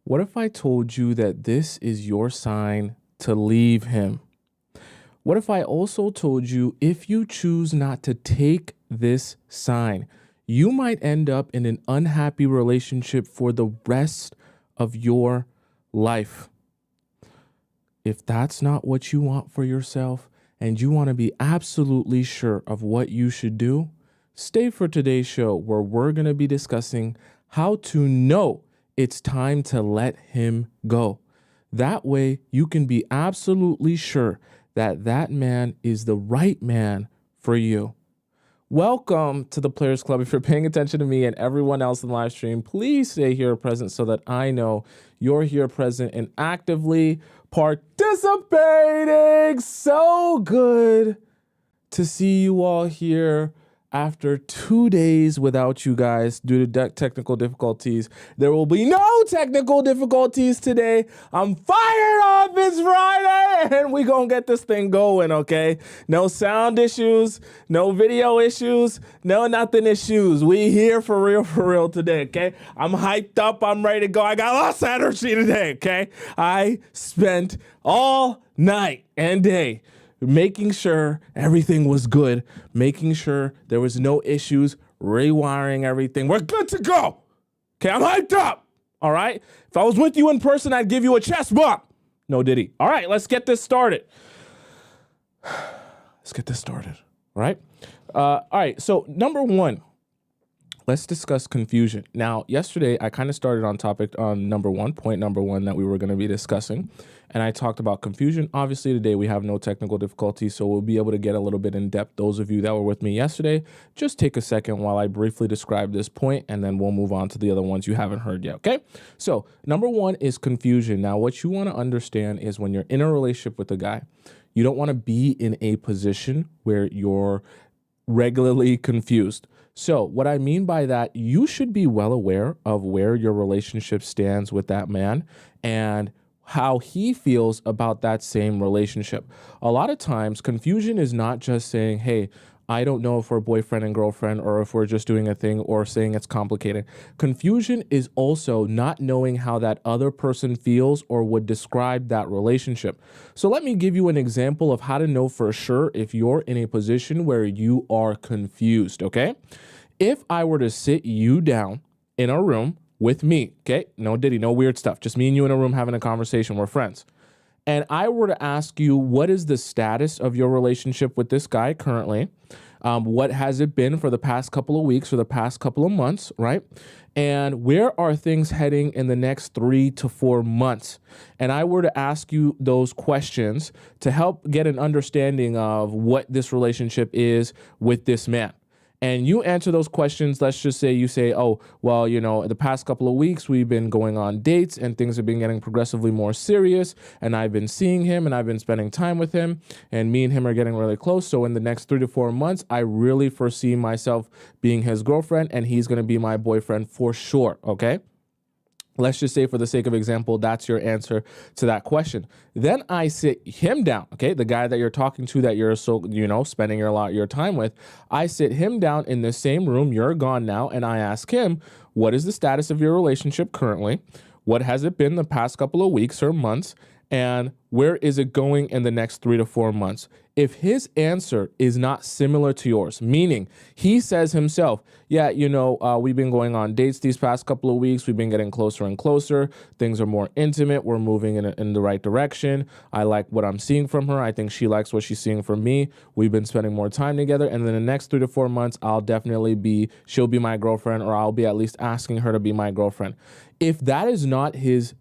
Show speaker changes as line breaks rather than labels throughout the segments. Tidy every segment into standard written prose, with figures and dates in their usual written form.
What if I told you that this is your sign to leave him? What if I also told you if you choose not to take this sign, you might end up in an unhappy relationship for the rest of your life? If that's not what you want for yourself and you want to be absolutely sure of what you should do, stay for today's show where we're going to be discussing how to know it's time to let him go. That way you can be absolutely sure that that man is the right man for you. Welcome to the Players Club. If you're paying attention to me and everyone else in the live stream, please stay here present so that I know you're here present and actively participating. So good to see you all here after 2 days without you guys due to technical difficulties. There will be no technical difficulties today. I'm fired up. It's Friday and we gonna get this thing going, okay? No sound issues, no video issues, no nothing issues. We here for real today, okay? I'm hyped up. I'm ready to go. I got lots of energy today, okay? I spent all night and day making sure everything was good, making sure there was no issues, rewiring everything. We're good to go. Okay, I'm hyped up. All right. If I was with you in person, I'd give you a chest bump. No diddy. All right, let's get this started. Let's get this started. All right. All right. So number one, let's discuss confusion. Now, yesterday, I kind of started on topic on point number one that we were going to be discussing. And I talked about confusion. Obviously, today we have no technical difficulties, so we'll be able to get a little bit in depth. Those of you that were with me yesterday, just take a second while I briefly describe this point, and then we'll move on to the other ones you haven't heard yet, okay? So number one is confusion. Now, what you want to understand is when you're in a relationship with a guy, you don't want to be in a position where you're regularly confused. So what I mean by that, you should be well aware of where your relationship stands with that man and how he feels about that same relationship. A lot of times confusion is not just saying, hey, I don't know if we're boyfriend and girlfriend or if we're just doing a thing or saying it's complicated. Confusion is also not knowing how that other person feels or would describe that relationship. So let me give you an example of how to know for sure if you're in a position where you are confused, okay? If I were to sit you down in a room with me, okay? No diddy, no weird stuff. Just me and you in a room having a conversation. We're friends. And I were to ask you, what is the status of your relationship with this guy currently? What has it been for the past couple of weeks or the past couple of months, right? And where are things heading in the next 3 to 4 months? And I were to ask you those questions to help get an understanding of what this relationship is with this man. And you answer those questions. Let's just say you say, oh, well, you know, the past couple of weeks we've been going on dates and things have been getting progressively more serious. And I've been seeing him and I've been spending time with him and me and him are getting really close. So in the next 3 to 4 months, I really foresee myself being his girlfriend and he's going to be my boyfriend for sure. Okay. Let's just say for the sake of example, that's your answer to that question. Then I sit him down, okay? The guy that you're talking to that you're spending your time with, I sit him down in the same room, you're gone now, and I ask him, what is the status of your relationship currently? What has it been the past couple of weeks or months? And where is it going in the next 3 to 4 months? If his answer is not similar to yours, meaning he says himself, yeah, we've been going on dates these past couple of weeks. We've been getting closer and closer. Things are more intimate. We're moving in the right direction. I like what I'm seeing from her. I think she likes what she's seeing from me. We've been spending more time together. And then the next 3 to 4 months, she'll be my girlfriend, or I'll be at least asking her to be my girlfriend. If that is not his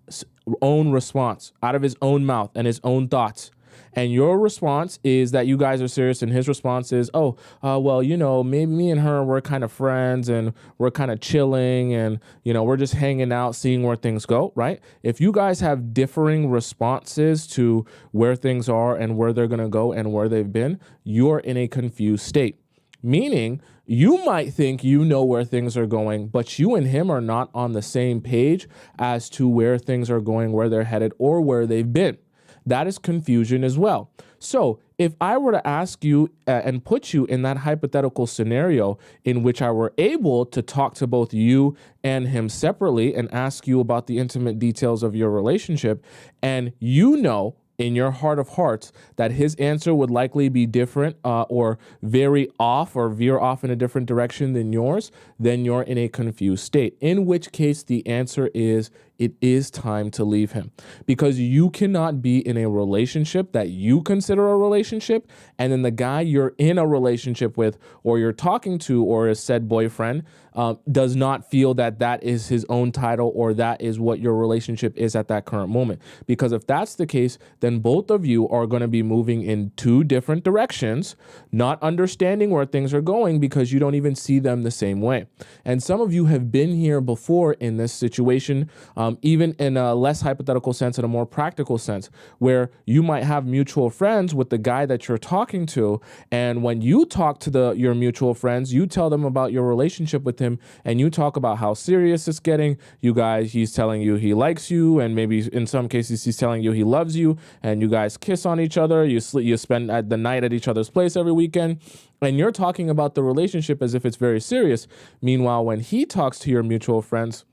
own response out of his own mouth and his own thoughts, and your response is that you guys are serious, and his response is, maybe me and her, we're kind of friends and we're kind of chilling and, we're just hanging out, seeing where things go, right? If you guys have differing responses to where things are and where they're going to go and where they've been, you're in a confused state. Meaning you might think you know where things are going, but you and him are not on the same page as to where things are going, where they're headed, or where they've been. That is confusion as well. So if I were to ask you and put you in that hypothetical scenario in which I were able to talk to both you and him separately and ask you about the intimate details of your relationship, and you know in your heart of hearts that his answer would likely be different or very off or veer off in a different direction than yours, then you're in a confused state, in which case the answer is it is time to leave him, because you cannot be in a relationship that you consider a relationship and then the guy you're in a relationship with or you're talking to or is said boyfriend does not feel that that is his own title or that is what your relationship is at that current moment. Because if that's the case, then both of you are going to be moving in two different directions, not understanding where things are going because you don't even see them the same way. And some of you have been here before in this situation, even in a less hypothetical sense, in a more practical sense, where you might have mutual friends with the guy that you're talking to. And when you talk to your mutual friends, you tell them about your relationship with him and you talk about how serious it's getting. He's telling you he likes you, and maybe in some cases he's telling you he loves you, and you guys kiss on each other. You spend the night at each other's place every weekend, and you're talking about the relationship as if it's very serious. Meanwhile, when he talks to your mutual friends,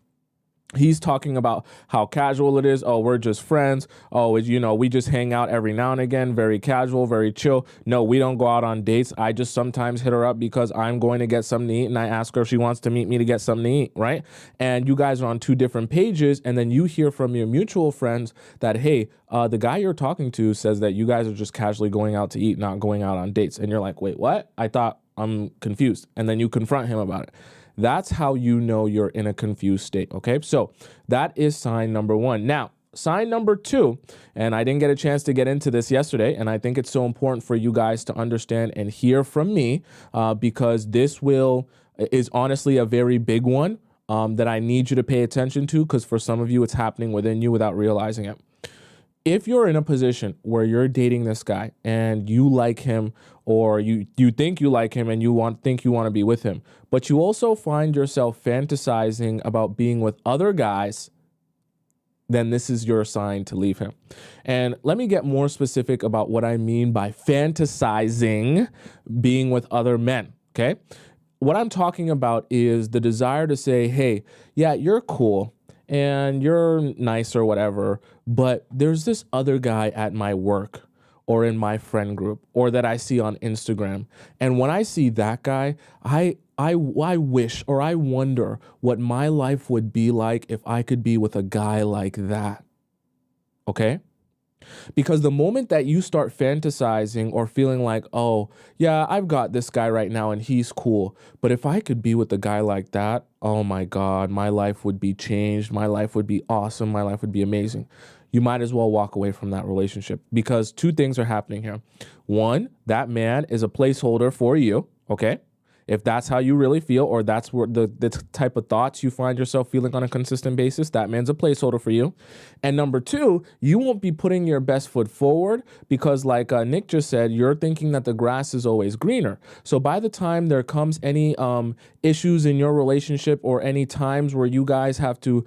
he's talking about how casual it is. Oh, we're just friends. Oh, we just hang out every now and again. Very casual, very chill. No, we don't go out on dates. I just sometimes hit her up because I'm going to get something to eat and I ask her if she wants to meet me to get something to eat, right? And you guys are on two different pages. And then you hear from your mutual friends that, hey, the guy you're talking to says that you guys are just casually going out to eat, not going out on dates. And you're like, wait, what? I'm confused. And then you confront him about it. That's how you know you're in a confused state, okay? So that is sign number one. Now, sign number two, and I didn't get a chance to get into this yesterday, and I think it's so important for you guys to understand and hear from me because this is honestly a very big one that I need you to pay attention to, because for some of you, it's happening within you without realizing it. If you're in a position where you're dating this guy and you like him, or you think you like him and think you want to be with him, but you also find yourself fantasizing about being with other guys, then this is your sign to leave him. And let me get more specific about what I mean by fantasizing being with other men, okay? What I'm talking about is the desire to say, hey, yeah, you're cool and you're nice or whatever, but there's this other guy at my work or in my friend group or that I see on Instagram. And when I see that guy, I wish, or I wonder what my life would be like if I could be with a guy like that. Okay? Because the moment that you start fantasizing or feeling like, oh, yeah, I've got this guy right now and he's cool, but if I could be with a guy like that, oh my God, my life would be changed. My life would be awesome. My life would be amazing. You might as well walk away from that relationship, because two things are happening here. One, that man is a placeholder for you, okay? If that's how you really feel, or that's where the type of thoughts you find yourself feeling on a consistent basis, that man's a placeholder for you. And number two, you won't be putting your best foot forward because, like Nick just said, you're thinking that the grass is always greener. So by the time there comes any issues in your relationship, or any times where you guys have to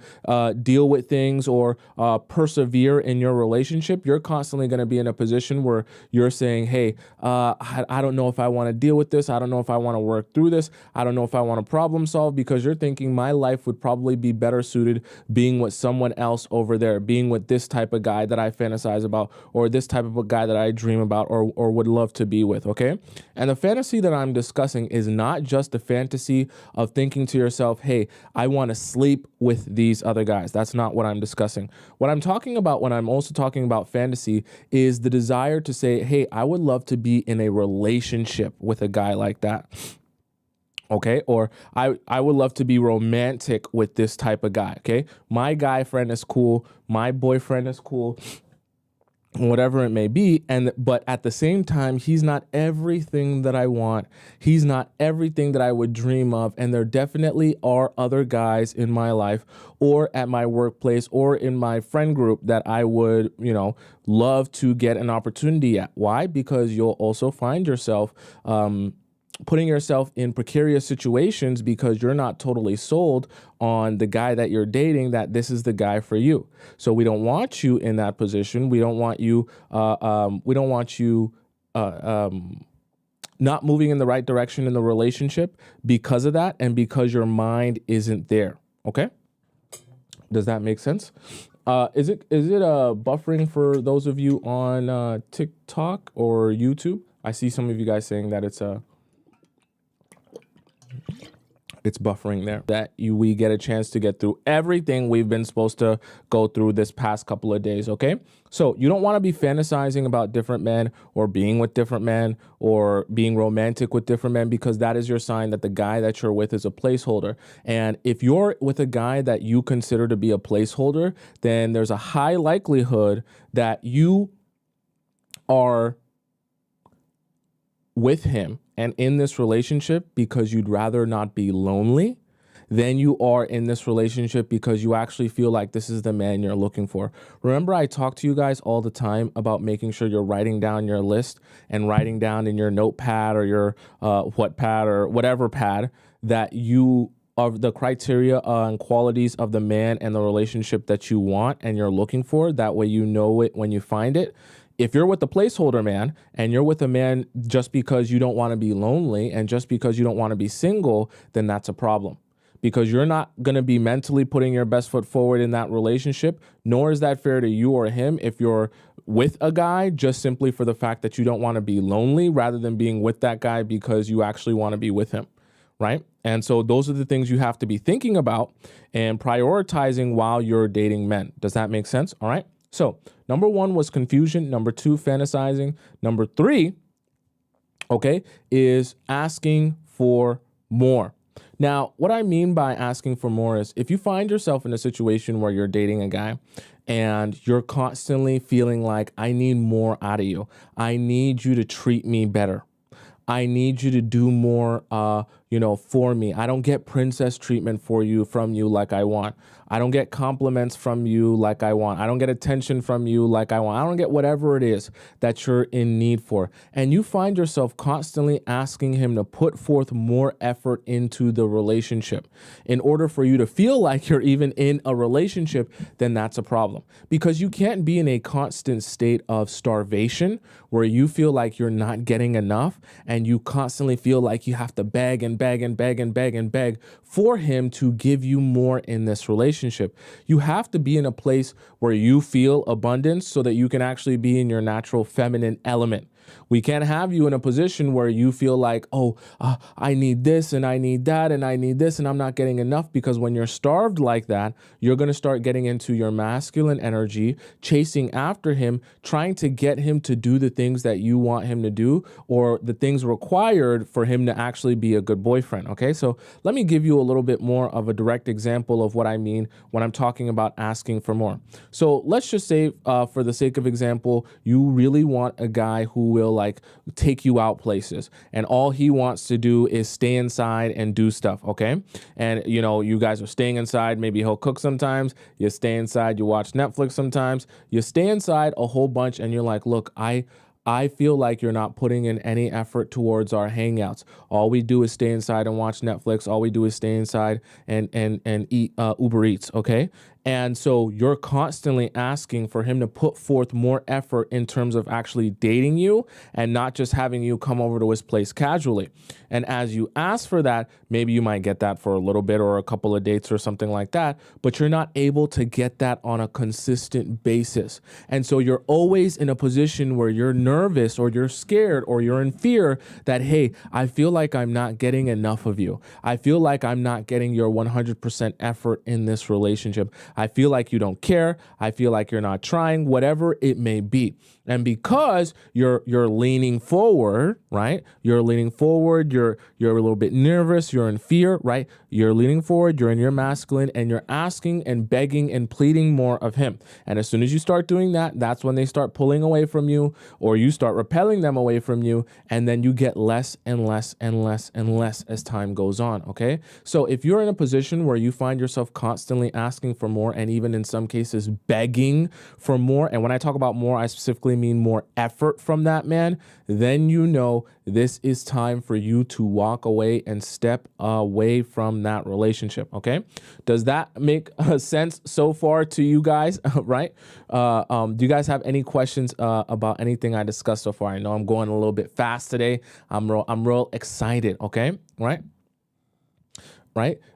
deal with things or persevere in your relationship, you're constantly going to be in a position where you're saying, hey, I don't know if I want to deal with this. I don't know if I want to work through this. I don't know if I want to problem solve, because you're thinking my life would probably be better suited being with someone else over there, being with this type of guy that I fantasize about, or this type of a guy that I dream about or would love to be with, okay? And the fantasy that I'm discussing is not just the fantasy of thinking to yourself, hey, I want to sleep with these other guys. That's not what I'm discussing. What I'm talking about when I'm also talking about fantasy is the desire to say, hey, I would love to be in a relationship with a guy like that. Okay, or I would love to be romantic with this type of guy. Okay, my guy friend is cool, my boyfriend is cool, whatever it may be, but at the same time, he's not everything that I want. He's not everything that I would dream of, and there definitely are other guys in my life or at my workplace or in my friend group that I would, love to get an opportunity at. Why? Because you'll also find yourself putting yourself in precarious situations because you're not totally sold on the guy that you're dating, that this is the guy for you. So we don't want you in that position. We don't want you not moving in the right direction in the relationship because of that, and because your mind isn't there. Okay, does that make sense? Is it buffering for those of you on TikTok or YouTube? I see some of you guys saying that it's buffering there. That we get a chance to get through everything we've been supposed to go through this past couple of days, okay? So you don't want to be fantasizing about different men or being with different men or being romantic with different men, because that is your sign that the guy that you're with is a placeholder. And if you're with a guy that you consider to be a placeholder, then there's a high likelihood that you are with him and in this relationship because you'd rather not be lonely than you are in this relationship because you actually feel like this is the man you're looking for. Remember, I talk to you guys all the time about making sure you're writing down your list and writing down in your notepad or your Whatpad or whatever pad that you of the criteria and qualities of the man and the relationship that you want and you're looking for. That way you know it when you find it. If you're with a placeholder man and you're with a man just because you don't want to be lonely and just because you don't want to be single, then that's a problem, because you're not going to be mentally putting your best foot forward in that relationship, nor is that fair to you or him if you're with a guy just simply for the fact that you don't want to be lonely rather than being with that guy because you actually want to be with him, right? And so those are the things you have to be thinking about and prioritizing while you're dating men. Does that make sense? All right. So number 1 was confusion. Number 2, fantasizing. Number 3, okay, is asking for more. Now, what I mean by asking for more is if you find yourself in a situation where you're dating a guy and you're constantly feeling like, I need more out of you. I need you to treat me better. I need you to do more, for me. I don't get princess treatment from you like I want. I don't get compliments from you like I want. I don't get attention from you like I want. I don't get whatever it is that you're in need for. And you find yourself constantly asking him to put forth more effort into the relationship in order for you to feel like you're even in a relationship, then that's a problem. Because you can't be in a constant state of starvation where you feel like you're not getting enough and you constantly feel like you have to beg and beg and beg and beg and beg for him to give you more in this relationship. You have to be in a place where you feel abundance so that you can actually be in your natural feminine element. We can't have you in a position where you feel like, I need this and I need that and I need this and I'm not getting enough, because when you're starved like that, you're going to start getting into your masculine energy, chasing after him, trying to get him to do the things that you want him to do or the things required for him to actually be a good boyfriend. Okay, so let me give you a little bit more of a direct example of what I mean when I'm talking about asking for more. So let's just say, for the sake of example, you really want a guy who will like take you out places and all he wants to do is stay inside and do stuff. Okay. And you guys are staying inside. Maybe he'll cook sometimes. You stay inside. You watch Netflix sometimes. You stay inside a whole bunch and you're like, look, I feel like you're not putting in any effort towards our hangouts. All we do is stay inside and watch Netflix. All we do is stay inside and eat Uber Eats, okay? And so you're constantly asking for him to put forth more effort in terms of actually dating you and not just having you come over to his place casually. And as you ask for that, maybe you might get that for a little bit or a couple of dates or something like that, but you're not able to get that on a consistent basis. And so you're always in a position where you're nervous or you're scared or you're in fear that, hey, I feel like I'm not getting enough of you. I feel like I'm not getting your 100% effort in this relationship. I feel like you don't care. I feel like you're not trying, whatever it may be. And because you're leaning forward, right? You're leaning forward, you're a little bit nervous, you're in fear, right? You're leaning forward, you're in your masculine, and you're asking and begging and pleading more of him. And as soon as you start doing that, that's when they start pulling away from you, or you start repelling them away from you, and then you get less and less and less and less as time goes on, okay? So if you're in a position where you find yourself constantly asking for more more, and even in some cases begging for more, and when I talk about more, I specifically mean more effort from that man, then you know this is time for you to walk away and step away from that relationship, okay? Does that make sense so far to you guys, right? Do you guys have any questions about anything I discussed so far? I know I'm going a little bit fast today. I'm real excited, okay? Right?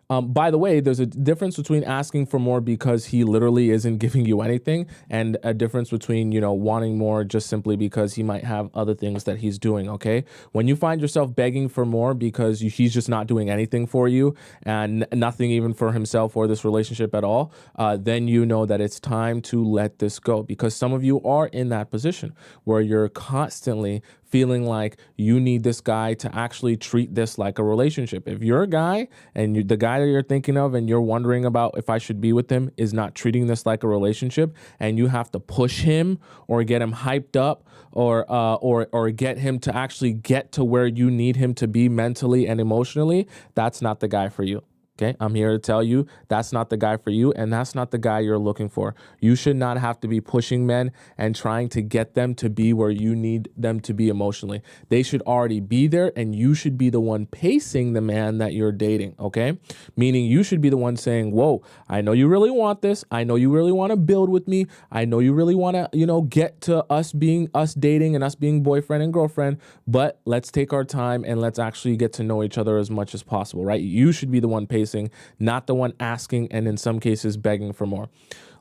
By the way, there's a difference between asking for more because he literally isn't giving you anything, and a difference between, wanting more just simply because he might have other things that he's doing, okay? When you find yourself begging for more because he's just not doing anything for you and nothing even for himself or this relationship at all, then you know that it's time to let this go, because some of you are in that position where you're constantly feeling like you need this guy to actually treat this like a relationship. If you're a guy and the guy that you're thinking of and you're wondering about if I should be with him is not treating this like a relationship, and you have to push him or get him hyped up or get him to actually get to where you need him to be mentally and emotionally, that's not the guy for you. Okay, I'm here to tell you that's not the guy for you, and that's not the guy you're looking for. You should not have to be pushing men and trying to get them to be where you need them to be emotionally. They should already be there, and you should be the one pacing the man that you're dating, okay? Meaning you should be the one saying, whoa, I know you really want this. I know you really want to build with me. I know you really want to, get to us dating and us being boyfriend and girlfriend, but let's take our time and let's actually get to know each other as much as possible, right? You should be the one pacing, not the one asking and in some cases begging for more.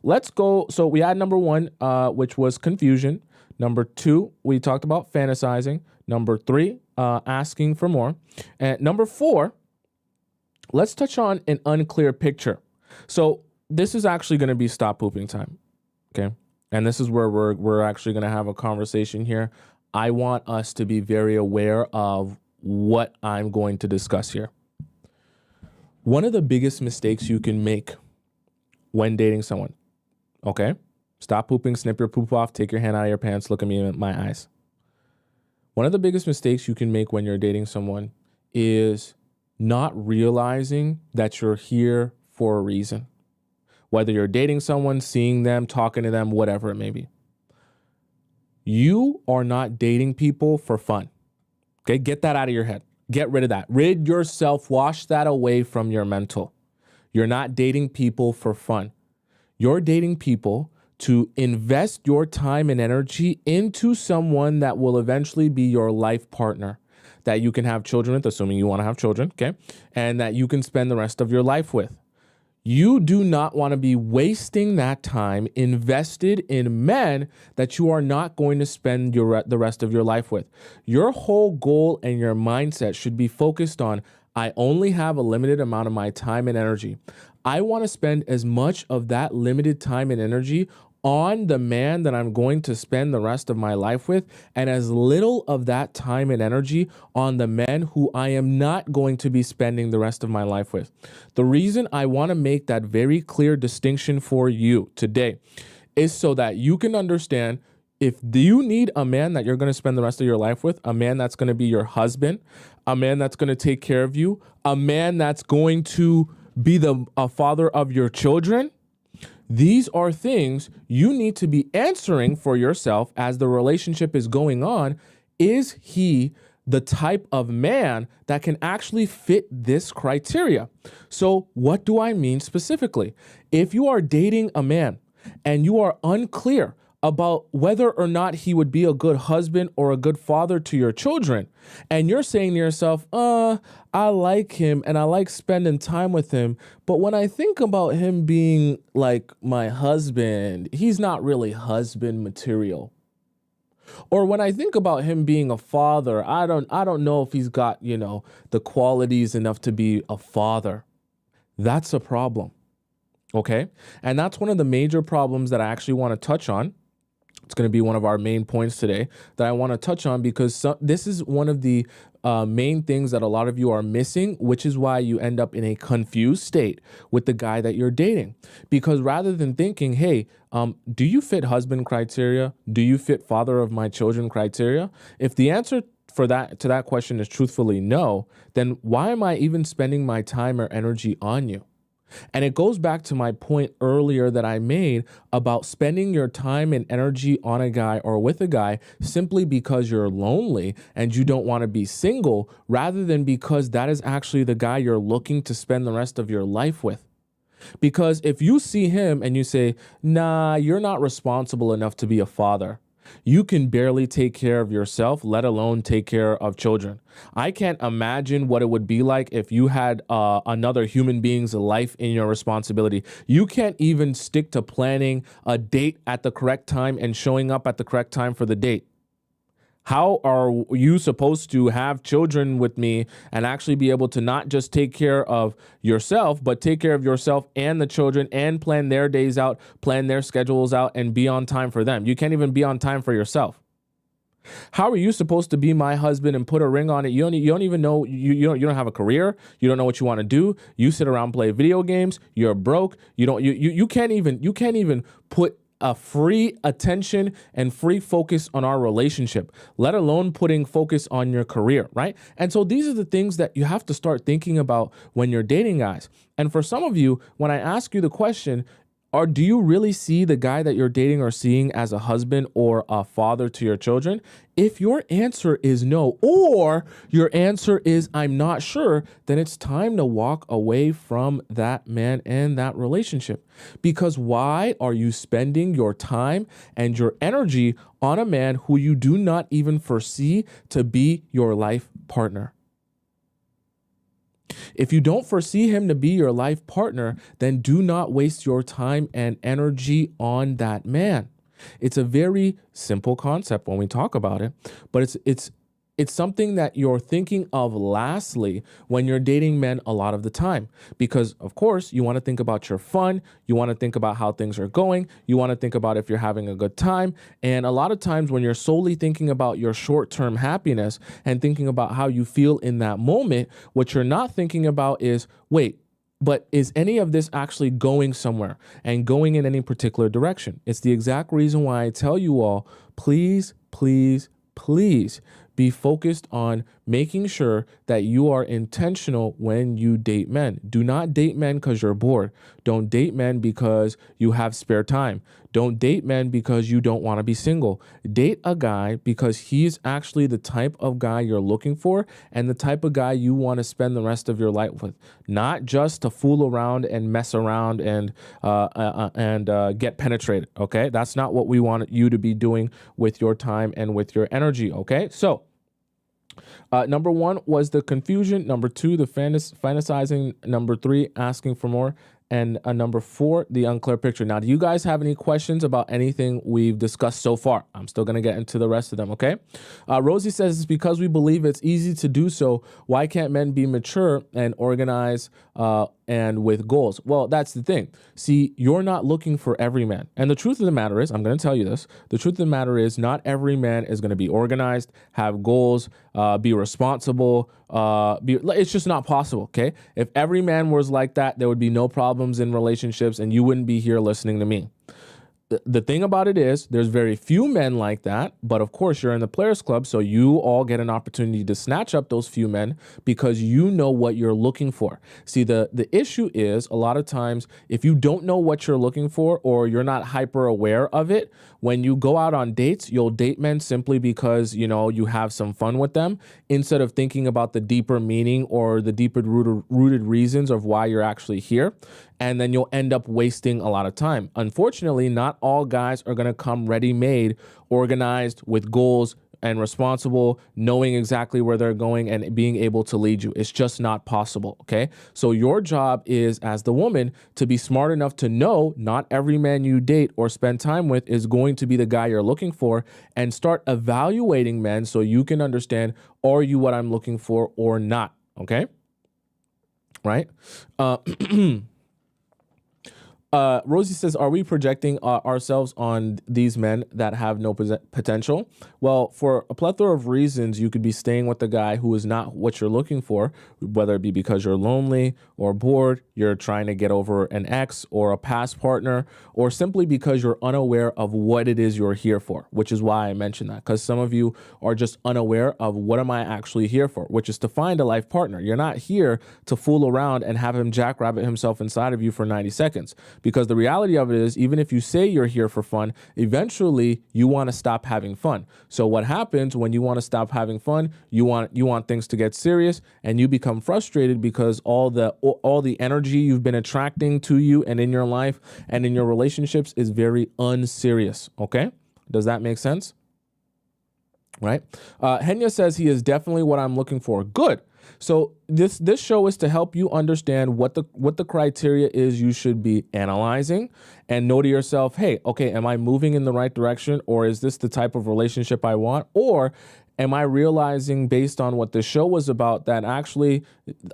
Let's go. So we had number one, which was confusion. Number two, we talked about fantasizing. Number three, asking for more. And number four, let's touch on an unclear picture. So this is actually going to be stop pooping time. Okay. And this is where we're actually going to have a conversation here. I want us to be very aware of what I'm going to discuss here. One of the biggest mistakes you can make when dating someone, okay? Stop pooping, snip your poop off, take your hand out of your pants, look at me in my eyes. One of the biggest mistakes you can make when you're dating someone is not realizing that you're here for a reason. Whether you're dating someone, seeing them, talking to them, whatever it may be. You are not dating people for fun, okay? Get that out of your head. Get rid of that. Rid yourself, wash that away from your mental. You're not dating people for fun. You're dating people to invest your time and energy into someone that will eventually be your life partner, that you can have children with, assuming you want to have children, okay? And that you can spend the rest of your life with. You do not want to be wasting that time invested in men that you are not going to spend the rest of your life with. Your whole goal and your mindset should be focused on, I only have a limited amount of my time and energy. I want to spend as much of that limited time and energy on the man that I'm going to spend the rest of my life with, and as little of that time and energy on the men who I am not going to be spending the rest of my life with. The reason I want to make that very clear distinction for you today is so that you can understand, if you need a man that you're going to spend the rest of your life with, a man that's going to be your husband, a man that's going to take care of you, a man that's going to be the father of your children, these are things you need to be answering for yourself as the relationship is going on. Is he the type of man that can actually fit this criteria? So what do I mean specifically? If you are dating a man and you are unclear about whether or not he would be a good husband or a good father to your children, and you're saying to yourself, I like him and I like spending time with him, but when I think about him being like my husband, he's not really husband material. Or when I think about him being a father, I don't know if he's got, the qualities enough to be a father. That's a problem. Okay? And that's one of the major problems that I actually want to touch on. It's going to be one of our main points today that I want to touch on, because this is one of the main things that a lot of you are missing, which is why you end up in a confused state with the guy that you're dating. Because rather than thinking, hey, do you fit husband criteria? Do you fit father of my children criteria? If the answer to that question is truthfully no, then why am I even spending my time or energy on you? And it goes back to my point earlier that I made about spending your time and energy on a guy or with a guy simply because you're lonely and you don't want to be single, rather than because that is actually the guy you're looking to spend the rest of your life with. Because if you see him and you say, nah, you're not responsible enough to be a father. You can barely take care of yourself, let alone take care of children. I can't imagine what it would be like if you had another human being's life in your responsibility. You can't even stick to planning a date at the correct time and showing up at the correct time for the date. How are you supposed to have children with me and actually be able to not just take care of yourself, but take care of yourself and the children and plan their days out, plan their schedules out, and be on time for them? You can't even be on time for yourself. How are you supposed to be my husband and put a ring on it? You don't even know, you don't have a career. You don't know what you want to do. You sit around, play video games. You're broke. You can't even put a free attention and free focus on our relationship, let alone putting focus on your career, right? And so these are the things that you have to start thinking about when you're dating guys. And for some of you, when I ask you the question, or do you really see the guy that you're dating or seeing as a husband or a father to your children? If your answer is no, or your answer is I'm not sure, then it's time to walk away from that man and that relationship. Because why are you spending your time and your energy on a man who you do not even foresee to be your life partner? If you don't foresee him to be your life partner, then do not waste your time and energy on that man. It's a very simple concept when we talk about it, but it's something that you're thinking of lastly when you're dating men a lot of the time. Because, of course, you want to think about your fun. You want to think about how things are going. You want to think about if you're having a good time. And a lot of times when you're solely thinking about your short-term happiness and thinking about how you feel in that moment, what you're not thinking about is, wait, but is any of this actually going somewhere and going in any particular direction? It's the exact reason why I tell you all, please, please, please be focused on making sure that you are intentional when you date men. Do not date men because you're bored. Don't date men because you have spare time. Don't date men because you don't want to be single. Date a guy because he's actually the type of guy you're looking for and the type of guy you want to spend the rest of your life with. Not just to fool around and mess around and get penetrated, okay? That's not what we want you to be doing with your time and with your energy, okay? So, number one was the confusion. Number two, the fantasizing. Number three, asking for more. And number four, the unclear picture. Now, do you guys have any questions about anything we've discussed so far? I'm still going to get into the rest of them, okay? Rosie says, it's because we believe it's easy to do so. Why can't men be mature and organized and with goals? Well, that's the thing. See, you're not looking for every man. And the truth of the matter is, I'm going to tell you this, the truth of the matter is not every man is going to be organized, have goals, be responsible. It's just not possible, okay? If every man was like that, there would be no problems in relationships and you wouldn't be here listening to me. The thing about it is there's very few men like that, but of course you're in the Players Club, so you all get an opportunity to snatch up those few men because you know what you're looking for. See, the issue is a lot of times if you don't know what you're looking for or you're not hyper aware of it, when you go out on dates, you'll date men simply because, you know, you have some fun with them instead of thinking about the deeper meaning or the deeper rooted reasons of why you're actually here. And then you'll end up wasting a lot of time. Unfortunately, not all guys are going to come ready-made, organized, with goals and responsible, knowing exactly where they're going and being able to lead you. It's just not possible, okay? So your job is, as the woman, to be smart enough to know not every man you date or spend time with is going to be the guy you're looking for, and start evaluating men so you can understand, are you what I'm looking for or not, okay? Right? Rosie says, are we projecting ourselves on these men that have no potential? Well, for a plethora of reasons, you could be staying with the guy who is not what you're looking for, whether it be because you're lonely or bored, you're trying to get over an ex or a past partner, or simply because you're unaware of what it is you're here for, which is why I mentioned that, because some of you are just unaware of what am I actually here for, which is to find a life partner. You're not here to fool around and have him jackrabbit himself inside of you for 90 seconds. Because the reality of it is, even if you say you're here for fun, eventually you want to stop having fun. So what happens when you want to stop having fun? You want things to get serious, and you become frustrated because all the energy you've been attracting to you and in your life and in your relationships is very unserious. Okay, does that make sense? Right? Henya says he is definitely what I'm looking for. Good. So this show is to help you understand what the criteria is you should be analyzing, and know to yourself, hey, okay, am I moving in the right direction, or is this the type of relationship I want? Or am I realizing, based on what the show was about, that actually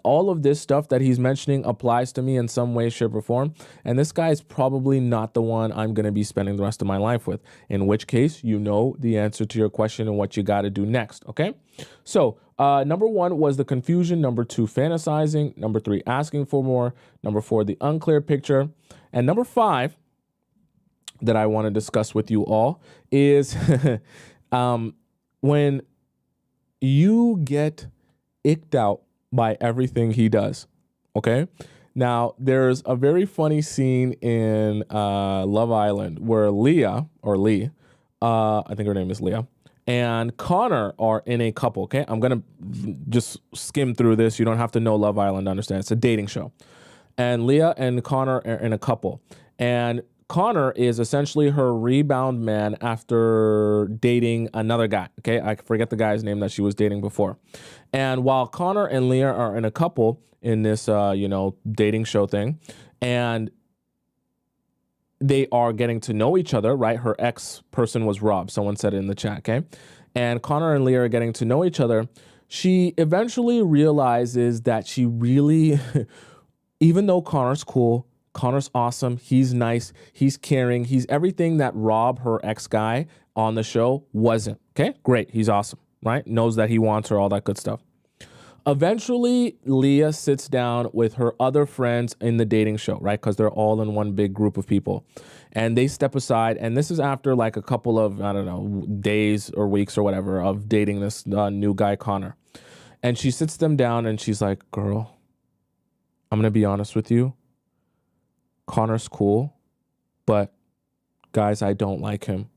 all of this stuff that he's mentioning applies to me in some way, shape, or form? And this guy is probably not the one I'm going to be spending the rest of my life with, in which case you know the answer to your question and what you got to do next, okay? So number 1 was the confusion. Number 2, fantasizing. Number 3, asking for more. Number 4, the unclear picture. And number 5 that I want to discuss with you all is when you get icked out by everything he does, okay? Now, there's a very funny scene in Love Island where Leah, or Lee, I think her name is Leah, and Connor are in a couple, okay? I'm going to just skim through this. You don't have to know Love Island to understand. It's a dating show. And Leah and Connor are in a couple. And Connor is essentially her rebound man after dating another guy, okay? I forget the guy's name that she was dating before. And while Connor and Leah are in a couple in this, dating show thing, and they are getting to know each other, right? Her ex-person was Rob. Someone said it in the chat, okay? And Connor and Leah are getting to know each other. She eventually realizes that she really, even though Connor's cool, Connor's awesome, he's nice, he's caring, he's everything that Rob, her ex-guy on the show, wasn't, okay? Great, he's awesome, right? Knows that he wants her, all that good stuff. Eventually, Leah sits down with her other friends in the dating show, right? Because they're all in one big group of people. And they step aside, and this is after like a couple of, I don't know, days or weeks or whatever of dating this new guy, Connor. And she sits them down and she's like, girl, I'm going to be honest with you. Connor's cool, but guys, I don't like him.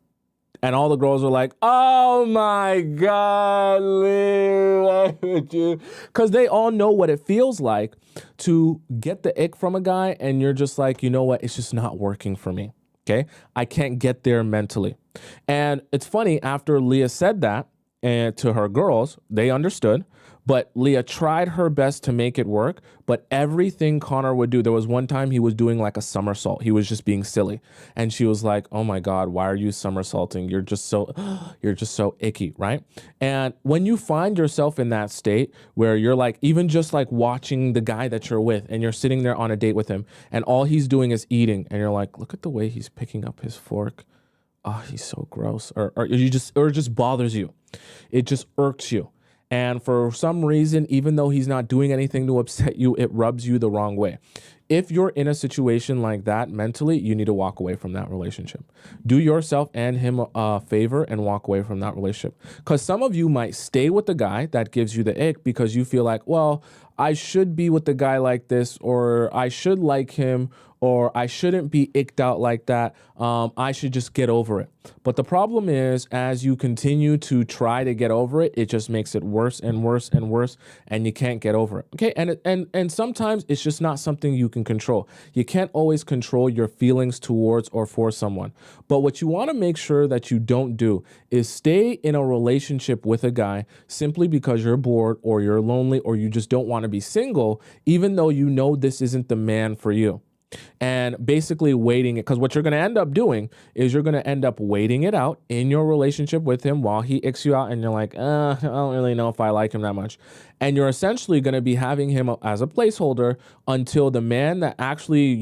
And all the girls are like, oh my God, Lee, why would you? Because they all know what it feels like to get the ick from a guy, and you're just like, you know what? It's just not working for me, okay? I can't get there mentally. And it's funny, after Leah said that and to her girls, they understood. But Leah tried her best to make it work, but everything Connor would do, there was one time he was doing like a somersault. He was just being silly. And she was like, oh my God, why are you somersaulting? You're just so icky, right? And when you find yourself in that state where you're like, even just like watching the guy that you're with and you're sitting there on a date with him and all he's doing is eating, and you're like, look at the way he's picking up his fork. Oh, he's so gross. Or it just bothers you. It just irks you. And for some reason, even though he's not doing anything to upset you, it rubs you the wrong way. If you're in a situation like that mentally, you need to walk away from that relationship. Do yourself and him a favor and walk away from that relationship. Because some of you might stay with the guy that gives you the ick because you feel like, well, I should be with the guy like this, or I should like him, or I shouldn't be icked out like that. I should just get over it. But the problem is, as you continue to try to get over it, it just makes it worse and worse and worse, and you can't get over it. Okay, and sometimes it's just not something you can control. You can't always control your feelings towards or for someone. But what you want to make sure that you don't do is stay in a relationship with a guy simply because you're bored or you're lonely or you just don't want to be single, even though you know this isn't the man for you. and basically waiting it. Because what you're going to end up doing is you're going to end up waiting it out in your relationship with him while he icks you out, and you're like, I don't really know if I like him that much. And you're essentially going to be having him as a placeholder until the man that actually,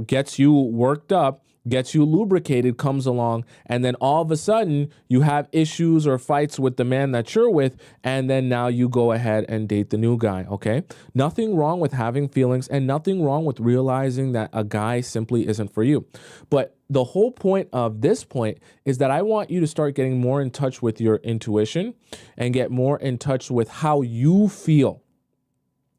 gets you worked up, gets you lubricated, comes along, and then all of a sudden you have issues or fights with the man that you're with, and then now you go ahead and date the new guy, okay? Nothing wrong with having feelings and nothing wrong with realizing that a guy simply isn't for you. But the whole point of this point is that I want you to start getting more in touch with your intuition and get more in touch with how you feel.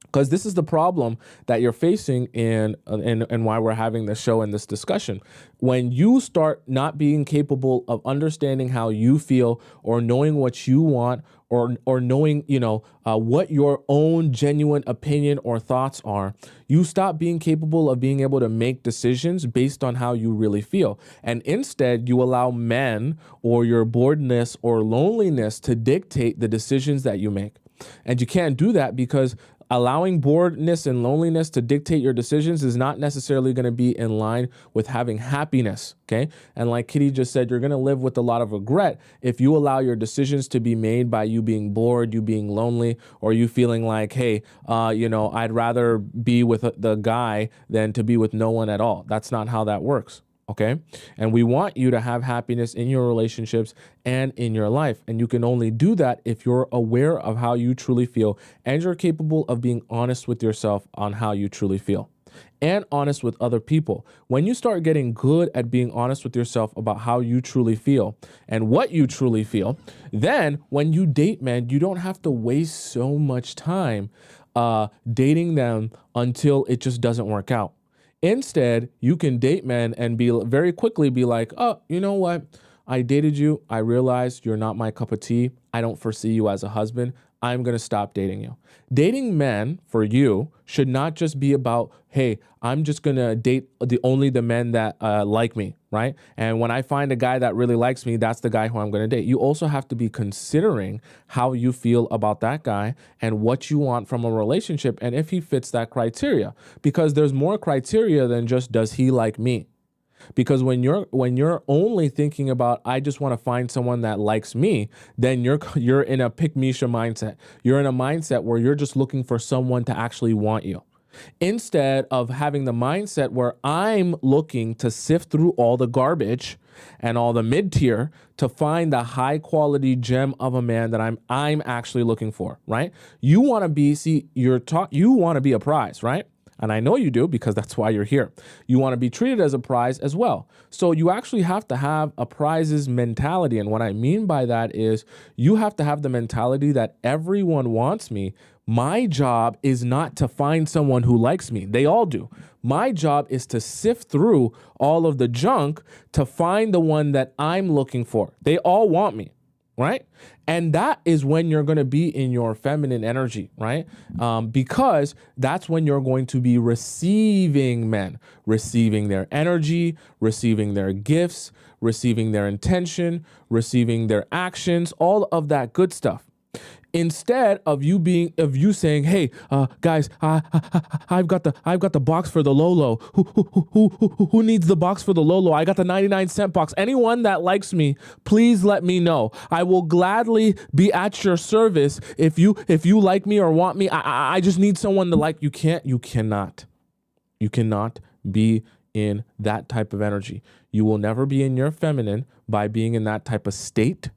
Because this is the problem that you're facing and why we're having this show and this discussion. When you start not being capable of understanding how you feel or knowing what you want or knowing, what your own genuine opinion or thoughts are, you stop being capable of being able to make decisions based on how you really feel. And instead, you allow men or your boredness or loneliness to dictate the decisions that you make. And you can't do that because allowing boredness and loneliness to dictate your decisions is not necessarily going to be in line with having happiness, okay? And like Kitty just said, you're going to live with a lot of regret if you allow your decisions to be made by you being bored, you being lonely, or you feeling like, hey, I'd rather be with the guy than to be with no one at all. That's not how that works. Okay. And we want you to have happiness in your relationships and in your life. And you can only do that if you're aware of how you truly feel and you're capable of being honest with yourself on how you truly feel and honest with other people. When you start getting good at being honest with yourself about how you truly feel and what you truly feel, then when you date men, you don't have to waste so much time dating them until it just doesn't work out. Instead, you can date men and very quickly be like, oh, you know what? I dated you. I realized you're not my cup of tea. I don't foresee you as a husband. I'm going to stop dating you. Dating men for you should not just be about, hey, I'm just going to date only the men that like me, right? And when I find a guy that really likes me, that's the guy who I'm going to date. You also have to be considering how you feel about that guy and what you want from a relationship and if he fits that criteria, because there's more criteria than just does he like me. Because when you're only thinking about, I just want to find someone that likes me, then you're in a pick-me-sha mindset. You're in a mindset where you're just looking for someone to actually want you. Instead of having the mindset where I'm looking to sift through all the garbage and all the mid-tier to find the high-quality gem of a man that I'm actually looking for, right? You want to be, you want to be a prize, right? And I know you do because that's why you're here. You want to be treated as a prize as well. So you actually have to have a prizes mentality. And what I mean by that is you have to have the mentality that everyone wants me. My job is not to find someone who likes me. They all do. My job is to sift through all of the junk to find the one that I'm looking for. They all want me. Right? And that is when you're going to be in your feminine energy, right? Because that's when you're going to be receiving men, receiving their energy, receiving their gifts, receiving their intention, receiving their actions, all of that good stuff. Instead of you saying, "Hey, guys, I've got the box for the Lolo. Who needs the box for the Lolo? I got the 99-cent box. Anyone that likes me, please let me know. I will gladly be at your service if you like me or want me. I just need someone to like." You cannot be in that type of energy. You will never be in your feminine by being in that type of state,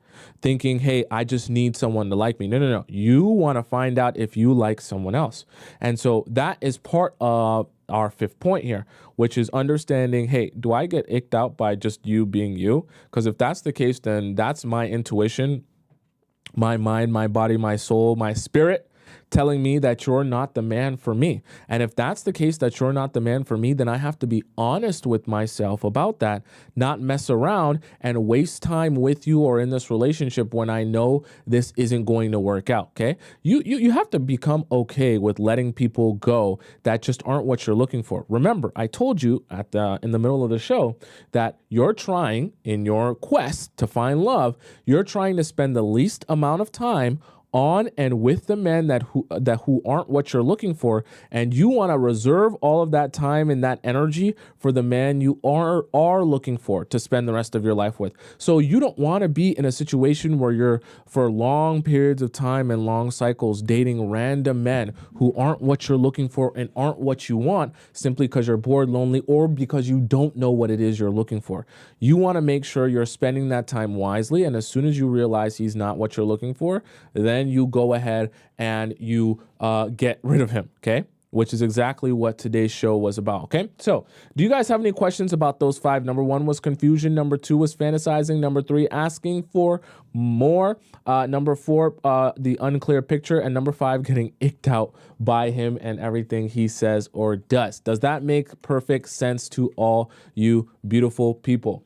thinking, hey, I just need someone to like me. No. You want to find out if you like someone else. And so that is part of our fifth point here, which is understanding, hey, do I get icked out by just you being you? Because if that's the case, then that's my intuition, my mind, my body, my soul, my spirit telling me that you're not the man for me. And if that's the case, that you're not the man for me, then I have to be honest with myself about that, not mess around and waste time with you or in this relationship when I know this isn't going to work out, okay? You have to become okay with letting people go that just aren't what you're looking for. Remember, I told you in the middle of the show that you're trying, in your quest to find love, you're trying to spend the least amount of time on and with the men who aren't what you're looking for, and you want to reserve all of that time and that energy for the man you are looking for to spend the rest of your life with. So you don't want to be in a situation where you're for long periods of time and long cycles dating random men who aren't what you're looking for and aren't what you want, simply because you're bored, lonely, or because you don't know what it is you're looking for. You want to make sure you're spending that time wisely, and as soon as you realize he's not what you're looking for, then you go ahead and you get rid of him, okay? Which is exactly what today's show was about, okay? So, do you guys have any questions about those 5? Number 1 was confusion. Number 2 was fantasizing. Number 3, asking for more. Number 4, the unclear picture. And number 5, getting icked out by him and everything he says or does. Does that make perfect sense to all you beautiful people?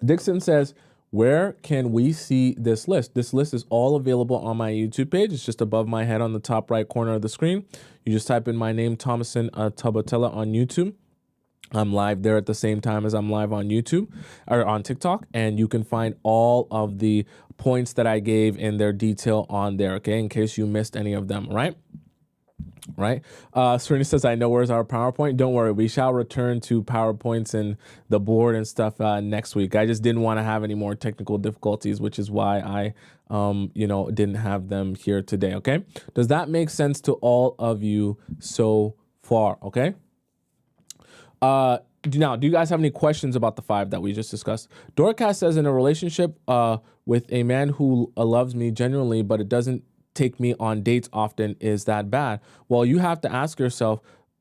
Dixon says, where can we see this list? This list is all available on my YouTube page. It's just above my head on the top right corner of the screen. You just type in my name, Tomisin Atobatele, on YouTube. I'm live there at the same time as I'm live on YouTube or on TikTok, and you can find all of the points that I gave in their detail on there, okay, in case you missed any of them, right? Serena says, I know where's our PowerPoint. Don't worry, we shall return to PowerPoints and the board and stuff next week. I just didn't want to have any more technical difficulties, which is why I didn't have them here today, okay? Does that make sense to all of you so far, okay? Now, do you guys have any questions about the 5 that we just discussed? Dorcas says, in a relationship with a man who loves me genuinely, but it doesn't take me on dates often, is that bad? Well, you have to ask yourself,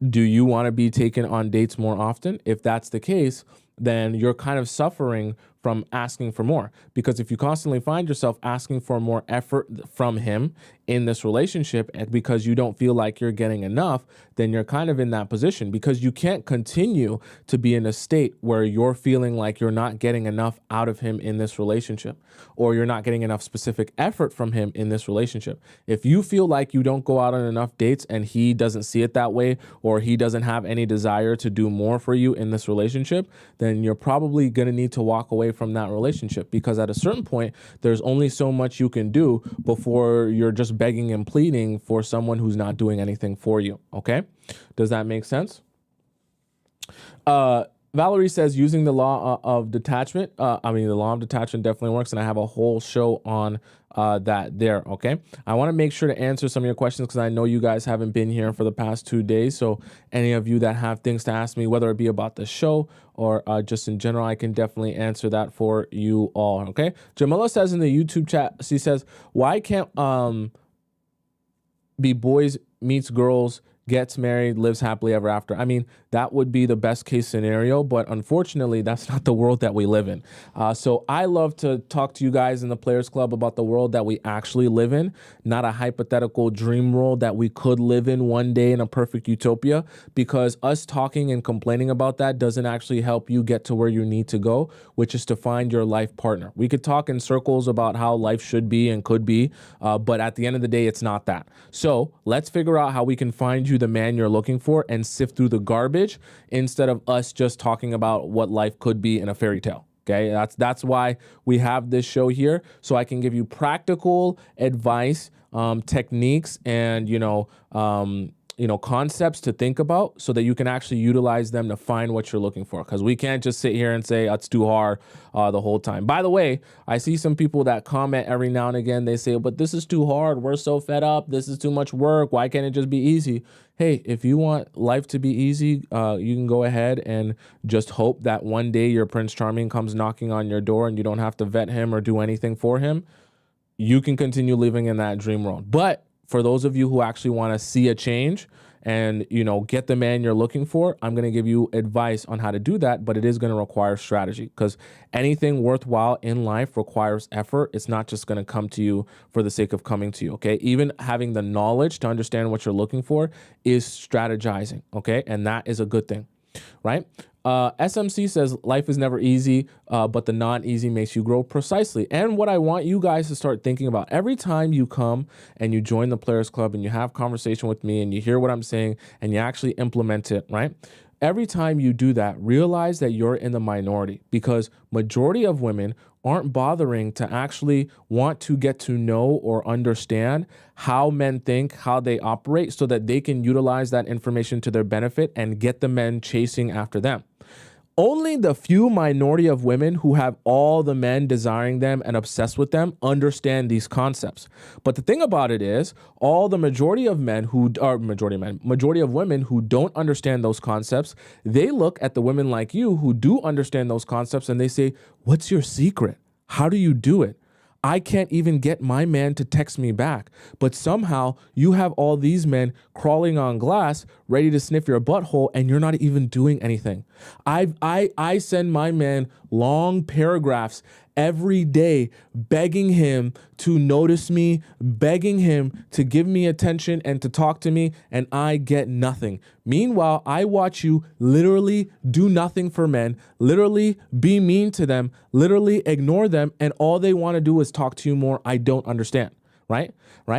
do you want to be taken on dates more often? If that's the case, then you're kind of suffering from asking for more. Because if you constantly find yourself asking for more effort from him in this relationship, and because you don't feel like you're getting enough, then you're kind of in that position, because you can't continue to be in a state where you're feeling like you're not getting enough out of him in this relationship, or you're not getting enough specific effort from him in this relationship. If you feel like you don't go out on enough dates and he doesn't see it that way, or he doesn't have any desire to do more for you in this relationship, then you're probably going to need to walk away from that relationship, because at a certain point, there's only so much you can do before you're just begging and pleading for someone who's not doing anything for you. Okay? Does that make sense? Valerie says, using the law of detachment. The law of detachment definitely works, and I have a whole show on that there, okay? I want to make sure to answer some of your questions, because I know you guys haven't been here for the past 2 days, so any of you that have things to ask me, whether it be about the show or just in general, I can definitely answer that for you all, okay? Jamila says in the YouTube chat, she says, why can't be boys meets girls, gets married, lives happily ever after? I mean, that would be the best case scenario, but unfortunately, that's not the world that we live in. So I love to talk to you guys in the Players Club about the world that we actually live in, not a hypothetical dream world that we could live in one day in a perfect utopia, because us talking and complaining about that doesn't actually help you get to where you need to go, which is to find your life partner. We could talk in circles about how life should be and could be, but at the end of the day, it's not that. So let's figure out how we can find you the man you're looking for and sift through the garbage, instead of us just talking about what life could be in a fairy tale. Okay, that's why we have this show here, so I can give you practical advice, techniques, and concepts to think about, so that you can actually utilize them to find what you're looking for. Because we can't just sit here and say it's too hard the whole time. By the way, I see some people that comment every now and again. They say, but this is too hard. We're so fed up. This is too much work. Why can't it just be easy? Hey, if you want life to be easy, you can go ahead and just hope that one day your Prince Charming comes knocking on your door and you don't have to vet him or do anything for him. You can continue living in that dream world. But for those of you who actually want to see a change and, get the man you're looking for, I'm going to give you advice on how to do that, but it is going to require strategy, because anything worthwhile in life requires effort. It's not just going to come to you for the sake of coming to you, okay? Even having the knowledge to understand what you're looking for is strategizing, okay? And that is a good thing, right? SMC says, life is never easy, but the non-easy makes you grow. Precisely. And what I want you guys to start thinking about, every time you come and you join the Players Club and you have conversation with me and you hear what I'm saying and you actually implement it, right? every time you do that, realize that you're in the minority, because majority of women aren't bothering to actually want to get to know or understand how men think, how they operate, so that they can utilize that information to their benefit and get the men chasing after them. Only the few minority of women who have all the men desiring them and obsessed with them understand these concepts. But the thing about it is, all the majority of women who don't understand those concepts, they look at the women like you who do understand those concepts and they say, "What's your secret? How do you do it? I can't even get my man to text me back, but somehow you have all these men crawling on glass, ready to sniff your butthole, and you're not even doing anything." I send my man long paragraphs every day begging him to notice me, begging him to give me attention and to talk to me, and I get nothing. Meanwhile, I watch you literally do nothing for men, literally be mean to them, literally ignore them, and all they want to do is talk to you more. I don't understand. Right?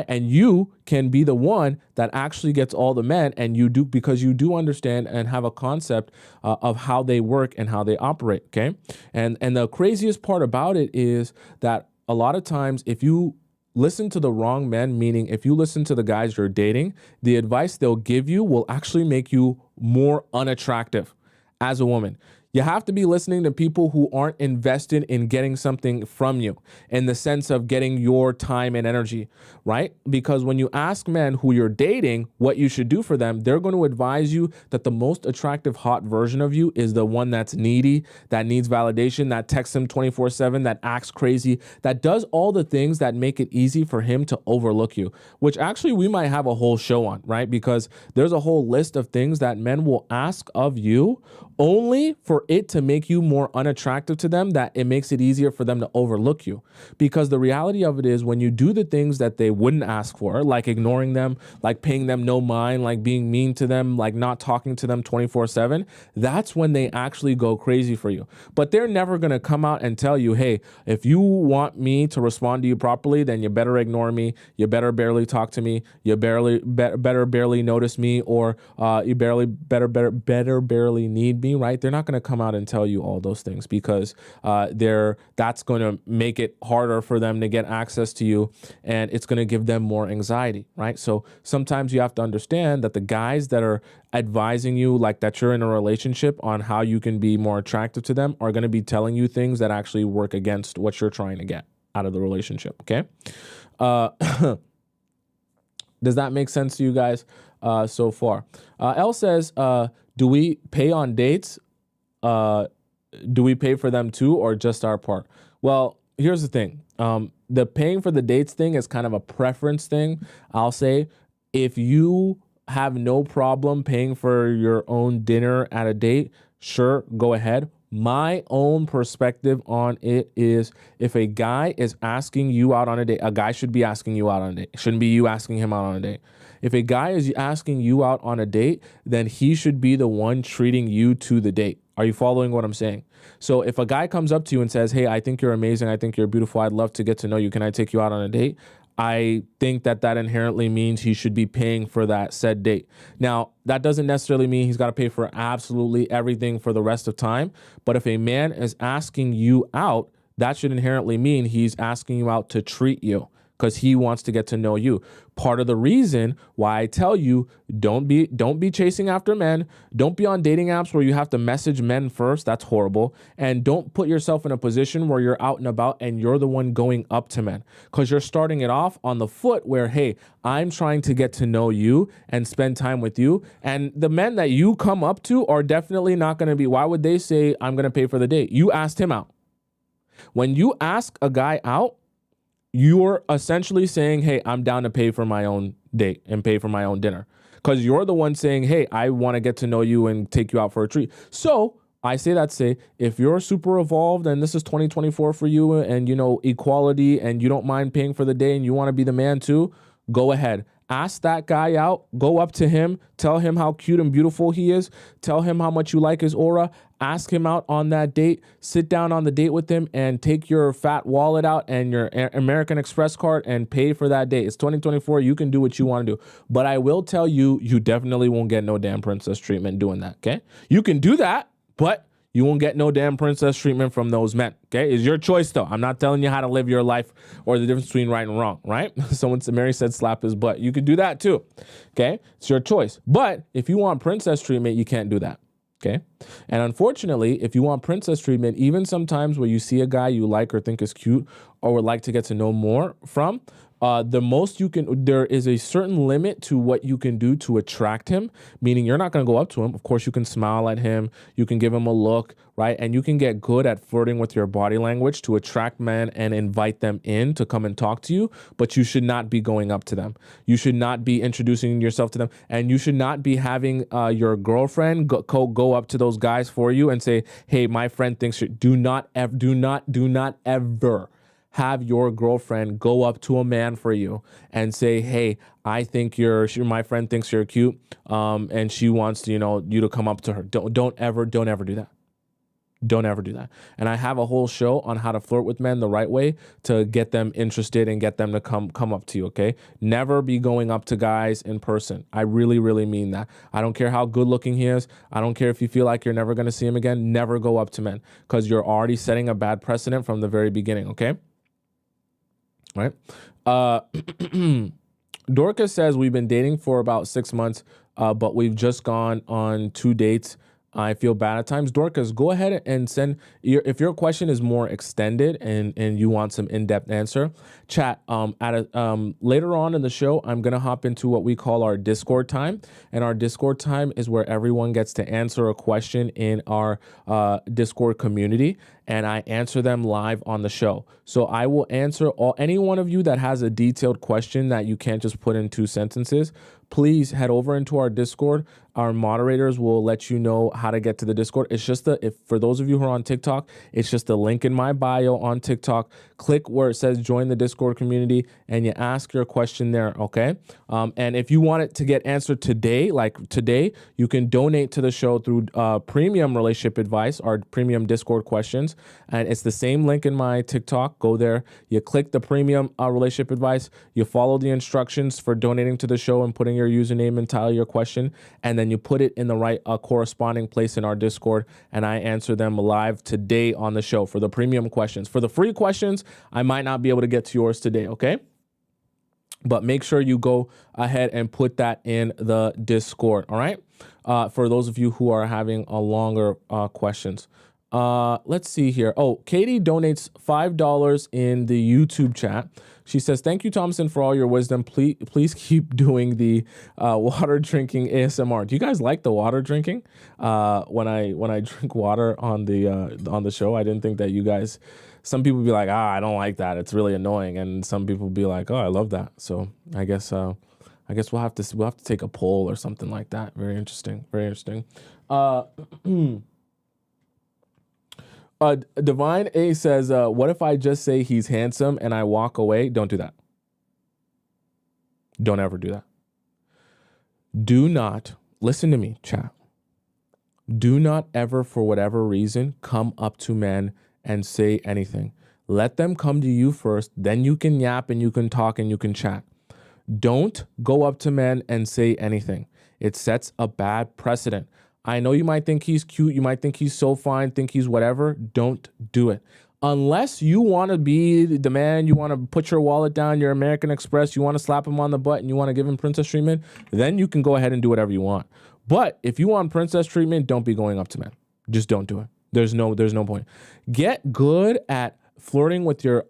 And you can be the one that actually gets all the men, and you do, because you do understand and have a concept of how they work and how they operate. Okay. And the craziest part about it is that a lot of times, if you listen to the wrong men, meaning if you listen to the guys you're dating, the advice they'll give you will actually make you more unattractive as a woman. You have to be listening to people who aren't invested in getting something from you, in the sense of getting your time and energy, right? Because when you ask men who you're dating what you should do for them, they're going to advise you that the most attractive, hot version of you is the one that's needy, that needs validation, that texts him 24/7, that acts crazy, that does all the things that make it easy for him to overlook you, which actually we might have a whole show on, right? Because there's a whole list of things that men will ask of you only for it to make you more unattractive to them, that it makes it easier for them to overlook you. Because the reality of it is, when you do the things that they wouldn't ask for, like ignoring them, like paying them no mind, like being mean to them, like not talking to them 24/7, that's when they actually go crazy for you. But they're never going to come out and tell you, "Hey, if you want me to respond to you properly, then you better ignore me, you better barely talk to me, you better barely notice me, or you barely need me," right? They're not going to come out and tell you all those things, because that's going to make it harder for them to get access to you, and it's going to give them more anxiety, right? So sometimes you have to understand that the guys that are advising you, like that you're in a relationship, on how you can be more attractive to them, are going to be telling you things that actually work against what you're trying to get out of the relationship. Okay. Does that make sense to you guys so far? Elle says, do we pay on dates? Do we pay for them too, or just our part? Well, here's the thing. The paying for the dates thing is kind of a preference thing. I'll say, if you have no problem paying for your own dinner at a date, sure, go ahead. My own perspective on it is, if a guy is asking you out on a date, a guy should be asking you out on a date. It shouldn't be you asking him out on a date. If a guy is asking you out on a date, then he should be the one treating you to the date. Are you following what I'm saying? So if a guy comes up to you and says, "Hey, I think you're amazing, I think you're beautiful, I'd love to get to know you, can I take you out on a date?" I think that inherently means he should be paying for that said date. Now, that doesn't necessarily mean he's got to pay for absolutely everything for the rest of time. But if a man is asking you out, that should inherently mean he's asking you out to treat you, because he wants to get to know you. Part of the reason why I tell you, don't be chasing after men. Don't be on dating apps where you have to message men first. That's horrible. And don't put yourself in a position where you're out and about and you're the one going up to men, because you're starting it off on the foot where, hey, I'm trying to get to know you and spend time with you. And the men that you come up to are definitely not going to be, why would they say, "I'm going to pay for the date"? You asked him out. When you ask a guy out, you're essentially saying, "Hey, I'm down to pay for my own date and pay for my own dinner," because you're the one saying, "Hey, I want to get to know you and take you out for a treat." So I say that, if you're super evolved and this is 2024 for you, and you know equality, and you don't mind paying for the day and you want to be the man too, go ahead. Ask that guy out, go up to him, tell him how cute and beautiful he is, tell him how much you like his aura, ask him out on that date, sit down on the date with him and take your fat wallet out and your American Express card and pay for that date. It's 2024. You can do what you want to do. But I will tell you, you definitely won't get no damn princess treatment doing that, okay? You can do that, but you won't get no damn princess treatment from those men, okay? It's your choice, though. I'm not telling you how to live your life or the difference between right and wrong, right? Mary said slap his butt. You could do that, too, okay? It's your choice. But if you want princess treatment, you can't do that, okay? And unfortunately, if you want princess treatment, even sometimes where you see a guy you like or think is cute or would like to get to know more from, the most you can, there is a certain limit to what you can do to attract him, meaning you're not going to go up to him. Of course, you can smile at him. You can give him a look, right? And you can get good at flirting with your body language to attract men and invite them in to come and talk to you. But you should not be going up to them. You should not be introducing yourself to them. And you should not be having your girlfriend go up to those guys for you and say, hey, my friend thinks you. Do not ever have your girlfriend go up to a man for you and say, hey, I think my friend thinks you're cute, and she wants to, you to come up to her. Don't ever do that. Don't ever do that. And I have a whole show on how to flirt with men the right way to get them interested and get them to come up to you, okay? Never be going up to guys in person. I really, really mean that. I don't care how good looking he is. I don't care if you feel like you're never going to see him again. Never go up to men because you're already setting a bad precedent from the very beginning, okay? Right. Dorcas says we've been dating for about 6 months, but we've just gone on 2 dates. I feel bad at times. Dorcas, go ahead and send if your question is more extended and you want some in-depth answer, chat. Later on in the show, I'm gonna hop into what we call our Discord time, and our Discord time is where everyone gets to answer a question in our Discord community, and I answer them live on the show. So I will answer any one of you that has a detailed question that you can't just put in 2 sentences. Please head over into our Discord. Our moderators will let you know how to get to the Discord. It's just for those of you who are on TikTok, it's just the link in my bio on TikTok. Click where it says join the Discord community and you ask your question there, okay? And if you want it to get answered today, like today, you can donate to the show through premium relationship advice, our premium Discord questions. And it's the same link in my TikTok. Go there, you click the premium relationship advice, you follow the instructions for donating to the show and putting your username and title your question, and then you put it in the right corresponding place in our Discord, and I answer them live today on the show for the premium questions. For the free questions, I might not be able to get to yours today, okay? But make sure you go ahead and put that in the Discord, all right? For those of you who are having a longer questions. Let's see here. Oh, Katie donates $5 in the YouTube chat. She says, thank you, Tomisin, for all your wisdom. Please keep doing the water drinking ASMR. Do you guys like the water drinking? When I drink water on the show, I didn't think that you guys, some people be like, I don't like that. It's really annoying. And some people be like, oh, I love that. So I guess we'll have to take a poll or something like that. Very interesting. Very interesting. Divine A says, what if I just say he's handsome and I walk away? Don't do that. Don't ever do that. Do not, listen to me, chat. Do not ever, for whatever reason, come up to men and say anything. Let them come to you first, then you can yap and you can talk and you can chat. Don't go up to men and say anything. It sets a bad precedent. I know you might think he's cute. You might think he's so fine, think he's whatever. Don't do it. Unless you want to be the man, you want to put your wallet down, your American Express, you want to slap him on the butt and you want to give him princess treatment, then you can go ahead and do whatever you want. But if you want princess treatment, don't be going up to men. Just don't do it. There's no point. Get good at flirting with your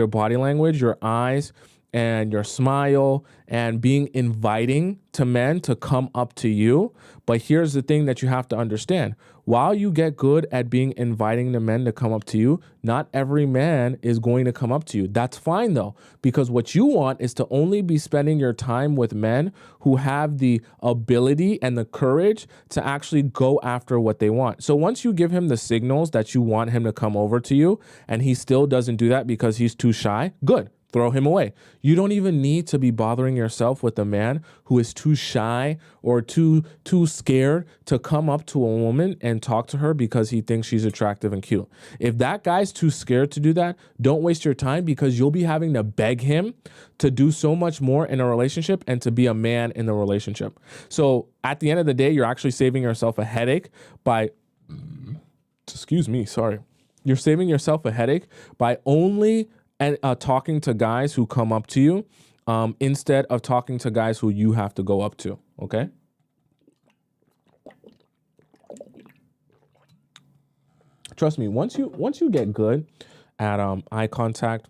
body language, your eyes, and your smile, and being inviting to men to come up to you. But here's the thing that you have to understand. While you get good at being inviting the men to come up to you, not every man is going to come up to you. That's fine though, because what you want is to only be spending your time with men who have the ability and the courage to actually go after what they want. So once you give him the signals that you want him to come over to you and he still doesn't do that because he's too shy, good. throw him away. You don't even need to be bothering yourself with a man who is too shy or too scared to come up to a woman and talk to her because he thinks she's attractive and cute. If that guy's too scared to do that, don't waste your time, because you'll be having to beg him to do so much more in a relationship and to be a man in the relationship. So at the end of the day, you're actually saving yourself a headache by, you're saving yourself a headache by only talking to guys who come up to you instead of talking to guys who you have to go up to, okay? Trust me, once you get good at eye contact,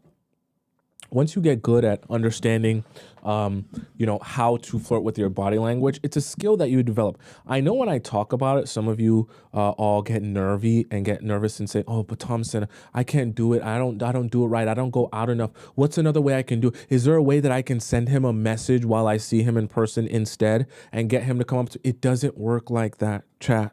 once you get good at understanding, how to flirt with your body language, it's a skill that you develop. I know when I talk about it, some of you all get nervy and get nervous and say, "Oh, but Tomisin, I can't do it. I don't do it right. I don't go out enough. What's another way I can do it? Is there a way that I can send him a message while I see him in person instead and get him to come up to?" It doesn't work like that, chat.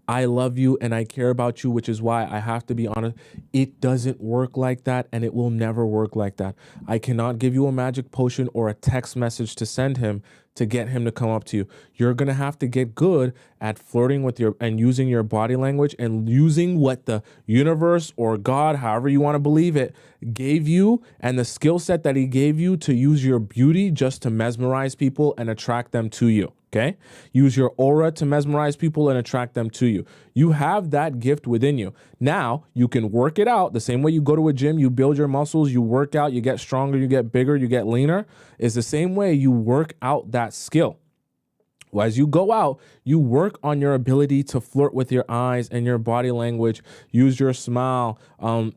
I love you and I care about you, which is why I have to be honest. It doesn't work like that, and it will never work like that. I cannot give you a magic potion or a text message to send him to get him to come up to you. You're going to have to get good at flirting with and using your body language and using what the universe or God, however you want to believe it, gave you, and the skill set that he gave you to use your beauty just to mesmerize people and attract them to you. Okay? Use your aura to mesmerize people and attract them to you. You have that gift within you. Now, you can work it out the same way you go to a gym, you build your muscles, you work out, you get stronger, you get bigger, you get leaner. It's the same way you work out that skill. Well, as you go out, you work on your ability to flirt with your eyes and your body language, use your smile, and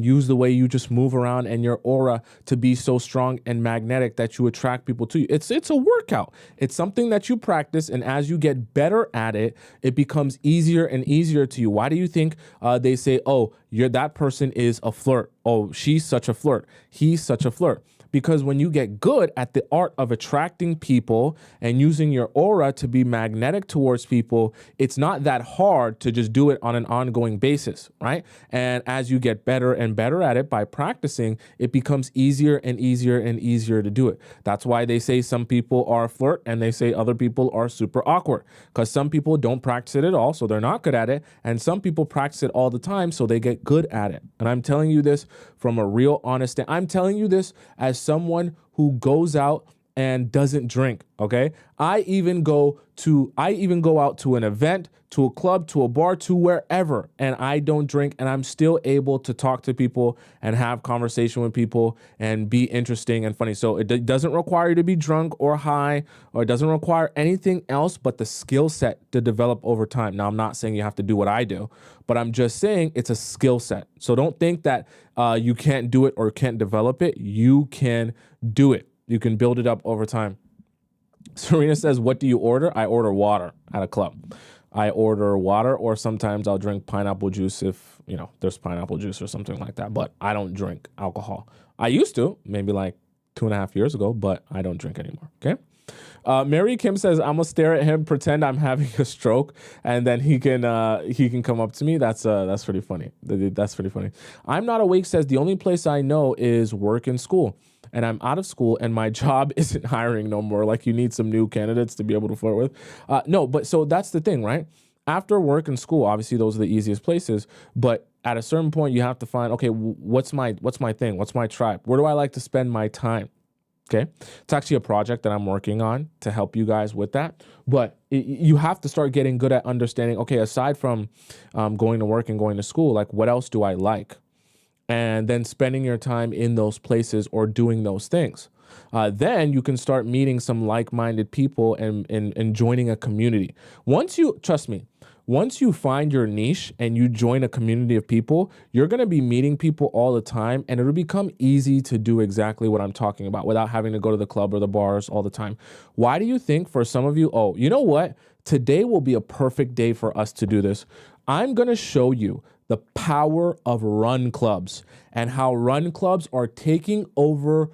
use the way you just move around and your aura to be so strong and magnetic that you attract people to you. It's a workout. It's something that you practice, and as you get better at it, it becomes easier and easier to you. Why do you think they say, "Oh, that person is a flirt. Oh, she's such a flirt. He's such a flirt"? Because when you get good at the art of attracting people and using your aura to be magnetic towards people, it's not that hard to just do it on an ongoing basis, right? And as you get better and better at it by practicing, it becomes easier and easier and easier to do it. That's why they say some people are a flirt and they say other people are super awkward, because some people don't practice it at all, so they're not good at it. And some people practice it all the time, so they get good at it. And I'm telling you this from a real honest, I'm telling you this as someone who goes out and doesn't drink, okay? I even go out to an event, to a club, to a bar, to wherever, and I don't drink, and I'm still able to talk to people and have conversation with people and be interesting and funny. So it doesn't require you to be drunk or high, or it doesn't require anything else but the skill set to develop over time. Now, I'm not saying you have to do what I do, but I'm just saying it's a skill set. So don't think that you can't do it or can't develop it. You can do it. You can build it up over time. Serena says, "What do you order?" I order water at a club. I order water, or sometimes I'll drink pineapple juice if, there's pineapple juice or something like that. But I don't drink alcohol. I used to, maybe like 2.5 years ago, but I don't drink anymore, okay? Mary Kim says, "I'm gonna stare at him, pretend I'm having a stroke, and then he can come up to me." That's pretty funny. That's pretty funny. I'm Not Awake says, "The only place I know is work and school, and I'm out of school, and my job isn't hiring no more." Like, you need some new candidates to be able to flirt with. No, but so that's the thing, right? After work and school, obviously those are the easiest places, but at a certain point you have to find, okay, what's my thing? What's my tribe? Where do I like to spend my time? Okay. It's actually a project that I'm working on to help you guys with that. But you have to start getting good at understanding, okay, aside from going to work and going to school, like, what else do I like? And then spending your time in those places or doing those things. Then you can start meeting some like-minded people and joining a community. Trust me, once you find your niche and you join a community of people, you're going to be meeting people all the time, and it'll become easy to do exactly what I'm talking about without having to go to the club or the bars all the time. Why do you think for some of you, oh, you know what? Today will be a perfect day for us to do this. I'm going to show you the power of run clubs and how run clubs are taking over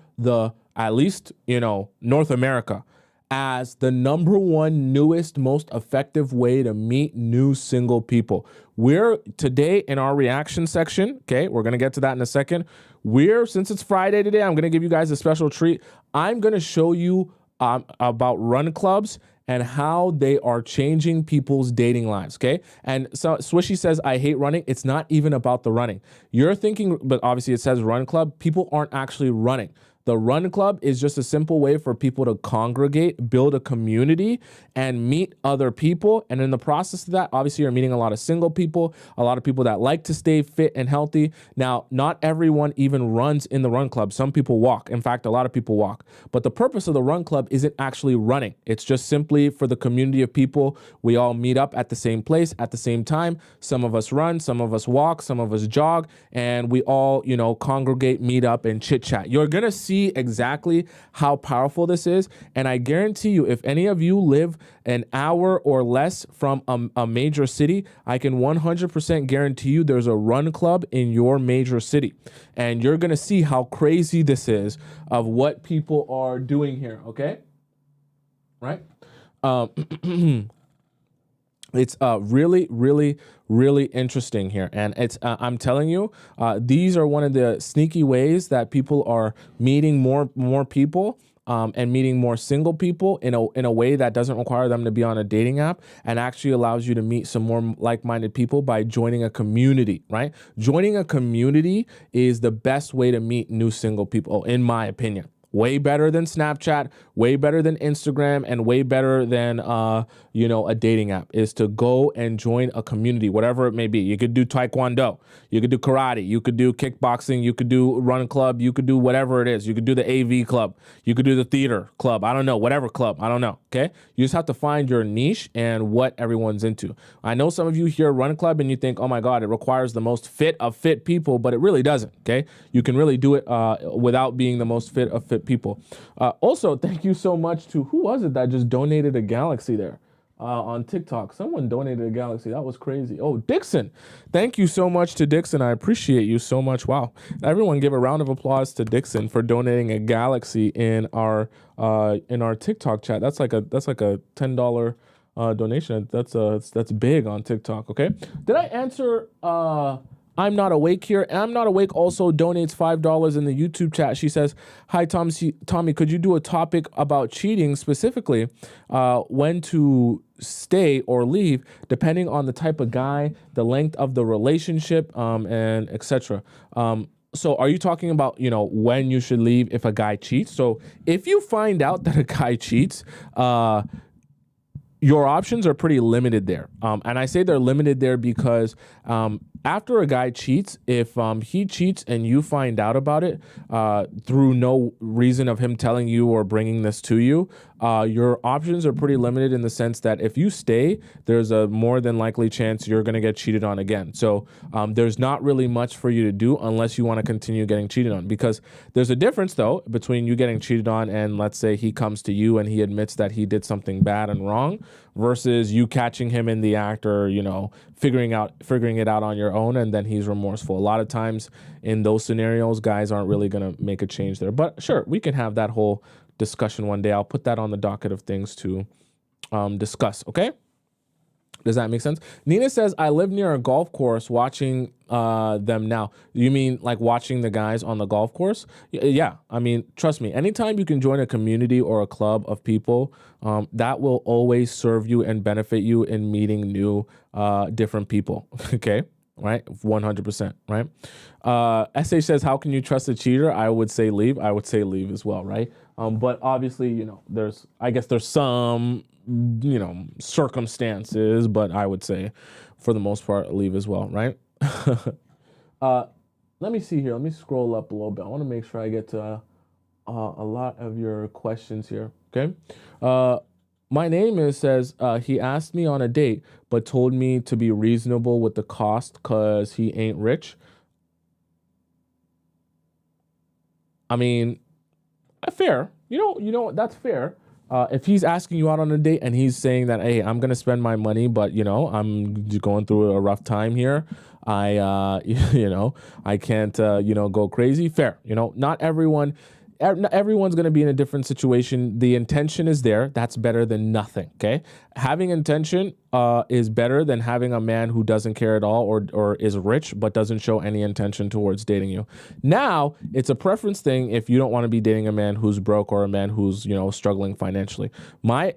at least, North America as the #1 newest, most effective way to meet new single people. We're today in our reaction section. Okay. We're going to get to that in a second. Since it's Friday today, I'm going to give you guys a special treat. I'm going to show you about run clubs and how they are changing people's dating lives, okay? And so Swishy says, I hate running. It's not even about the running. You're thinking, but obviously it says run club. People aren't actually running. The run club is just a simple way for people to congregate, build a community, and meet other people. And in the process of that, obviously you're meeting a lot of single people, a lot of people that like to stay fit and healthy. Now, not everyone even runs in the run club. Some people walk. In fact, a lot of people walk. But the purpose of the run club isn't actually running. It's just simply for the community of people. We all meet up at the same place at the same time. Some of us run, some of us walk, some of us jog, and we all, congregate, meet up, and chit chat. You're going to see exactly how powerful this is. And I guarantee you, if any of you live an hour or less from a major city, I can 100% guarantee you there's a run club in your major city. And you're going to see how crazy this is of what people are doing here. Okay. Right. It's really, really, really interesting here. And it's, I'm telling you, these are one of the sneaky ways that people are meeting more people and meeting more single people in a way that doesn't require them to be on a dating app, and actually allows you to meet some more like-minded people by joining a community, right? Joining a community is the best way to meet new single people, in my opinion. Way better than Snapchat, way better than Instagram, and way better than, a dating app is to go and join a community, whatever it may be. You could do Taekwondo, you could do karate, you could do kickboxing, you could do run club, you could do whatever it is. You could do the AV club, you could do the theater club. I don't know, whatever club, I don't know. Okay. You just have to find your niche and what everyone's into. I know some of you hear run club and you think, oh my God, it requires the most fit of fit people, but it really doesn't. Okay. You can really do it without being the most fit of fit people. Also, thank you so much to, who was it that just donated a galaxy there on TikTok? Someone donated a galaxy. That was crazy. Oh, Dixon. Thank you so much to Dixon. I appreciate you so much. Wow. Everyone give a round of applause to Dixon for donating a galaxy in our TikTok chat. That's like a $10 donation. That's big on TikTok. Okay. Did I answer I'm not awake here? I'm not awake also donates $5 in the YouTube chat. She says, hi, Tommy, could you do a topic about cheating, specifically when to stay or leave, depending on the type of guy, the length of the relationship, and etc. So are you talking about, when you should leave if a guy cheats? So if you find out that a guy cheats, your options are pretty limited there. And I say they're limited there because after a guy cheats, if he cheats and you find out about it through no reason of him telling you or bringing this to you, your options are pretty limited in the sense that if you stay, there's a more than likely chance you're going to get cheated on again. So there's not really much for you to do unless you want to continue getting cheated on, because there's a difference, though, between you getting cheated on and, let's say, he comes to you and he admits that he did something bad and wrong, versus you catching him in the act, or, figuring it out on your own, and then he's remorseful. A lot of times in those scenarios, guys aren't really going to make a change there. But sure, we can have that whole discussion one day. I'll put that on the docket of things to discuss. Okay. Does that make sense? Nina says, I live near a golf course watching them now. You mean like watching the guys on the golf course? Yeah. I mean, trust me, anytime you can join a community or a club of people, that will always serve you and benefit you in meeting new, different people. Okay. Right. 100%. Right. SH says, how can you trust a cheater? I would say leave. I would say leave as well. Right. But obviously, there's some, circumstances, but I would say for the most part, leave as well. Right. Let me see here. Let me scroll up a little bit. I want to make sure I get to a lot of your questions here. Okay. My name says, he asked me on a date, but told me to be reasonable with the cost because he ain't rich. I mean, fair. That's fair. If he's asking you out on a date and he's saying that, hey, I'm going to spend my money, but, I'm going through a rough time here. I can't, go crazy. Fair. Not everyone's going to be in a different situation. The intention is there. That's better than nothing. Okay. Having intention is better than having a man who doesn't care at all or is rich but doesn't show any intention towards dating you. Now, it's a preference thing if you don't want to be dating a man who's broke or a man who's, struggling financially.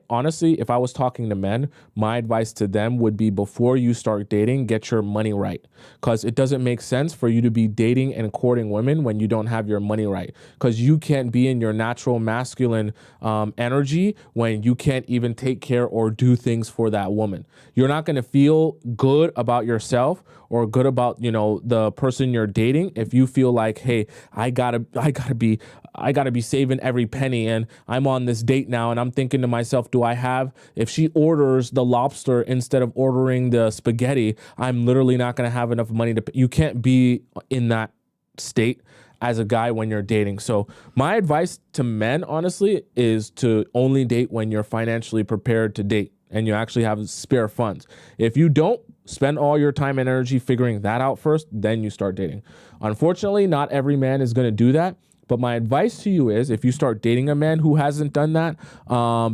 Honestly, if I was talking to men, my advice to them would be before you start dating, get your money right. Because it doesn't make sense for you to be dating and courting women when you don't have your money right. Because you can't be in your natural masculine energy when you can't even take care or do things for that woman. You're not going to feel good about yourself or good about, the person you're dating if you feel like, hey, I gotta be saving every penny, and I'm on this date now and I'm thinking to myself, if she orders the lobster instead of ordering the spaghetti, I'm literally not going to have enough money to pay. You can't be in that state as a guy when you're dating. So my advice to men, honestly, is to only date when you're financially prepared to date and you actually have spare funds. If you don't, spend all your time and energy figuring that out first, then you start dating. Unfortunately, not every man is going to do that. But my advice to you is, if you start dating a man who hasn't done that,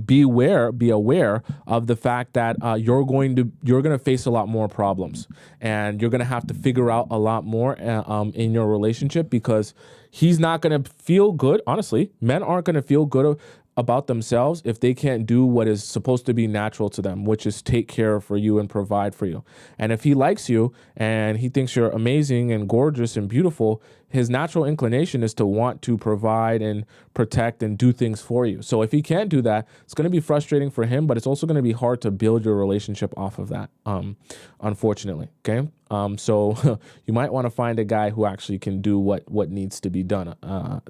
be aware of the fact that you're going to face a lot more problems, and you're going to have to figure out a lot more in your relationship, because he's not going to feel good. Honestly, men aren't going to feel good about themselves if they can't do what is supposed to be natural to them, which is take care for you and provide for you. And if he likes you and he thinks you're amazing and gorgeous and beautiful, his natural inclination is to want to provide and protect and do things for you. So if he can't do that, it's going to be frustrating for him, but it's also going to be hard to build your relationship off of that, unfortunately. Okay. So you might want to find a guy who actually can do what needs to be done,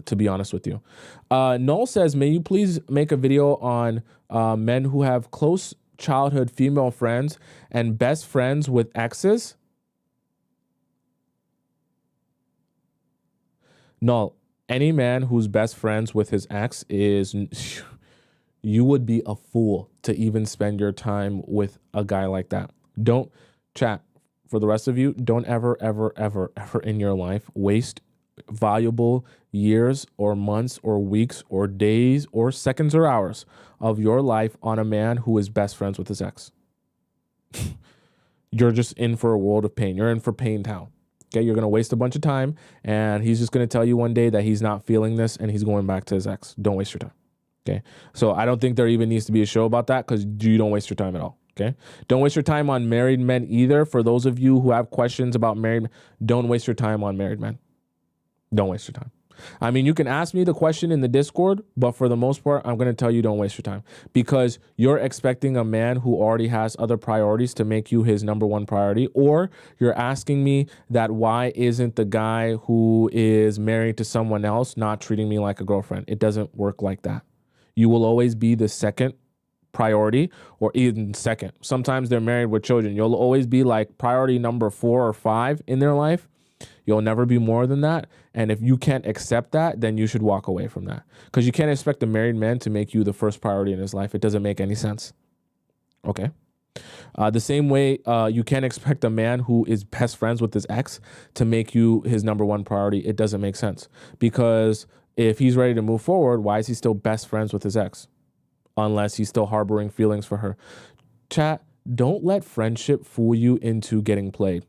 to be honest with you. Noel says, may you please make a video on men who have close childhood female friends and best friends with exes? No, any man who's best friends with his ex you would be a fool to even spend your time with a guy like that. Don't, chat, for the rest of you, don't ever, ever, ever, ever in your life waste valuable years or months or weeks or days or seconds or hours of your life on a man who is best friends with his ex. You're just in for a world of pain. You're in for pain town. Okay, you're going to waste a bunch of time, and he's just going to tell you one day that he's not feeling this and he's going back to his ex. Don't waste your time. Okay, so I don't think there even needs to be a show about that, because you don't waste your time at all. Okay, don't waste your time on married men either. For those of you who have questions about married men, don't waste your time on married men. Don't waste your time. I mean, you can ask me the question in the Discord, but for the most part, I'm going to tell you don't waste your time, because you're expecting a man who already has other priorities to make you his number one priority, or you're asking me that why isn't the guy who is married to someone else not treating me like a girlfriend? It doesn't work like that. You will always be the second priority, or even second. Sometimes they're married with children. You'll always be like priority number 4 or 5 in their life. You'll never be more than that. And if you can't accept that, then you should walk away from that, because you can't expect a married man to make you the first priority in his life. It doesn't make any sense. Okay. The same way you can't expect a man who is best friends with his ex to make you his number one priority. It doesn't make sense, because if he's ready to move forward, why is he still best friends with his ex? Unless he's still harboring feelings for her. Chat, don't let friendship fool you into getting played.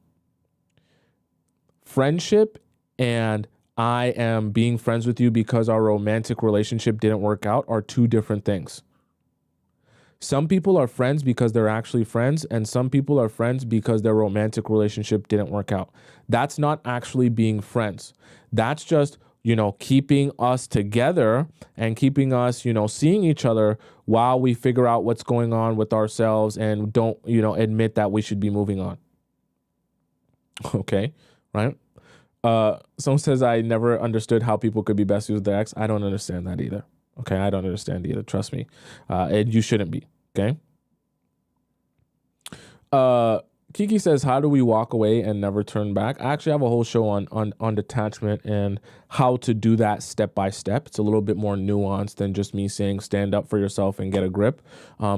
Friendship and I am being friends with you because our romantic relationship didn't work out are two different things. Some people are friends because they're actually friends, and some people are friends because their romantic relationship didn't work out. That's not actually being friends. That's just, keeping us together and keeping us, seeing each other while we figure out what's going on with ourselves and don't, admit that we should be moving on. Okay, right? Someone says, I never understood how people could be besties with their ex. I don't understand that either. Okay, I don't understand either. Trust me. And you shouldn't be. Okay. Kiki says, how do we walk away and never turn back? I actually have a whole show on detachment and how to do that step by step. It's a little bit more nuanced than just me saying stand up for yourself and get a grip.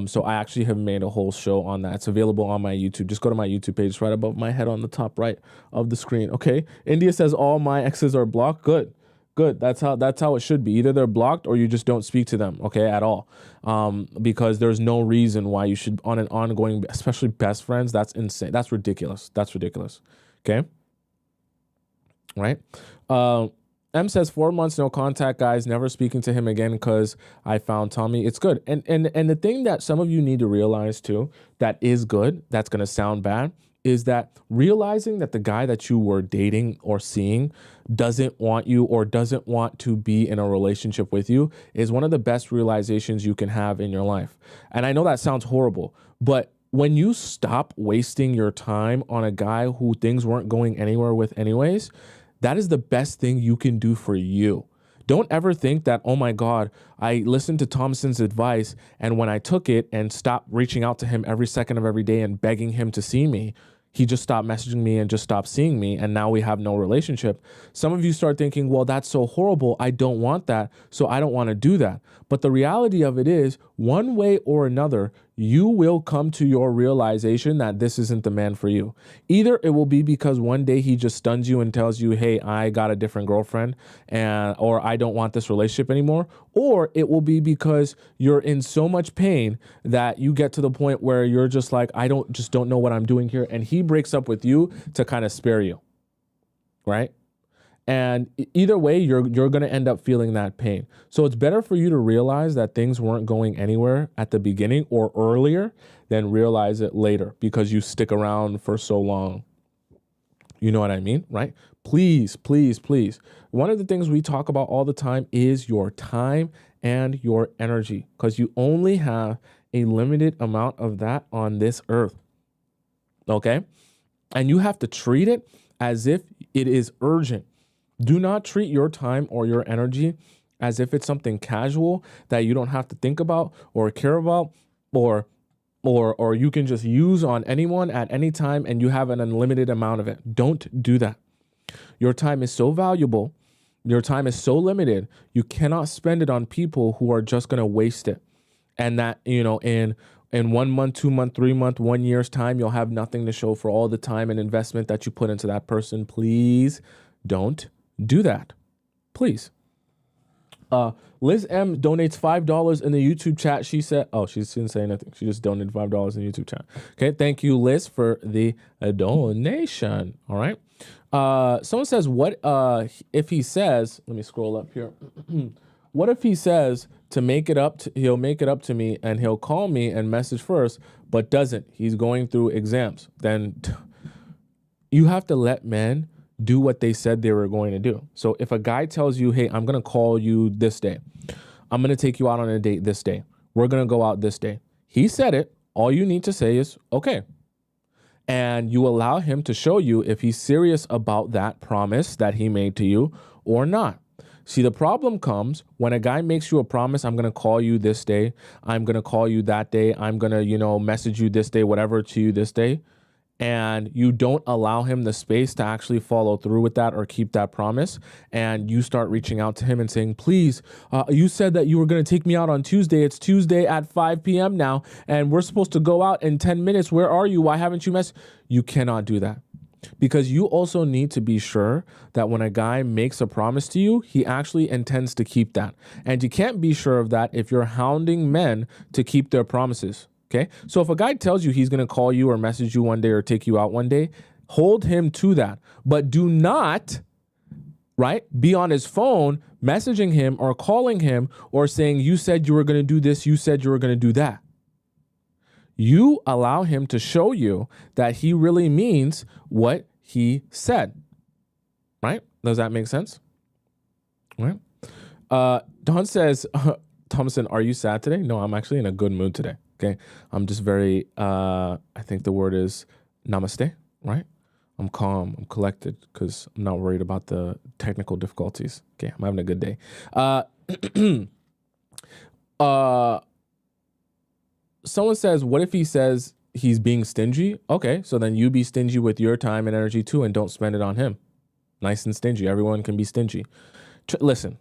So I actually have made a whole show on that. It's available on my YouTube. Just go to my YouTube page. It's right above my head on the top right of the screen. Okay. India says all my exes are blocked. Good. Good. That's how it should be. Either they're blocked or you just don't speak to them, okay, at all. Because there's no reason why you should on an ongoing, especially best friends. That's insane. That's ridiculous. That's ridiculous. Okay. Right. M says 4 months no contact, guys. Never speaking to him again because I found Tommy. It's good. And the thing that some of you need to realize too, that is good. That's gonna sound bad. Is that realizing that the guy that you were dating or seeing doesn't want you or doesn't want to be in a relationship with you is one of the best realizations you can have in your life. And I know that sounds horrible, but when you stop wasting your time on a guy who things weren't going anywhere with anyways, that is the best thing you can do for you. Don't ever think that, oh my God, I listened to Tomisin's advice and when I took it and stopped reaching out to him every second of every day and begging him to see me, he just stopped messaging me and just stopped seeing me, and now we have no relationship. Some of you start thinking, well, that's so horrible. I don't want that, so I don't want to do that. But the reality of it is, one way or another, you will come to your realization that this isn't the man for you. Either it will be because one day he just stuns you and tells you, hey, I got a different girlfriend, or I don't want this relationship anymore. Or it will be because you're in so much pain that you get to the point where you're just like, I don't know what I'm doing here. And he breaks up with you to kind of spare you, right? And either way, you're going to end up feeling that pain. So it's better for you to realize that things weren't going anywhere at the beginning or earlier than realize it later because you stick around for so long. You know what I mean, right? Please, please, please. One of the things we talk about all the time is your time and your energy, because you only have a limited amount of that on this earth. Okay? And you have to treat it as if it is urgent. Do not treat your time or your energy as if it's something casual that you don't have to think about or care about or you can just use on anyone at any time and you have an unlimited amount of it. Don't do that. Your time is so valuable. Your time is so limited. You cannot spend it on people who are just going to waste it. And that, in 1 month, 2 month, 3 month, 1 year's time, you'll have nothing to show for all the time and investment that you put into that person. Please don't do that. Please. Liz M donates $5 in the YouTube chat. She said, oh, she didn't say anything. She just donated $5 in the YouTube chat. Okay. Thank you, Liz, for the donation. All right. Someone says, what if he says, let me scroll up here. What if he says he'll make it up to me and he'll call me and message first, but doesn't? He's going through exams. Then you have to let men do what they said they were going to do. So if a guy tells you, hey, I'm going to call you this day. I'm going to take you out on a date this day. We're going to go out this day. He said it. All you need to say is, okay. And you allow him to show you if he's serious about that promise that he made to you or not. See, the problem comes when a guy makes you a promise, I'm going to call you this day. I'm going to call you that day. I'm going to, message you this day, whatever to you this day. And you don't allow him the space to actually follow through with that or keep that promise. And you start reaching out to him and saying, please, you said that you were going to take me out on Tuesday. It's Tuesday at 5 p.m. now, and we're supposed to go out in 10 minutes. Where are you? Why haven't you messaged? You cannot do that. Because you also need to be sure that when a guy makes a promise to you, he actually intends to keep that. And you can't be sure of that if you're hounding men to keep their promises. Okay. So if a guy tells you he's going to call you or message you one day or take you out one day, hold him to that. But do not, be on his phone, messaging him or calling him or saying, you said you were going to do this. You said you were going to do that. You allow him to show you that he really means what he said. Right? Does that make sense? Right? Don says, Tomisin, are you sad today? No, I'm actually in a good mood today. Okay. I'm just very, I think the word is namaste, right? I'm calm, I'm collected because I'm not worried about the technical difficulties. Okay. I'm having a good day. Someone says, what if he says he's being stingy? Okay. So then you be stingy with your time and energy too, and don't spend it on him. Nice and stingy. Everyone can be stingy. Listen,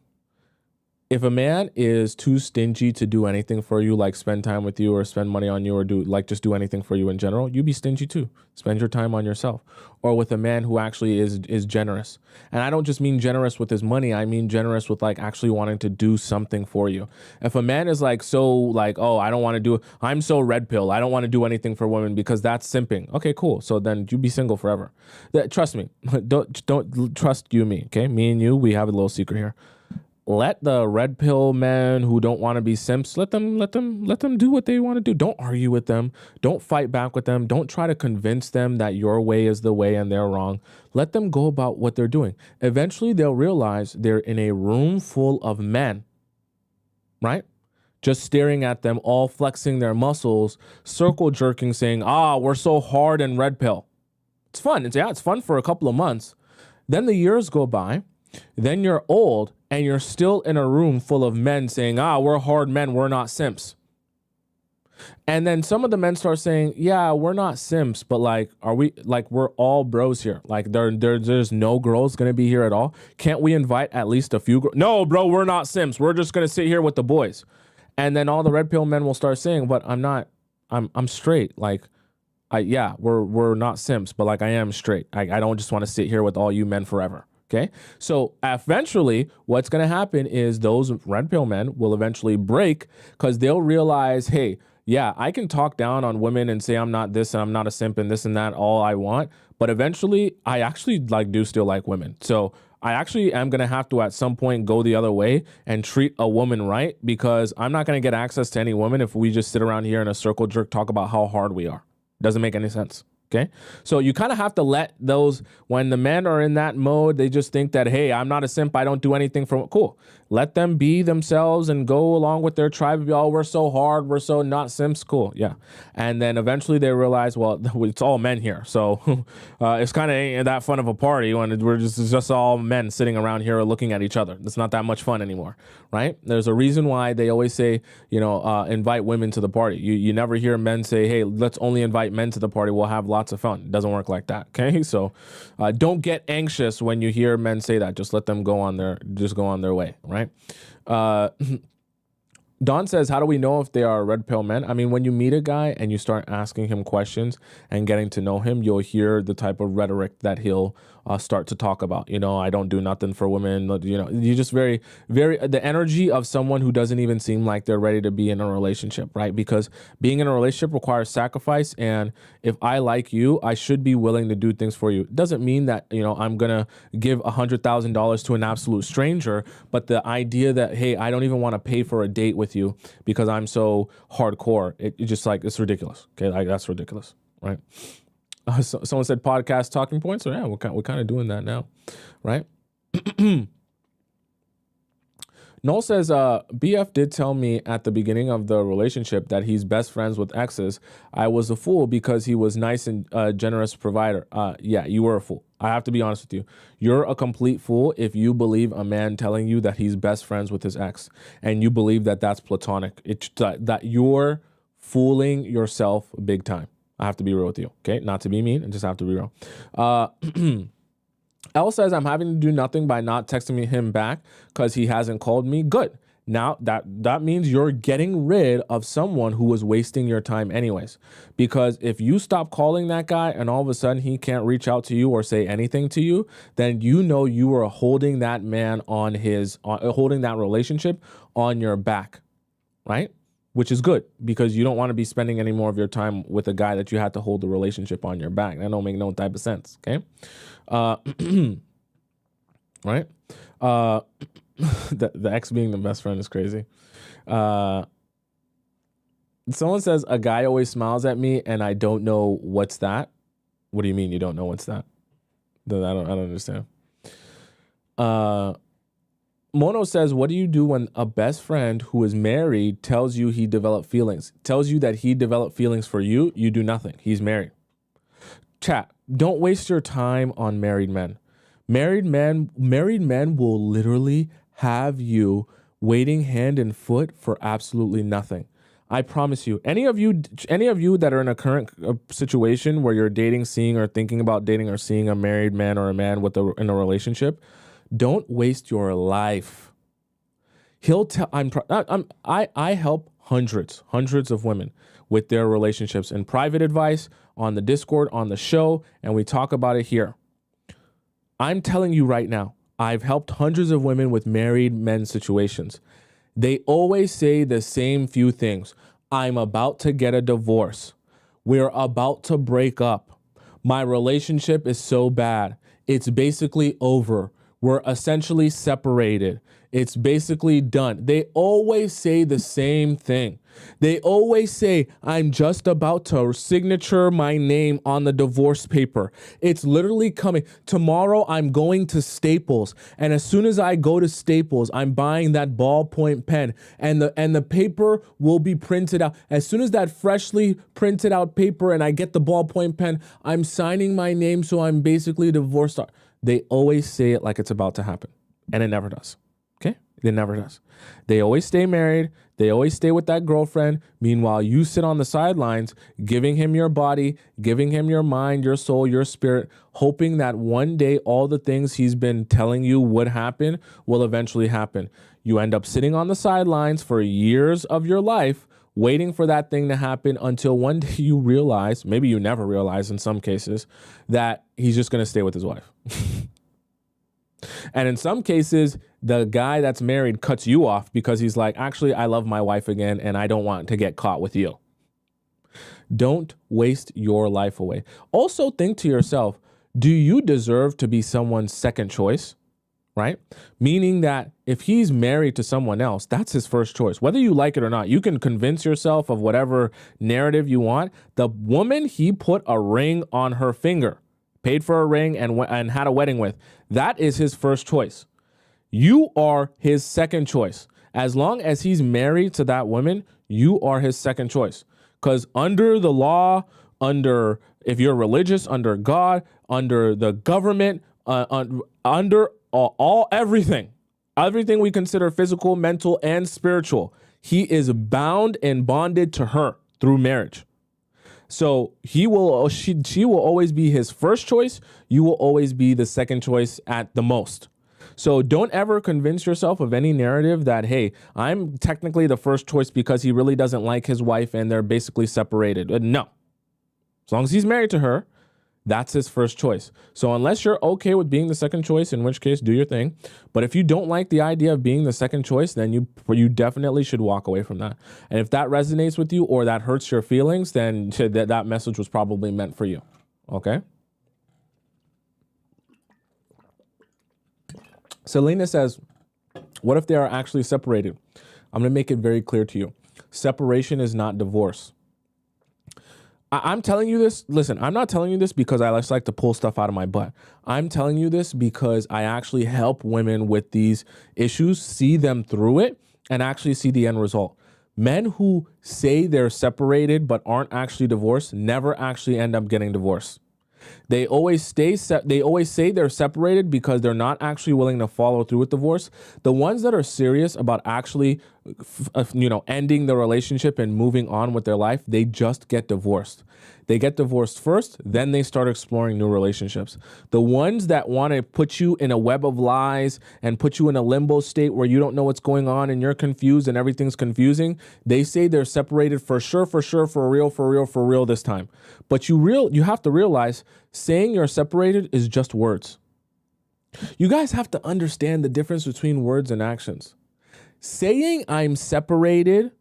If a man is too stingy to do anything for you, like spend time with you or spend money on you or just do anything for you in general, you be stingy too. Spend your time on yourself. Or with a man who actually is generous. And I don't just mean generous with his money. I mean generous with like actually wanting to do something for you. If a man is like so like, oh, I don't want to do, I'm so red pill, I don't want to do anything for women because that's simping. Okay, cool. So then you be single forever. Trust me. Don't trust you, me. Okay, me and you, we have a little secret here. Let the red pill men who don't want to be simps, let them do what they want to do. Don't argue with them. Don't fight back with them. Don't try to convince them that your way is the way and they're wrong. Let them go about what they're doing. Eventually they'll realize they're in a room full of men, right? Just staring at them, all flexing their muscles, circle jerking, saying, we're so hard and red pill. It's fun. It's fun for a couple of months. Then the years go by. Then you're old and you're still in a room full of men saying, we're hard men, we're not simps. And then some of the men start saying, yeah, we're not simps, but like, are we, like, we're all bros here. Like there's no girls going to be here at all. Can't we invite at least a few girls? No, bro, we're not simps. We're just going to sit here with the boys. And then all the red pill men will start saying, but I'm straight. Like, we're not simps, but like I am straight. I don't just want to sit here with all you men forever. Okay, so eventually what's going to happen is those red pill men will eventually break because they'll realize, hey, yeah, I can talk down on women and say I'm not this and I'm not a simp and this and that all I want. But eventually I actually do still like women. So I actually am going to have to at some point go the other way and treat a woman right because I'm not going to get access to any woman if we just sit around here in a circle jerk, talk about how hard we are. Doesn't make any sense. Okay, so you kind of have to let those, when the men are in that mode, they just think that, hey, I'm not a simp, I don't do anything for, cool. Let them be themselves and go along with their tribe. Y'all, we're so hard, we're so not simps, cool, yeah. And then eventually they realize, well, it's all men here. So it's kind of ain't that fun of a party when we're just all men sitting around here looking at each other. It's not that much fun anymore, right? There's a reason why they always say, invite women to the party. You never hear men say, hey, let's only invite men to the party. We'll have lots of fun. It doesn't work like that. Okay. So don't get anxious when you hear men say that. Just let them go on their way. Right. Don says, how do we know if they are red pill men? I mean, when you meet a guy and you start asking him questions and getting to know him, you'll hear the type of rhetoric that he'll start to talk about. I don't do nothing for women. You just very, very, the energy of someone who doesn't even seem like they're ready to be in a relationship, right? Because being in a relationship requires sacrifice. And if I like you, I should be willing to do things for you. It doesn't mean that, I'm going to give $100,000 to an absolute stranger. But the idea that, hey, I don't even want to pay for a date with you because I'm so hardcore, it just like, it's ridiculous. Okay. Like that's ridiculous. Right. So someone said podcast talking points. So yeah, we're kind of doing that now, right? Noel says, BF did tell me at the beginning of the relationship that he's best friends with exes. I was a fool because he was nice and generous provider. Yeah, you were a fool. I have to be honest with you. You're a complete fool if you believe a man telling you that he's best friends with his ex and you believe that that's platonic. It's that you're fooling yourself big time. I have to be real with you, okay? Not to be mean, I just have to be real. L says, I'm having to do nothing by not texting him back because he hasn't called me. Good. Now, that means you're getting rid of someone who was wasting your time anyways. Because if you stop calling that guy and all of a sudden he can't reach out to you or say anything to you, then you are holding that man on holding that relationship on your back, right? Which is good because you don't want to be spending any more of your time with a guy that you had to hold the relationship on your back. That don't make no type of sense, okay? Right? The ex being the best friend is crazy. Someone says, a guy always smiles at me and I don't know what's that. What do you mean you don't know what's that? I don't understand. Mono says, what do you do when a best friend who is married tells you he developed feelings? Tells you that he developed feelings for you, you do nothing. He's married. Chat, don't waste your time on married men. Married men will literally have you waiting hand and foot for absolutely nothing. I promise you. Any of you that are in a current situation where you're dating, seeing, or thinking about dating or seeing a married man or a man in a relationship, don't waste your life. He'll tell, I help hundreds of women with their relationships in private advice, on the Discord, on the show, and we talk about it here. I'm telling you right now, I've helped hundreds of women with married men situations. They always say the same few things. I'm about to get a divorce. We're about to break up. My relationship is so bad. It's basically over. We're essentially separated. It's basically done. They always say the same thing. They always say, I'm just about to signature my name on the divorce paper. It's literally coming. Tomorrow, I'm going to Staples. And as soon as I go to Staples, I'm buying that ballpoint pen and the paper will be printed out. As soon as that freshly printed out paper and I get the ballpoint pen, I'm signing my name. So I'm basically divorced. They always say it like it's about to happen, and it never does. Okay? It never does. They always stay married. They always stay with that girlfriend. Meanwhile, you sit on the sidelines, giving him your body, giving him your mind, your soul, your spirit, hoping that one day all the things he's been telling you would happen will eventually happen. You end up sitting on the sidelines for years of your life, waiting for that thing to happen until one day you realize, maybe you never realize in some cases, that he's just going to stay with his wife. And in some cases, the guy that's married cuts you off because he's like, actually, I love my wife again and I don't want to get caught with you. Don't waste your life away. Also think to yourself, do you deserve to be someone's second choice? Right? Meaning that if he's married to someone else, that's his first choice. Whether you like it or not, you can convince yourself of whatever narrative you want. The woman he put a ring on her finger, paid for a ring and had a wedding with, that is his first choice. You are his second choice. As long as he's married to that woman, you are his second choice. Because under the law, if you're religious, under God, under the government, under everything we consider physical, mental, and spiritual, he is bound and bonded to her through marriage. So she will always be his first choice. You will always be the second choice at the most. So don't ever convince yourself of any narrative that, hey, I'm technically the first choice because he really doesn't like his wife and they're basically separated. No. As long as he's married to her, that's his first choice. So unless you're okay with being the second choice, in which case do your thing. But if you don't like the idea of being the second choice, then you definitely should walk away from that. And if that resonates with you or that hurts your feelings, then that message was probably meant for you. Okay? Selena says, what if they are actually separated? I'm going to make it very clear to you. Separation is not divorce. I'm telling you this. Listen, I'm not telling you this because I just like to pull stuff out of my butt. I'm telling you this because I actually help women with these issues, see them through it, and actually see the end result. Men who say they're separated but aren't actually divorced never actually end up getting divorced. They always say they're separated because they're not actually willing to follow through with divorce. The ones that are serious about actually, ending the relationship and moving on with their life, they just get divorced. They get divorced first, then they start exploring new relationships. The ones that want to put you in a web of lies and put you in a limbo state where you don't know what's going on and you're confused and everything's confusing, they say they're separated for sure, for real this time. But you have to realize saying you're separated is just words. You guys have to understand the difference between words and actions. Saying I'm separated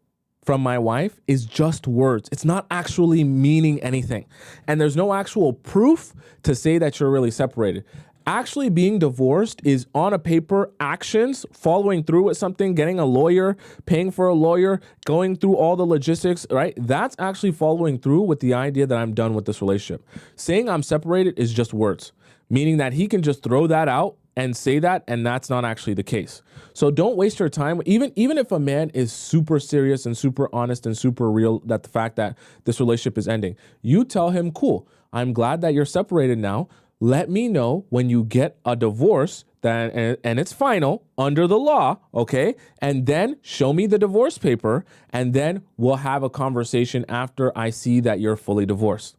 from my wife is just words. It's not actually meaning anything. And there's no actual proof to say that you're really separated. Actually being divorced is on a paper, actions, following through with something, getting a lawyer, paying for a lawyer, going through all the logistics, right? That's actually following through with the idea that I'm done with this relationship. Saying I'm separated is just words, meaning that he can just throw that out and say that, and that's not actually the case. So don't waste your time. Even if a man is super serious and super honest and super real that the fact that this relationship is ending, you tell him, cool, I'm glad that you're separated now. Let me know when you get a divorce and it's final under the law, okay? And then show me the divorce paper, and then we'll have a conversation after I see that you're fully divorced.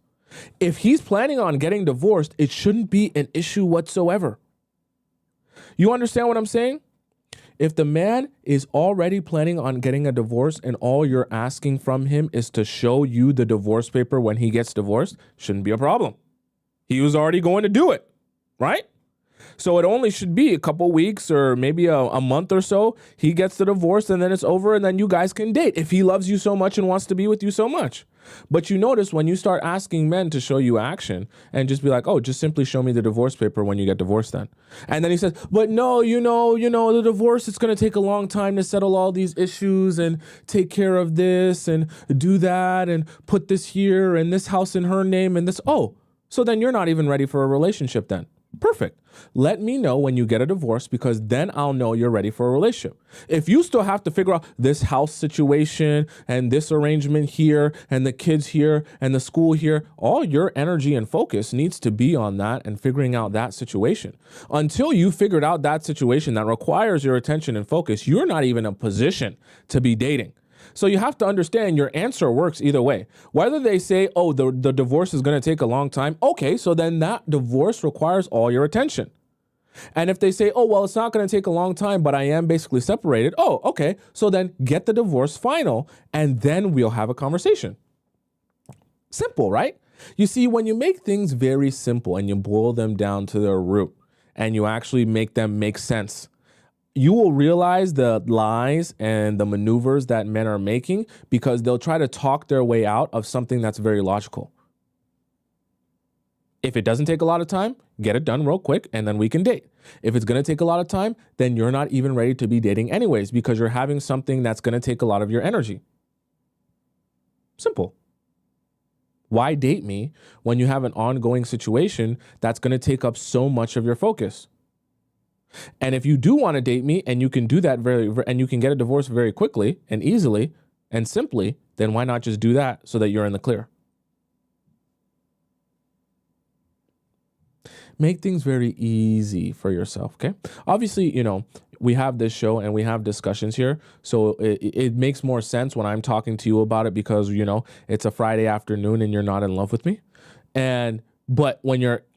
If he's planning on getting divorced, it shouldn't be an issue whatsoever. You understand what I'm saying? If the man is already planning on getting a divorce and all you're asking from him is to show you the divorce paper when he gets divorced, shouldn't be a problem. He was already going to do it, right? So it only should be a couple weeks or maybe a month or so. He gets the divorce and then it's over and then you guys can date if he loves you so much and wants to be with you so much. But you notice when you start asking men to show you action and just be like, oh, just simply show me the divorce paper when you get divorced then. And then he says, but no, the divorce, it's going to take a long time to settle all these issues and take care of this and do that and put this here and this house in her name and this. Oh, so then you're not even ready for a relationship then. Perfect. Let me know when you get a divorce because then I'll know you're ready for a relationship. If you still have to figure out this house situation and this arrangement here and the kids here and the school here, all your energy and focus needs to be on that and figuring out that situation. Until you figured out that situation that requires your attention and focus, you're not even in a position to be dating. So you have to understand your answer works either way. Whether they say, oh, the divorce is going to take a long time. Okay, so then that divorce requires all your attention. And if they say, oh, well, it's not going to take a long time, but I am basically separated. Oh, okay. So then get the divorce final and then we'll have a conversation. Simple, right? You see, when you make things very simple and you boil them down to their root and you actually make them make sense, you will realize the lies and the maneuvers that men are making because they'll try to talk their way out of something that's very logical. If it doesn't take a lot of time, get it done real quick and then we can date. If it's going to take a lot of time, then you're not even ready to be dating anyways because you're having something that's going to take a lot of your energy. Simple. Why date me when you have an ongoing situation that's going to take up so much of your focus? And if you do want to date me and you can do that and you can get a divorce very quickly and easily and simply, then why not just do that so that you're in the clear? Make things very easy for yourself, okay? Obviously, we have this show and we have discussions here. So it makes more sense when I'm talking to you about it because, it's a Friday afternoon and you're not in love with me. But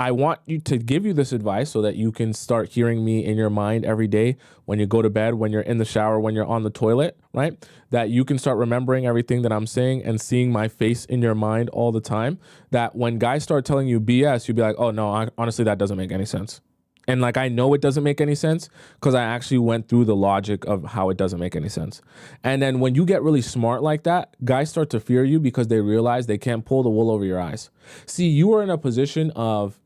I want you to give you this advice so that you can start hearing me in your mind every day when you go to bed, when you're in the shower, when you're on the toilet, right? That you can start remembering everything that I'm saying and seeing my face in your mind all the time. That when guys start telling you BS, you'll be like, oh no, honestly, that doesn't make any sense. And I know it doesn't make any sense because I actually went through the logic of how it doesn't make any sense. And then when you get really smart like that, guys start to fear you because they realize they can't pull the wool over your eyes. See, you were in a position of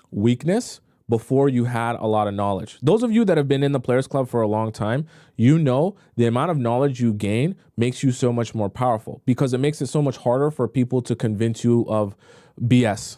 weakness before you had a lot of knowledge. Those of you that have been in the Players Club for a long time, the amount of knowledge you gain makes you so much more powerful because it makes it so much harder for people to convince you of BS.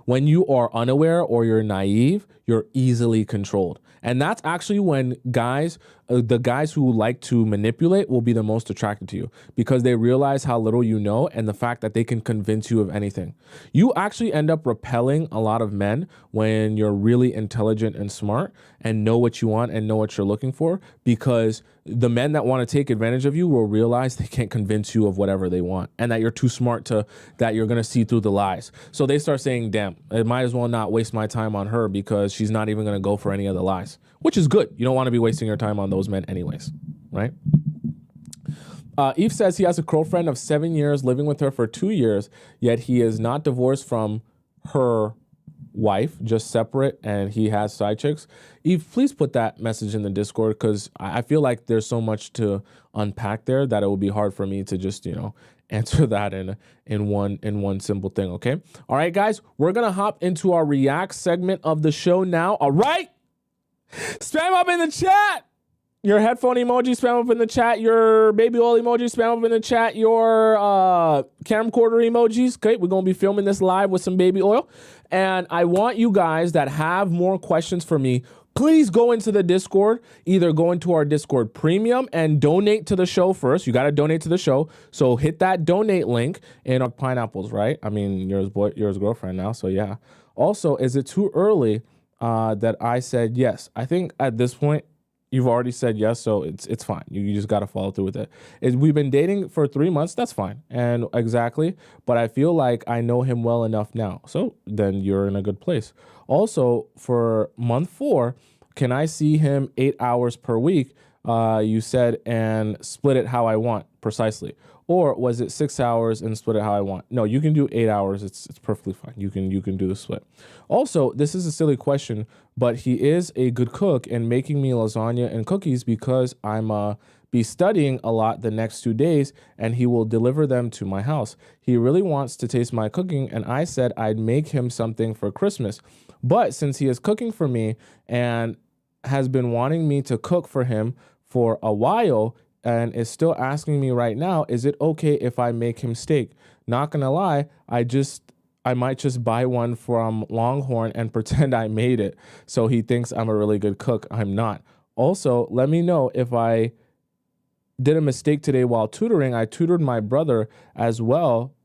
When you are unaware or you're naive, you're easily controlled. And that's actually when the guys who like to manipulate will be the most attracted to you because they realize how little you know and the fact that they can convince you of anything. You actually end up repelling a lot of men when you're really intelligent and smart and know what you want and know what you're looking for because the men that want to take advantage of you will realize they can't convince you of whatever they want and that you're too smart that you're going to see through the lies. So they start saying, damn, I might as well not waste my time on her because she's not even going to go for any of the lies, which is good. You don't want to be wasting your time on those men anyways, right? Eve says he has a girlfriend of 7 years, living with her for 2 years, yet he is not divorced from her wife, just separate, and he has side chicks. Eve, please put that message in the Discord because I feel like there's so much to unpack there that it would be hard for me to just, answer that in one simple thing, okay? All right, guys, we're going to hop into our React segment of the show now, all right? Spam up in the chat. Your headphone emoji, spam up in the chat. Your baby oil emoji, spam up in the chat. Your camcorder emojis. Okay, we're going to be filming this live with some baby oil. And I want you guys that have more questions for me, please go into the Discord. Either go into our Discord premium and donate to the show first. You got to donate to the show. So hit that donate link in our pineapples, right? I mean, yours girlfriend now, so yeah. Also, is it too early that I said yes? I think at this point, you've already said yes, so it's fine. You just got to follow through with it. We've been dating for 3 months. That's fine. And exactly. But I feel like I know him well enough now. So then you're in a good place. Also, for month 4, can I see him 8 hours per week? You said, and split it how I want, precisely. Or was it 6 hours and split it how I want? No, you can do 8 hours. It's perfectly fine. You can do the split. Also, this is a silly question, but he is a good cook and making me lasagna and cookies because I'm be studying a lot the next 2 days, and he will deliver them to my house. He really wants to taste my cooking, and I said I'd make him something for Christmas. But since he is cooking for me and has been wanting me to cook for him for a while and is still asking me right now, is it okay if I make him steak? Not gonna lie, I might just buy one from Longhorn and pretend I made it. So he thinks I'm a really good cook. I'm not. Also, let me know if I did a mistake today while tutoring. I tutored my brother as well.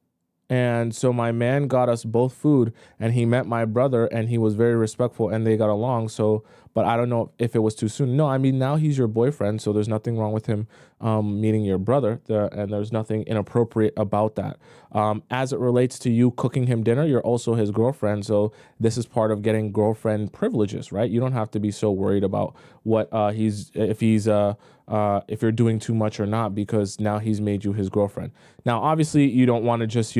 And so my man got us both food, and he met my brother, and he was very respectful, and they got along. So, but I don't know if it was too soon. No, I mean, now he's your boyfriend, so there's nothing wrong with him meeting your brother, and there's nothing inappropriate about that. As it relates to you cooking him dinner, you're also his girlfriend, so this is part of getting girlfriend privileges, right? You don't have to be so worried about what if you're doing too much or not, because now he's made you his girlfriend. Now, obviously, you don't want to just,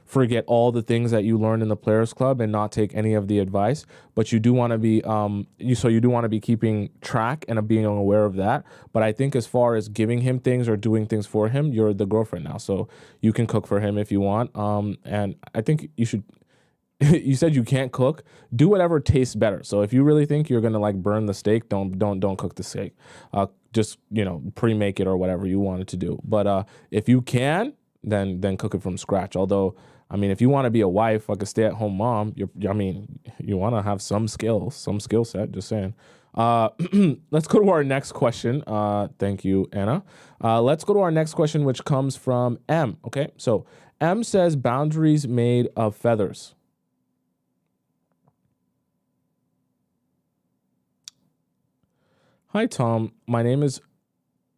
forget all the things that you learned in the Players Club and not take any of the advice, but you do want to be, you do want to be keeping track and being aware of that. But I think as far as giving him things or doing things for him, you're the girlfriend now, so you can cook for him if you want. And I think you should. You said you can't cook. Do whatever tastes better. So if you really think you're gonna burn the steak, don't cook the steak. Just pre-make it or whatever you want it to do. But if you can, then cook it from scratch. Although, I mean, if you want to be a wife, like a stay-at-home mom, you want to have some skill set. Just saying. Let's go to our next question. Thank you, Anna. Let's go to our next question, which comes from M. Okay, so M says boundaries made of feathers. Hi, Tom. My name is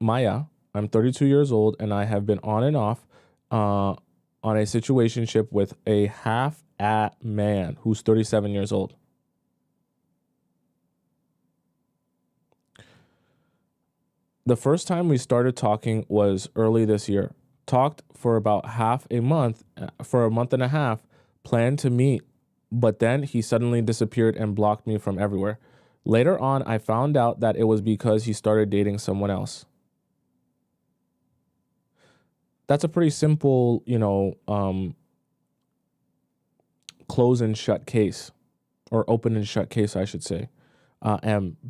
Maya. I'm 32 years old, and I have been on and off on a situationship with a half-at man who's 37 years old. The first time we started talking was early this year. Talked for about for a month and a half, planned to meet, but then he suddenly disappeared and blocked me from everywhere. Later on, I found out that it was because he started dating someone else. That's a pretty simple, close and shut case, or open and shut case, I should say.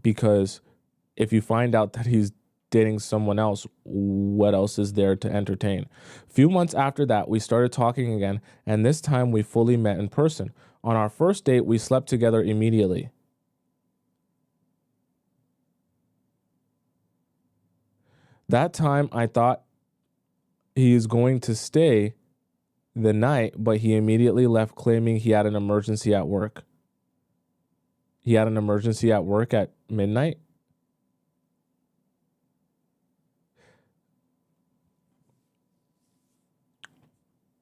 Because if you find out that he's dating someone else, what else is there to entertain? A few months after that, we started talking again, and this time we fully met in person. On our first date, we slept together immediately. That time, I thought he is going to stay the night, but he immediately left claiming he had an emergency at work. He had an emergency at work at midnight?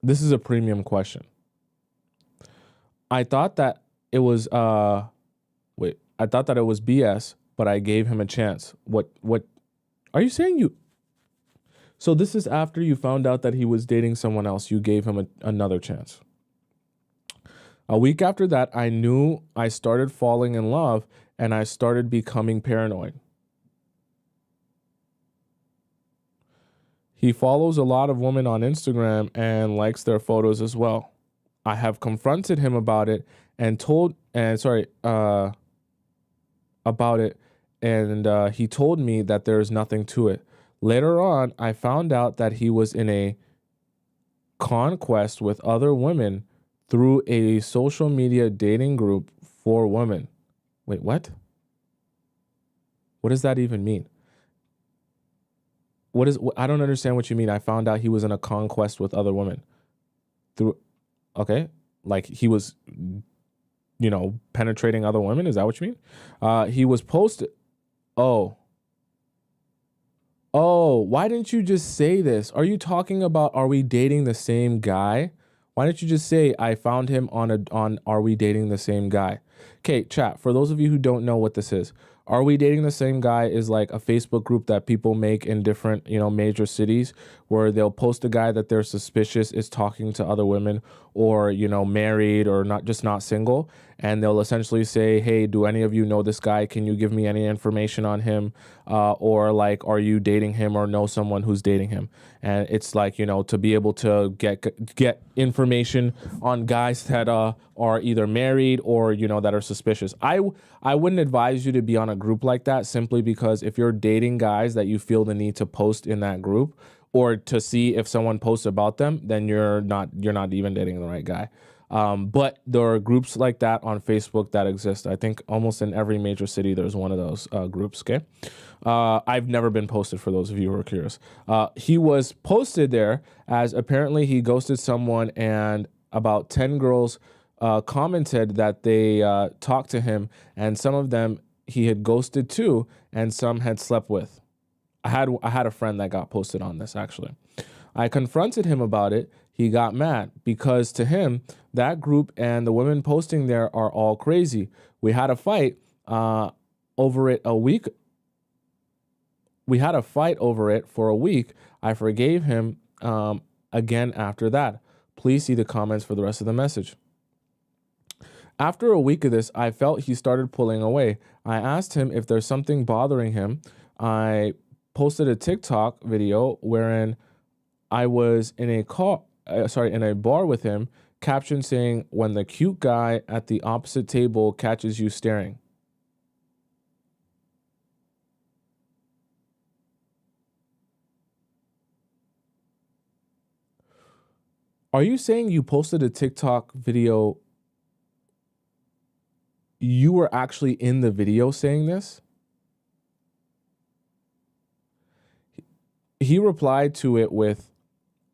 This is a premium question. I thought that it was I thought that it was BS, but I gave him a chance. What are you saying? So this is after you found out that he was dating someone else. You gave him another chance. A week after that, I knew I started falling in love, and I started becoming paranoid. He follows a lot of women on Instagram and likes their photos as well. I have confronted him about it about it, and he told me that there is nothing to it. Later on, I found out that he was in a conquest with other women through a social media dating group for women. Wait, what? What does that even mean? I don't understand what you mean. I found out he was in a conquest with other women okay, like he was, penetrating other women. Is that what you mean? He was posted. Oh, why didn't you just say this? Are you talking about, are we dating the same guy? Why didn't you just say, I found him on Are We Dating the Same Guy? Okay, chat, for those of you who don't know what this is, Are We Dating the Same Guy is like a Facebook group that people make in different, major cities where they'll post a guy that they're suspicious is talking to other women or, married or not single. And they'll essentially say, hey, do any of you know this guy? Can you give me any information on him? Or like, are you dating him or know someone who's dating him? And it's like, to be able to get information on guys that are either married or, that are suspicious. I wouldn't advise you to be on a group like that simply because if you're dating guys that you feel the need to post in that group or to see if someone posts about them, then you're not even dating the right guy. But there are groups like that on Facebook that exist. I think almost in every major city, there's one of those groups. Okay. I've never been posted for those of you who are curious. He was posted there as apparently he ghosted someone and about 10 girls commented that they talked to him and some of them he had ghosted too and some had slept with. I had a friend that got posted on this actually. I confronted him about it. He got mad because to him, that group and the women posting there are all crazy. We had a fight over it a week. We had a fight over it for a week. I forgave him again after that. Please see the comments for the rest of the message. After a week of this, I felt he started pulling away. I asked him if there's something bothering him. I posted a TikTok video wherein I was in a bar with him, caption saying, when the cute guy at the opposite table catches you staring. Are you saying you posted a TikTok video? You were actually in the video saying this? He replied to it with,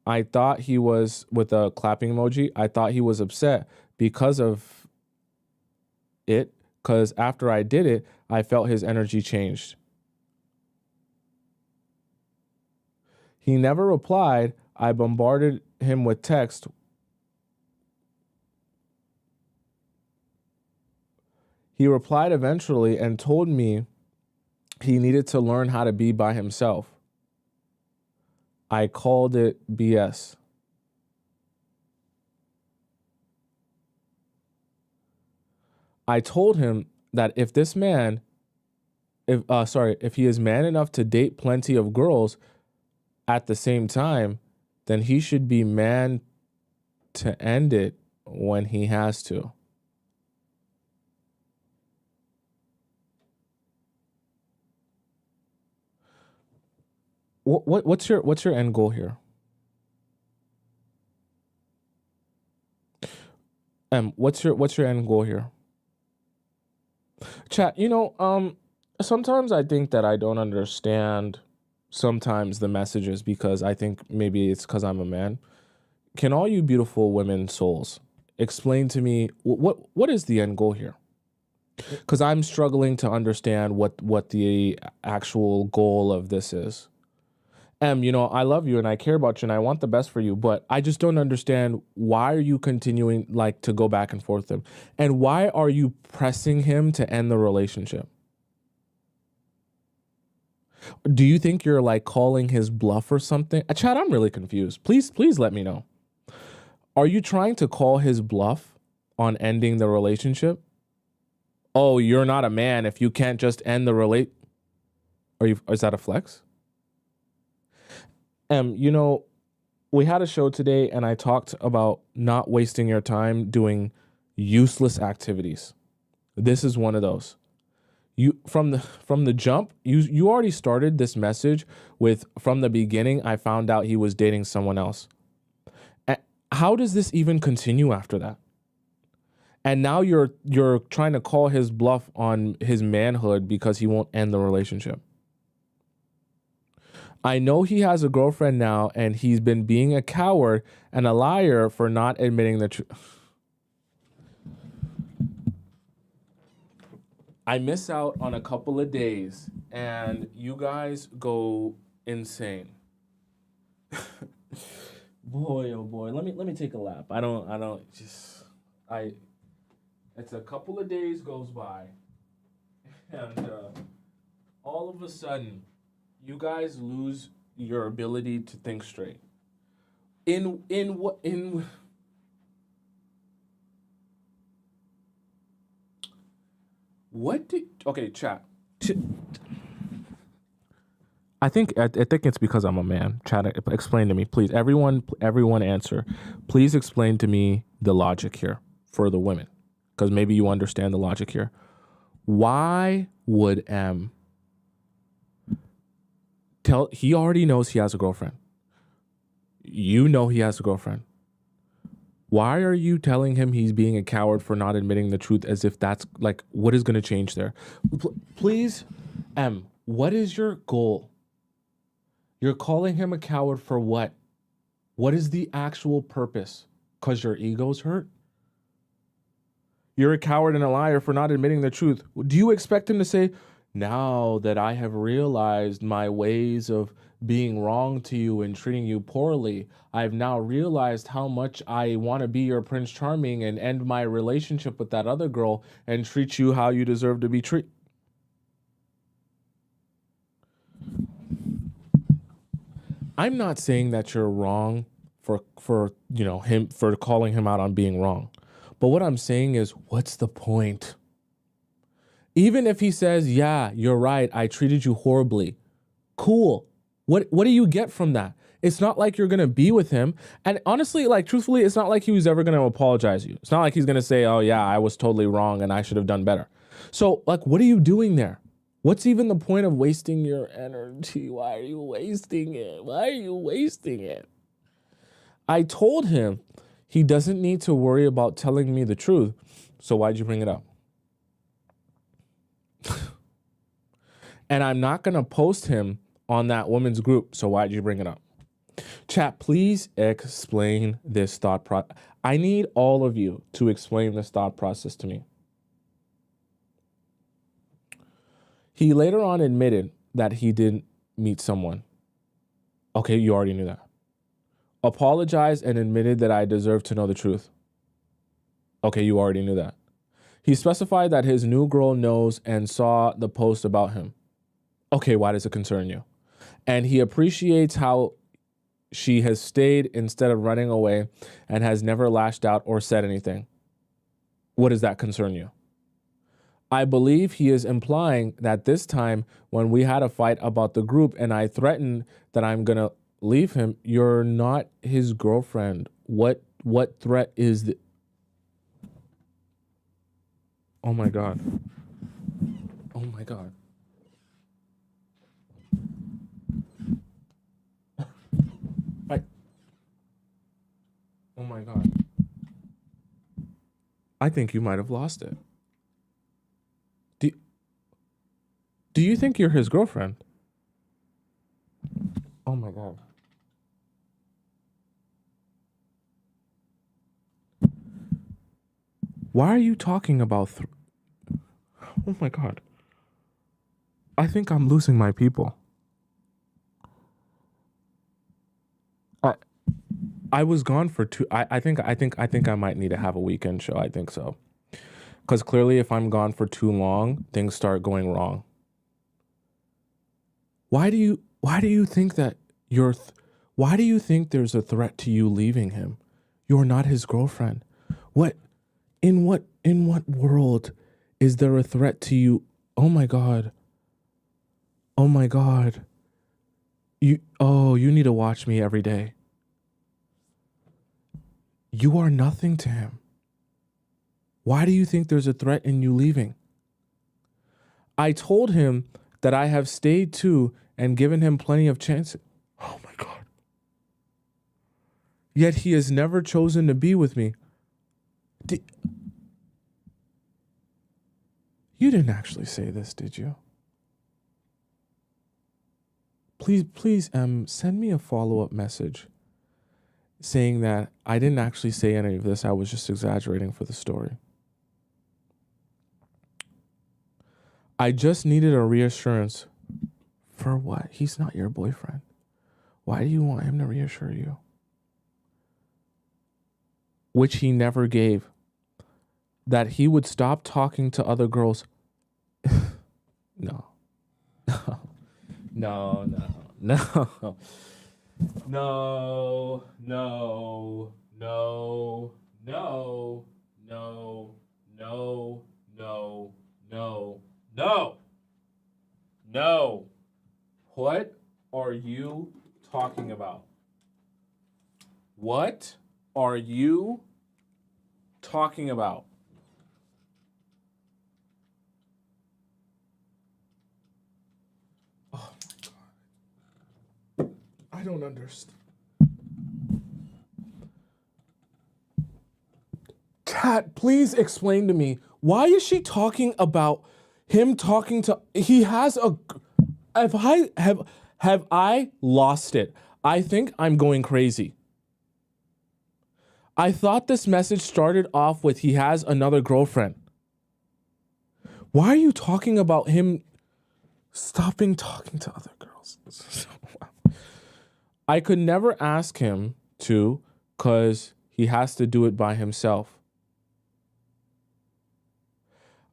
I thought he was, with a clapping emoji, I thought he was upset because of it, because after I did it, I felt his energy changed. He never replied. I bombarded him with text. He replied eventually and told me he needed to learn how to be by himself. I called it BS. I told him that if he is man enough to date plenty of girls at the same time, then he should be man to end it when he has to. What's your end goal here? What's your end goal here? Chat, sometimes I think that I don't understand sometimes the messages because I think maybe it's because I'm a man. Can all you beautiful women souls explain to me what is the end goal here? Because I'm struggling to understand what the actual goal of this is. I love you and I care about you and I want the best for you, but I just don't understand why are you continuing like to go back and forth with him? And why are you pressing him to end the relationship? Do you think you're like calling his bluff or something? Chad, I'm really confused. Please let me know. Are you trying to call his bluff on ending the relationship? Oh, you're not a man if you can't just end the is that a flex? We had a show today and I talked about not wasting your time doing useless activities. This is one of those. You from the jump, you already started this message with from the beginning I found out he was dating someone else. How does this even continue after that? And now you're trying to call his bluff on his manhood because he won't end the relationship. I know he has a girlfriend now and he's been being a coward and a liar for not admitting the truth. I miss out on a couple of days and you guys go insane. Boy, oh boy. Let me take a lap. I It's a couple of days goes by, and all of a sudden, you guys lose your ability to think straight. In what in what did okay chat? I think it's because I'm a man. Chat, explain to me, please. Everyone, answer. Please explain to me the logic here for the women, because maybe you understand the logic here. Why would M tell? He already knows he has a girlfriend. You know he has a girlfriend. Why are you telling him he's being a coward for not admitting the truth, as if that's like what is going to change there? Please, M, what is your goal? You're calling him a coward for what? What is the actual purpose? Because your ego's hurt? You're a coward and a liar for not admitting the truth. Do you expect him to say, now that I have realized my ways of being wrong to you and treating you poorly, I've now realized how much I want to be your Prince Charming and end my relationship with that other girl and treat you how you deserve to be treated? I'm not saying that you're wrong for him for calling him out on being wrong. But what I'm saying is, what's the point? Even if he says, yeah, you're right, I treated you horribly. Cool. What do you get from that? It's not like you're going to be with him. And honestly, like truthfully, it's not like he was ever going to apologize to you. It's not like he's going to say, oh yeah, I was totally wrong and I should have done better. So like, what are you doing there? What's even the point of wasting your energy? Why are you wasting it? Why are you wasting it? I told him he doesn't need to worry about telling me the truth. So why'd you bring it up? And I'm not going to post him on that woman's group. So why'd you bring it up? Chat, please explain this thought process. I need all of you to explain this thought process to me. He later on admitted that he didn't meet someone. Okay, you already knew that. Apologized and admitted that I deserve to know the truth. Okay, you already knew that. He specified that his new girl knows and saw the post about him. Okay, why does it concern you? And he appreciates how she has stayed instead of running away and has never lashed out or said anything. What does that concern you? I believe he is implying that this time when we had a fight about the group and I threatened that I'm going to leave him, you're not his girlfriend. What threat is the... Oh my God. Oh my God. Oh my God. I think you might have lost it. Do you think you're his girlfriend? Oh my God. Why are you talking about... Oh my God. I think I'm losing my people. I was gone for two... I think I might need to have a weekend show. I think so. Because clearly if I'm gone for too long, things start going wrong. Why do you think that why do you think there's a threat to you leaving him? You're not his girlfriend. In what world is there a threat to you? Oh my God. Oh my God. You need to watch me every day. You are nothing to him. Why do you think there's a threat in you leaving? I told him that I have stayed too and given him plenty of chances. Oh my God. Yet he has never chosen to be with me. You didn't actually say this, did you? Please, send me a follow-up message saying that I didn't actually say any of this. I was just exaggerating for the story. I just needed a reassurance. For what? He's not your boyfriend. Why do you want him to reassure you? Which he never gave. that he would stop talking to other girls. No. No, no, no. No, no, no, no, no, no, no, no, no, no. What are you talking about? What are you talking about? Oh my God. I don't understand. Kat, please explain to me, why is she talking about him talking to, he has a, have I lost it? I think I'm going crazy. I thought this message started off with he has another girlfriend. Why are you talking about him stopping talking to other girls? I could never ask him to, because he has to do it by himself.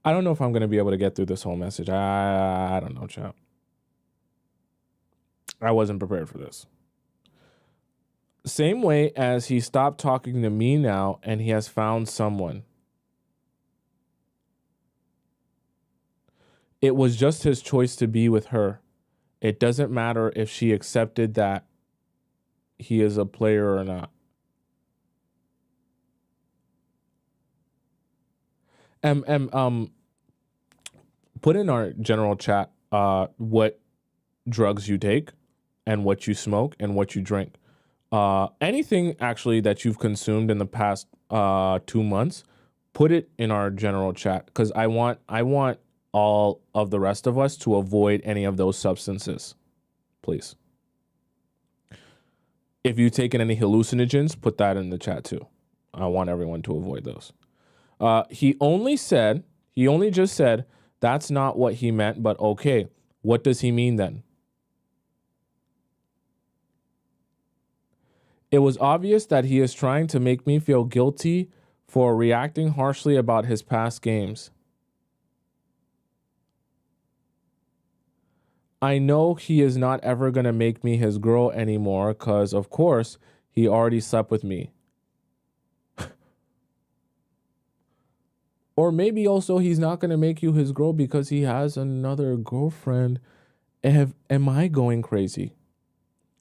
I don't know if I'm going to be able to get through this whole message. I don't know, chap. I wasn't prepared for this. Same way as he stopped talking to me now and he has found someone. It was just his choice to be with her. It doesn't matter if she accepted that he is a player or not. Put in our general chat what drugs you take and what you smoke and what you drink. Anything actually that you've consumed in the past 2 months, put it in our general chat, because I want all of the rest of us to avoid any of those substances, please. If you've taken any hallucinogens, put that in the chat too. I want everyone to avoid those. He only just said, that's not what he meant, but okay. What does he mean then? It was obvious that he is trying to make me feel guilty for reacting harshly about his past games. I know he is not ever going to make me his girl anymore because, of course, he already slept with me. Or maybe also he's not going to make you his girl because he has another girlfriend. Am I going crazy?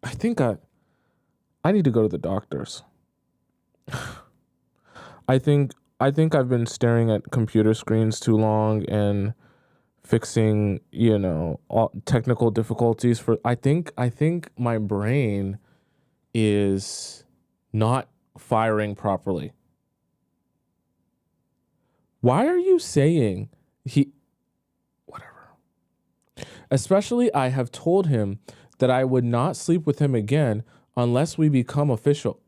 I think I need to go to the doctors. I think I've been staring at computer screens too long and fixing, all technical difficulties for I think my brain is not firing properly. Why are you saying whatever? Especially I have told him that I would not sleep with him again unless we become official.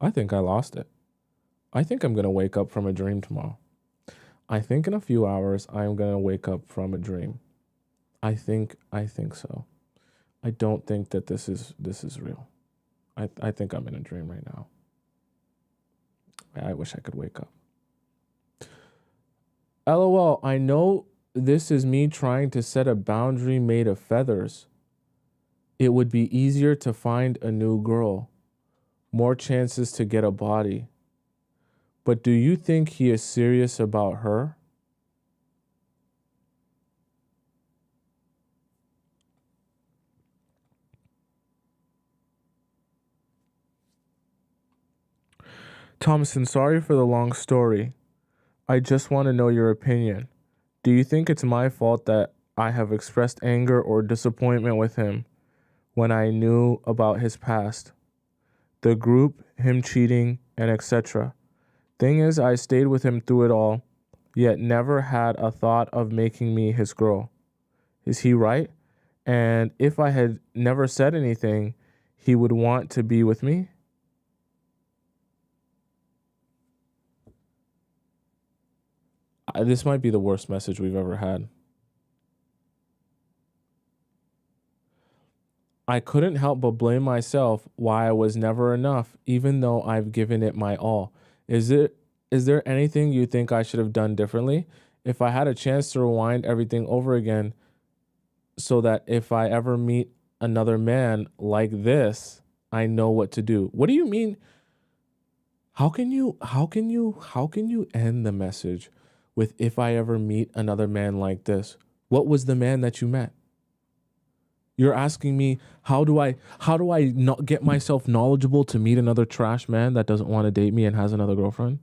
I think I lost it. I think I'm going to wake up from a dream tomorrow. I think in a few hours I'm going to wake up from a dream. I think so. I don't think that this is real. I think I'm in a dream right now. I wish I could wake up. LOL, I know this is me trying to set a boundary made of feathers. It would be easier to find a new girl. More chances to get a body. But do you think he is serious about her? Tomisin, sorry for the long story. I just want to know your opinion. Do you think it's my fault that I have expressed anger or disappointment with him when I knew about his past? The group, him cheating, and etc. Thing is, I stayed with him through it all, yet never had a thought of making me his girl. Is he right? And if I had never said anything, he would want to be with me? This might be the worst message we've ever had. I couldn't help but blame myself why I was never enough, even though I've given it my all. Is there anything you think I should have done differently? If I had a chance to rewind everything over again so that if I ever meet another man like this, I know what to do. What do you mean? How can you end the message with if I ever meet another man like this? What was the man that you met? You're asking me how do I not get myself knowledgeable to meet another trash man that doesn't want to date me and has another girlfriend?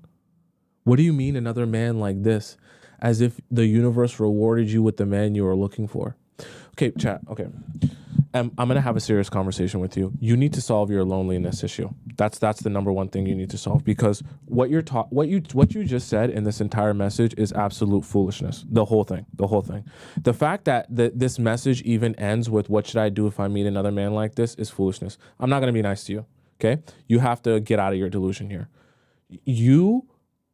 What do you mean another man like this? As if the universe rewarded you with the man you were looking for. Okay, chat. Okay. I'm going to have a serious conversation with you. You need to solve your loneliness issue. That's the number one thing you need to solve, because what you just said in this entire message is absolute foolishness. The whole thing. The fact that this message even ends with what should I do if I meet another man like this is foolishness. I'm not going to be nice to you. Okay? You have to get out of your delusion here. You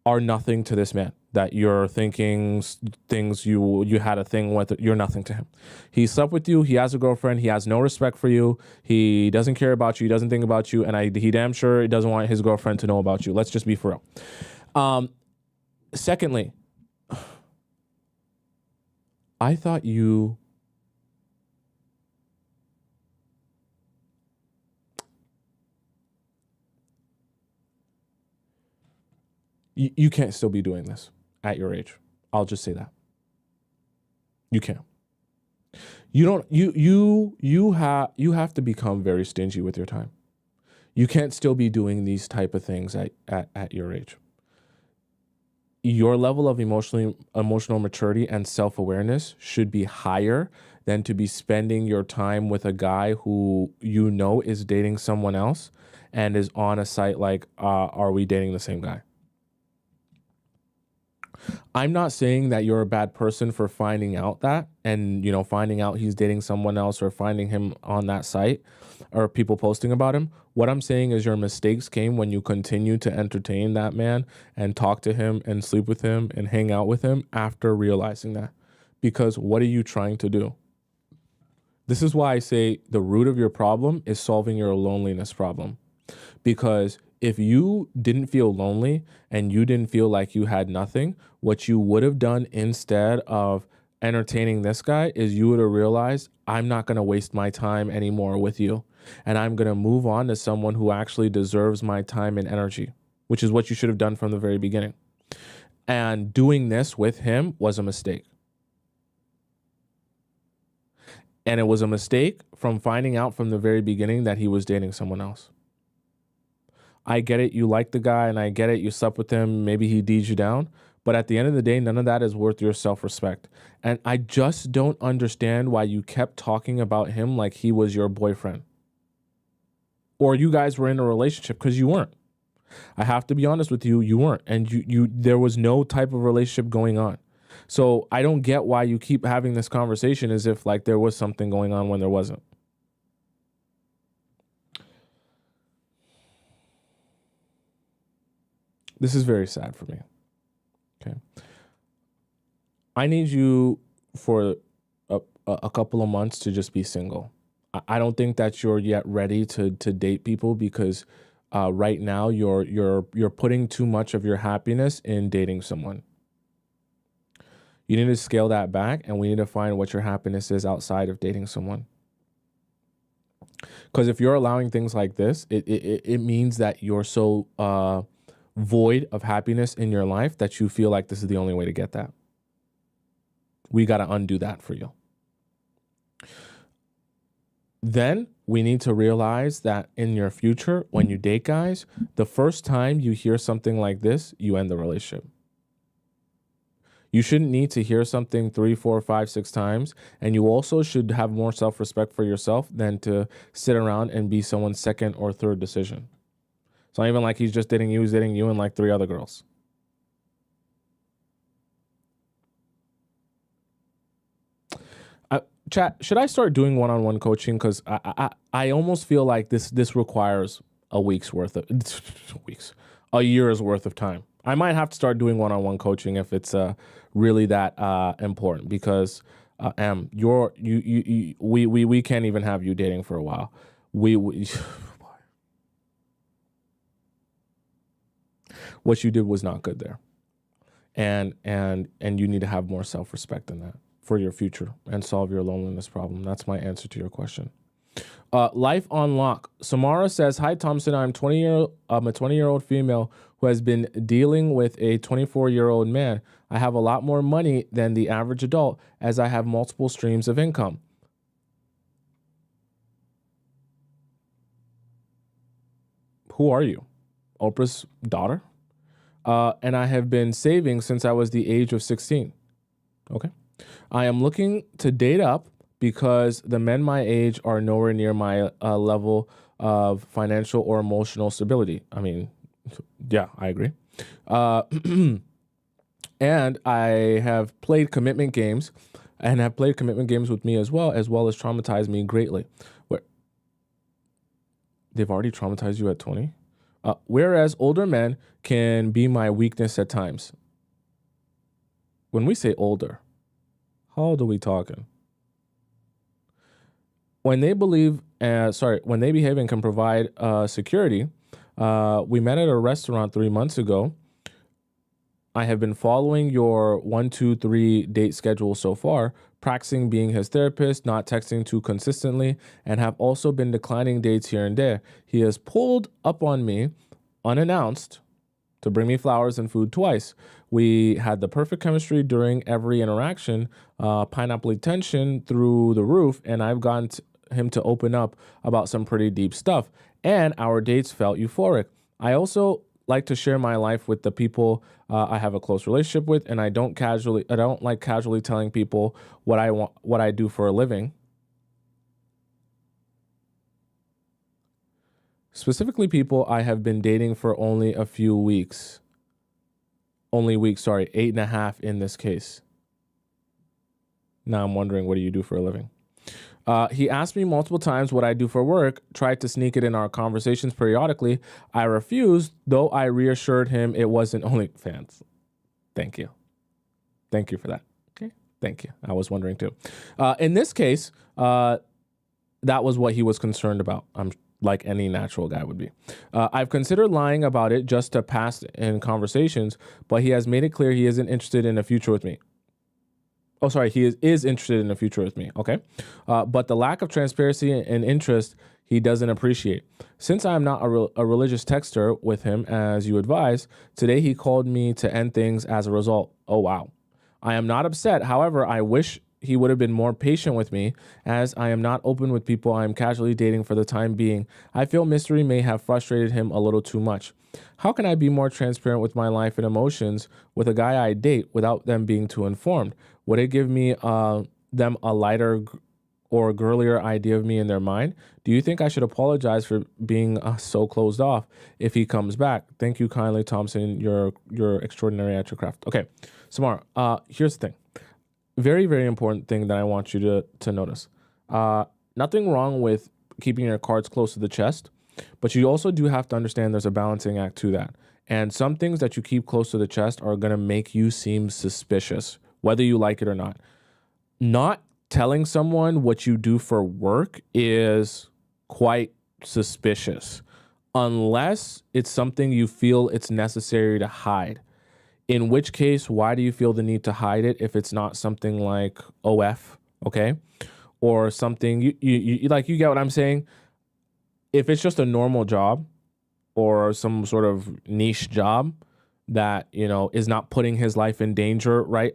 are nothing to this man that you're thinking things you had a thing with. You're nothing to him. He slept with you. He has a girlfriend. He has no respect for you. He doesn't care about you. He doesn't think about you. And he damn sure doesn't want his girlfriend to know about you. Let's just be for real. Secondly, I thought you can't still be doing this at your age. I'll just say that. You can't. You don't you have to become very stingy with your time. You can't still be doing these type of things at your age. Your level of emotional maturity and self-awareness should be higher than to be spending your time with a guy who you know is dating someone else and is on a site like Are We Dating the Same Guy? I'm not saying that you're a bad person for finding out that and, finding out he's dating someone else or finding him on that site or people posting about him. What I'm saying is your mistakes came when you continue to entertain that man and talk to him and sleep with him and hang out with him after realizing that. Because what are you trying to do? This is why I say the root of your problem is solving your loneliness problem. Because if you didn't feel lonely and you didn't feel like you had nothing, what you would have done instead of entertaining this guy is you would have realized, I'm not going to waste my time anymore with you. And I'm going to move on to someone who actually deserves my time and energy, which is what you should have done from the very beginning. And doing this with him was a mistake. And it was a mistake from finding out from the very beginning that he was dating someone else. I get it. You like the guy and I get it. You slept with him. Maybe he D'd you down. But at the end of the day, none of that is worth your self-respect. And I just don't understand why you kept talking about him like he was your boyfriend. Or you guys were in a relationship, because you weren't. I have to be honest with you, you weren't. And there was no type of relationship going on. So I don't get why you keep having this conversation as if like there was something going on when there wasn't. This is very sad for me. Okay. I need you for a couple of months to just be single. I don't think that you're yet ready to date people, because right now you're putting too much of your happiness in dating someone. You need to scale that back, and we need to find what your happiness is outside of dating someone. Because if you're allowing things like this, it means that you're so void of happiness in your life that you feel like this is the only way to get that. We got to undo that for you. Then we need to realize that in your future, when you date guys, the first time you hear something like this, you end the relationship. You shouldn't need to hear something 3, 4, 5, 6 times. And you also should have more self-respect for yourself than to sit around and be someone's second or third decision. It's not even like he's just dating you, he's dating you and like 3 other girls. Chat, should I start doing one-on-one coaching? Because I almost feel like this requires a year's worth of time. I might have to start doing one-on-one coaching if it's really that important, because we can't even have you dating for a while. We what you did was not good there. And you need to have more self-respect than that for your future and solve your loneliness problem. That's my answer to your question. Life on Lock. Samara says, "Hi, Tomisin. I'm a 20-year-old female who has been dealing with a 24-year-old man. I have a lot more money than the average adult as I have multiple streams of income." Who are you? Oprah's daughter? And I have been saving since I was the age of 16. Okay. I am looking to date up because the men my age are nowhere near my level of financial or emotional stability. I mean, yeah, I agree. And I have played commitment games and have played commitment games with me as well as traumatized me greatly. Where they've already traumatized you at 20? Whereas older men can be my weakness at times. When we say older, how old are we talking? When they behave and can provide security, we met at a restaurant 3 months ago. I have been following your 1, 2, 3 date schedule so far, practicing being his therapist, not texting too consistently, and have also been declining dates here and there. He has pulled up on me unannounced to bring me flowers and food twice. We had the perfect chemistry during every interaction, pineapple tension through the roof, and I've gotten him to open up about some pretty deep stuff, and our dates felt euphoric. I also like to share my life with the people I have a close relationship with, and I don't like casually telling people what I do for a living. Specifically, people I have been dating for only a few weeks. 8.5 in this case. Now I'm wondering, what do you do for a living? He asked me multiple times what I do for work, tried to sneak it in our conversations periodically. I refused, though I reassured him it wasn't OnlyFans. Thank you. Thank you for that. Okay. Thank you. I was wondering too. In this case, that was what he was concerned about. I'm like any natural guy would be. I've considered lying about it just to pass in conversations, but he has made it clear he isn't interested in a future with me. Oh, sorry, he is interested in a future with me, okay? But the lack of transparency and interest he doesn't appreciate. Since I'm not a religious texter with him, as you advise, today he called me to end things as a result. Oh, wow. I am not upset. However, I wish he would have been more patient with me, as I am not open with people I am casually dating for the time being. I feel mystery may have frustrated him a little too much. How can I be more transparent with my life and emotions with a guy I date without them being too informed? Would it give me them a lighter or girlier idea of me in their mind? Do you think I should apologize for being so closed off if he comes back? Thank you kindly, Tomisin. You're extraordinary at your craft. Okay, Samara, here's the thing. Very, very important thing that I want you to notice. Nothing wrong with keeping your cards close to the chest, but you also do have to understand there's a balancing act to that. And some things that you keep close to the chest are going to make you seem suspicious, whether you like it or not. Not telling someone what you do for work is quite suspicious, unless it's something you feel it's necessary to hide. In which case, why do you feel the need to hide it if it's not something like OF, okay? Or something, you like, you get what I'm saying? If it's just a normal job or some sort of niche job that, is not putting his life in danger, right?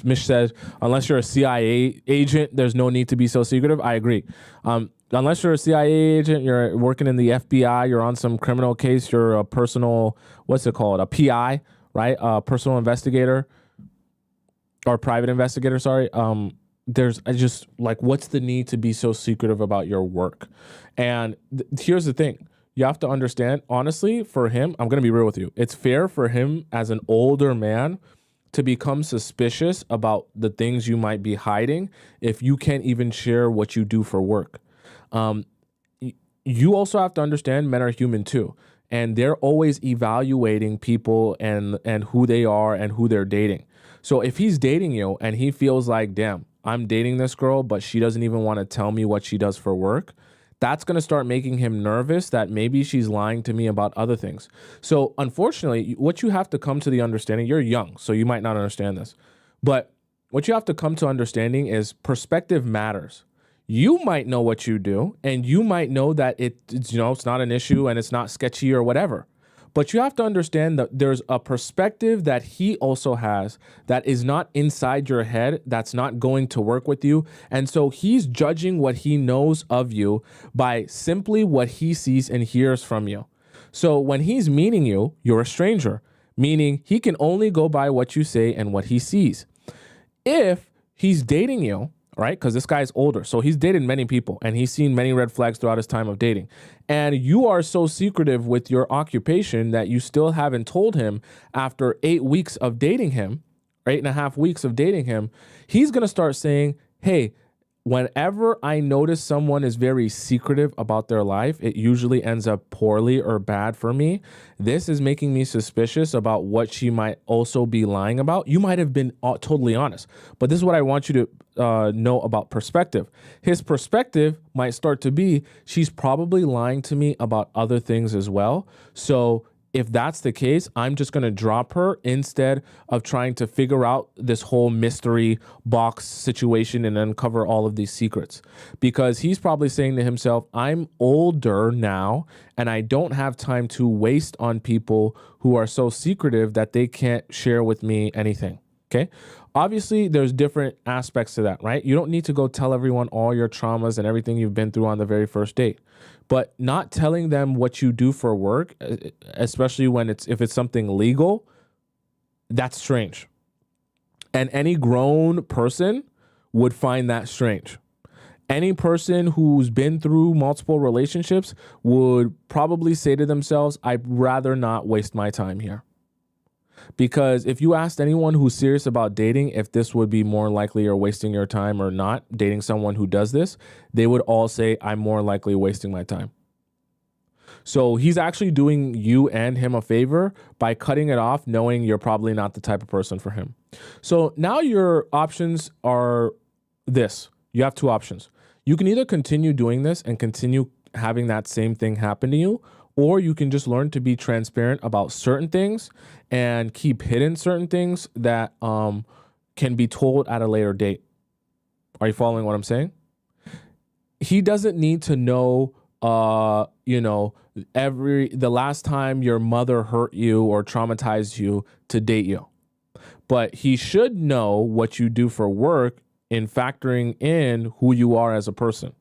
Mish said, unless you're a CIA agent, there's no need to be so secretive. I agree. Unless you're a CIA agent, you're working in the FBI, you're on some criminal case, you're a personal, what's it called? A PI, right? A personal investigator or private investigator, sorry. There's just like, what's the need to be so secretive about your work? And here's the thing. You have to understand, honestly, for him, I'm going to be real with you. It's fair for him as an older man to become suspicious about the things you might be hiding if you can't even share what you do for work. You also have to understand men are human too. And they're always evaluating people and who they are and who they're dating. So if he's dating you and he feels like, damn, I'm dating this girl, but she doesn't even want to tell me what she does for work, That's going to start making him nervous that maybe she's lying to me about other things. So unfortunately, what you have to come to the understanding, you're young, so you might not understand this, but what you have to come to understanding is perspective matters. You might know what you do, and you might know that it's not an issue and it's not sketchy or whatever. But you have to understand that there's a perspective that he also has that is not inside your head, that's not going to work with you. And so he's judging what he knows of you by simply what he sees and hears from you. So when he's meeting you, you're a stranger, meaning he can only go by what you say and what he sees. If he's dating you, right? Because this guy's older. So he's dated many people and he's seen many red flags throughout his time of dating. And you are so secretive with your occupation that you still haven't told him after 8 weeks of dating him, or 8.5 weeks of dating him, he's going to start saying, hey, whenever I notice someone is very secretive about their life, it usually ends up poorly or bad for me. This is making me suspicious about what she might also be lying about. You might have been totally honest, but this is what I want you to know about perspective. His perspective might start to be, she's probably lying to me about other things as well. So if that's the case, I'm just going to drop her instead of trying to figure out this whole mystery box situation and uncover all of these secrets. Because he's probably saying to himself, I'm older now and I don't have time to waste on people who are so secretive that they can't share with me anything. Okay. Obviously, there's different aspects to that, right? You don't need to go tell everyone all your traumas and everything you've been through on the very first date. But not telling them what you do for work, especially if it's something legal, that's strange. And any grown person would find that strange. Any person who's been through multiple relationships would probably say to themselves, I'd rather not waste my time here. Because if you asked anyone who's serious about dating if this would be more likely or wasting your time or not, dating someone who does this, they would all say, I'm more likely wasting my time. So he's actually doing you and him a favor by cutting it off, knowing you're probably not the type of person for him. So now your options are this. You have two options. You can either continue doing this and continue having that same thing happen to you, or you can just learn to be transparent about certain things and keep hidden certain things that can be told at a later date. Are you following what I'm saying? He doesn't need to know, the last time your mother hurt you or traumatized you to date you. But he should know what you do for work in factoring in who you are as a person.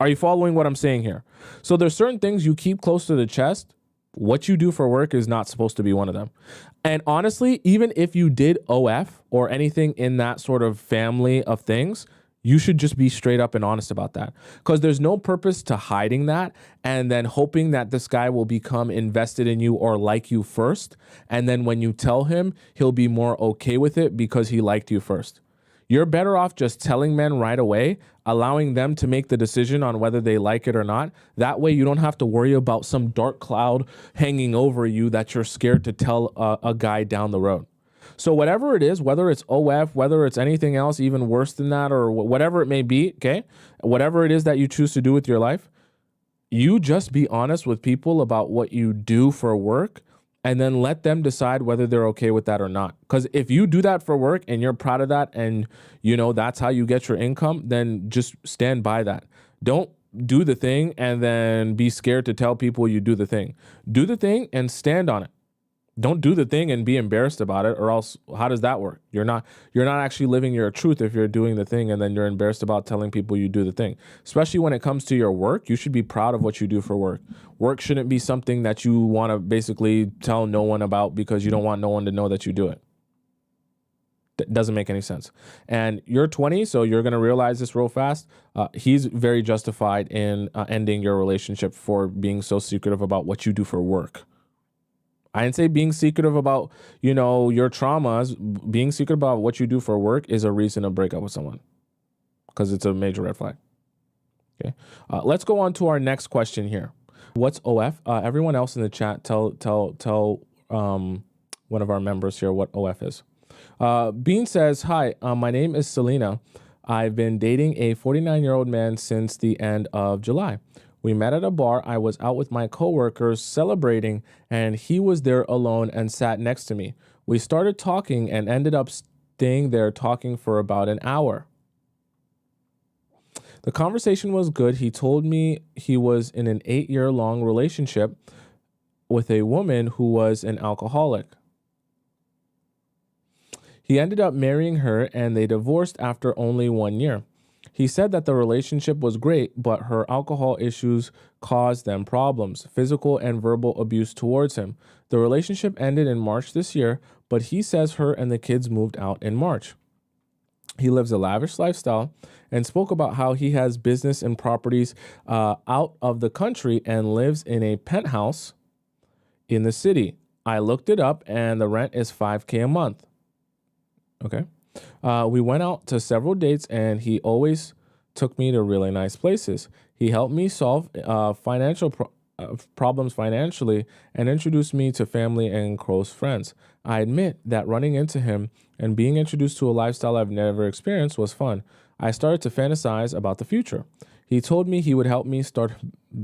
Are you following what I'm saying here? So there's certain things you keep close to the chest. What you do for work is not supposed to be one of them. And honestly, even if you did OF or anything in that sort of family of things, you should just be straight up and honest about that, because there's no purpose to hiding that and then hoping that this guy will become invested in you or like you first. And then when you tell him, he'll be more okay with it because he liked you first. You're better off just telling men right away, allowing them to make the decision on whether they like it or not. That way you don't have to worry about some dark cloud hanging over you that you're scared to tell a guy down the road. So whatever it is, whether it's OF, whether it's anything else even worse than that, or whatever it may be, okay, whatever it is that you choose to do with your life, you just be honest with people about what you do for work and then let them decide whether they're okay with that or not. Because if you do that for work and you're proud of that and, that's how you get your income, then just stand by that. Don't do the thing and then be scared to tell people you do the thing. Do the thing and stand on it. Don't do the thing and be embarrassed about it, or else how does that work? You're not actually living your truth if you're doing the thing and then you're embarrassed about telling people you do the thing. Especially when it comes to your work, you should be proud of what you do for work. Work shouldn't be something that you want to basically tell no one about because you don't want no one to know that you do it. That doesn't make any sense. And you're 20, so you're going to realize this real fast. He's very justified in ending your relationship for being so secretive about what you do for work. I didn't say being secretive about, your traumas. Being secretive about what you do for work is a reason to break up with someone, because it's a major red flag. Okay. Let's go on to our next question here. What's OF? Everyone else in the chat, tell one of our members here what OF is. Bean says, hi, my name is Selena. I've been dating a 49-year-old man since the end of July. We met at a bar. I was out with my coworkers celebrating, and he was there alone and sat next to me. We started talking and ended up staying there talking for about an hour. The conversation was good. He told me he was in an 8-year-long relationship with a woman who was an alcoholic. He ended up marrying her and they divorced after only 1 year. He said that the relationship was great, but her alcohol issues caused them problems, physical and verbal abuse towards him. The relationship ended in March this year, but he says her and the kids moved out in March. He lives a lavish lifestyle and spoke about how he has business and properties out of the country and lives in a penthouse in the city. I looked it up and the rent is $5,000 a month. Okay. We went out to several dates and he always took me to really nice places. He helped me solve financial problems financially and introduced me to family and close friends. I admit that running into him and being introduced to a lifestyle I've never experienced was fun. I started to fantasize about the future. He told me he would help me start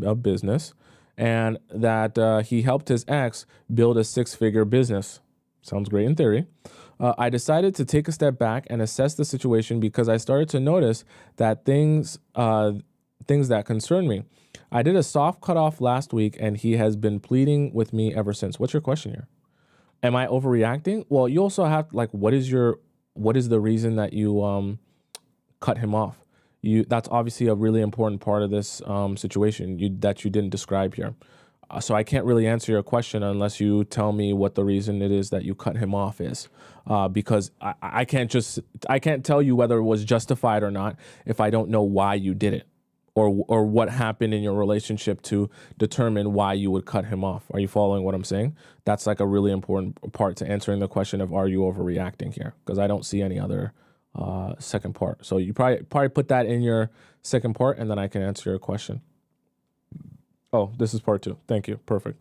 a business and that he helped his ex build a 6-figure business. Sounds great in theory. I decided to take a step back and assess the situation because I started to notice that things that concern me. I did a soft cutoff last week and he has been pleading with me ever since. What's your question here? Am I overreacting? Well, you also have what is the reason that you cut him off? That's obviously a really important part of this situation that you didn't describe here. So I can't really answer your question unless you tell me what the reason it is that you cut him off is, because I can't tell you whether it was justified or not if I don't know why you did it, or what happened in your relationship to determine why you would cut him off. Are you following what I'm saying? That's like a really important part to answering the question of are you overreacting here? Because I don't see any other second part. So you probably put that in your second part, and then I can answer your question. Oh, this is part 2. Thank you. Perfect.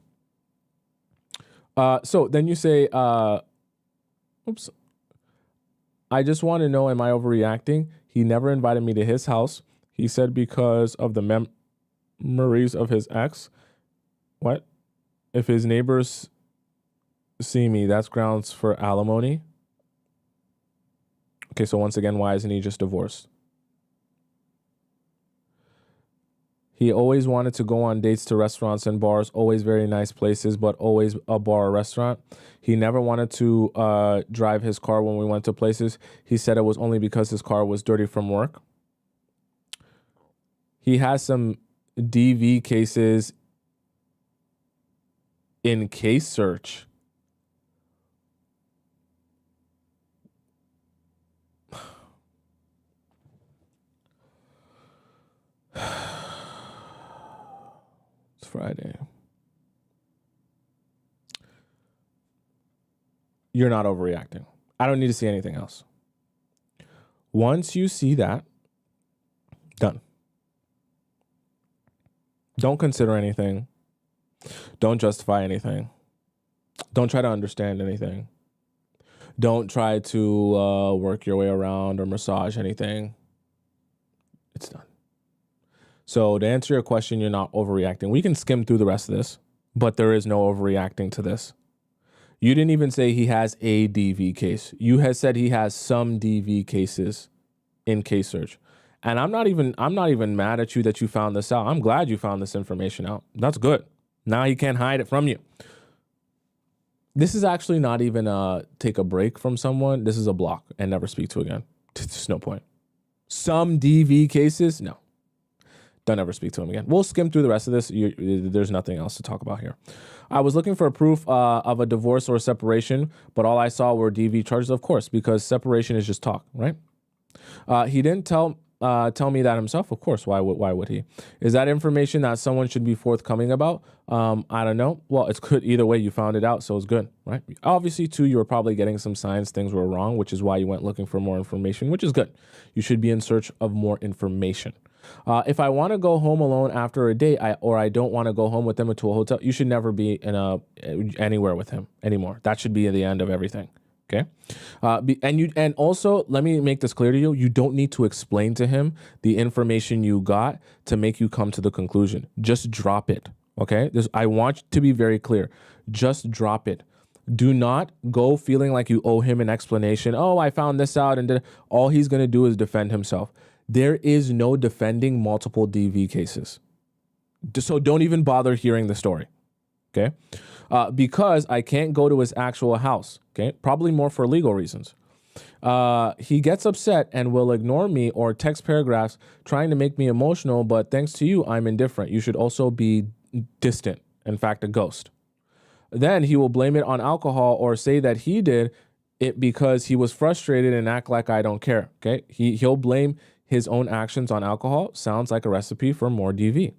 So then you say, oops, I just want to know, am I overreacting? He never invited me to his house. He said because of the memories of his ex. What? If his neighbors see me, that's grounds for alimony. Okay, so once again, why isn't he just divorced? He always wanted to go on dates to restaurants and bars, always very nice places, but always a bar or restaurant. He never wanted to drive his car when we went to places. He said it was only because his car was dirty from work. He has some DV cases in case search. Friday. You're not overreacting. I don't need to see anything else. Once you see that, done. Don't consider anything. Don't justify anything. Don't try to understand anything. Don't try to work your way around or massage anything. It's done. So to answer your question, you're not overreacting. We can skim through the rest of this, but there is no overreacting to this. You didn't even say he has a DV case. You had said he has some DV cases in case search. And I'm not even mad at you that you found this out. I'm glad you found this information out. That's good. Now he can't hide it from you. This is actually not even take a break from someone. This is a block and never speak to again. There's no point. Some DV cases, no. Don't ever speak to him again. We'll skim through the rest of this. There's nothing else to talk about here. I was looking for a proof of a divorce or a separation, but all I saw were DV charges, of course, because separation is just talk, right? He didn't tell me that himself. Of course, why would he? Is that information that someone should be forthcoming about? I don't know. Well, it's good either way. You found it out, so it's good, right? Obviously, too, you were probably getting some signs things were wrong, which is why you went looking for more information, which is good. You should be in search of more information. If I want to go home alone after a date, or I don't want to go home with them to a hotel, you should never be in anywhere with him anymore. That should be the end of everything. Okay. And also let me make this clear to you. You don't need to explain to him the information you got to make you come to the conclusion. Just drop it. Okay. I want to be very clear. Just drop it. Do not go feeling like you owe him an explanation. Oh, I found this out. And all he's going to do is defend himself. There is no defending multiple DV cases. So don't even bother hearing the story. Okay. Because I can't go to his actual house. Okay. Probably more for legal reasons. He gets upset and will ignore me or text paragraphs trying to make me emotional. But thanks to you, I'm indifferent. You should also be distant. In fact, a ghost. Then he will blame it on alcohol or say that he did it because he was frustrated and act like I don't care. Okay. He'll blame his own actions on alcohol. Sounds like a recipe for more DV.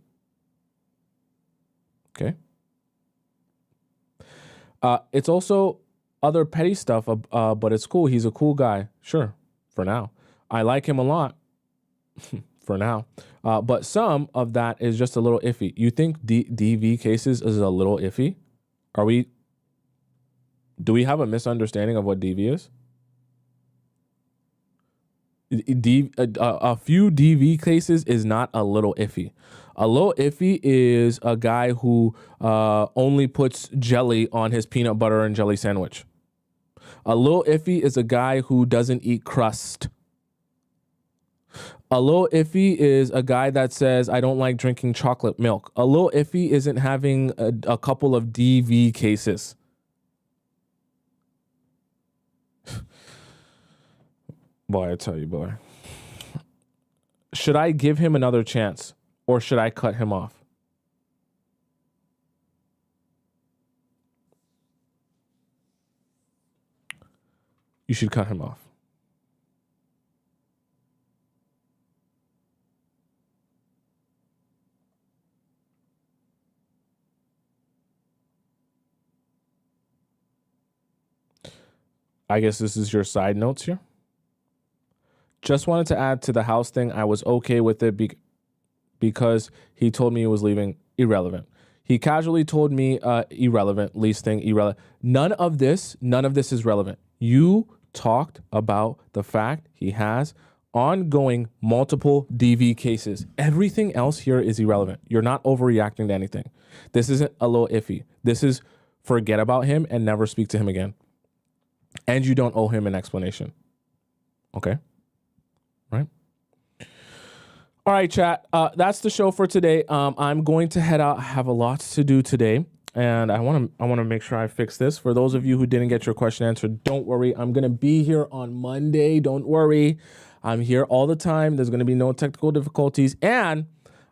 Okay. It's also other petty stuff, but it's cool. He's a cool guy. Sure, for now. I like him a lot, for now. But some of that is just a little iffy. You think DV cases is a little iffy? Do we have a misunderstanding of what DV is? A few DV cases is not a little iffy. A little iffy is a guy who only puts jelly on his peanut butter and jelly sandwich. A little iffy is a guy who doesn't eat crust. A little iffy is a guy that says, I don't like drinking chocolate milk. A little iffy isn't having a couple of DV cases. Boy, I tell you, boy. Should I give him another chance or should I cut him off? You should cut him off. I guess this is your side notes here. Just wanted to add to the house thing. I was okay with it because he told me he was leaving. Irrelevant. He casually told me irrelevant, lease thing, irrelevant. None of this is relevant. You talked about the fact he has ongoing multiple DV cases. Everything else here is irrelevant. You're not overreacting to anything. This isn't a little iffy. This is forget about him and never speak to him again. And you don't owe him an explanation. Okay? Right? All right, chat. That's the show for today. I'm going to head out. I have a lot to do today, and I want to make sure I fix this. For those of you who didn't get your question answered, don't worry. I'm going to be here on Monday. Don't worry. I'm here all the time. There's going to be no technical difficulties, and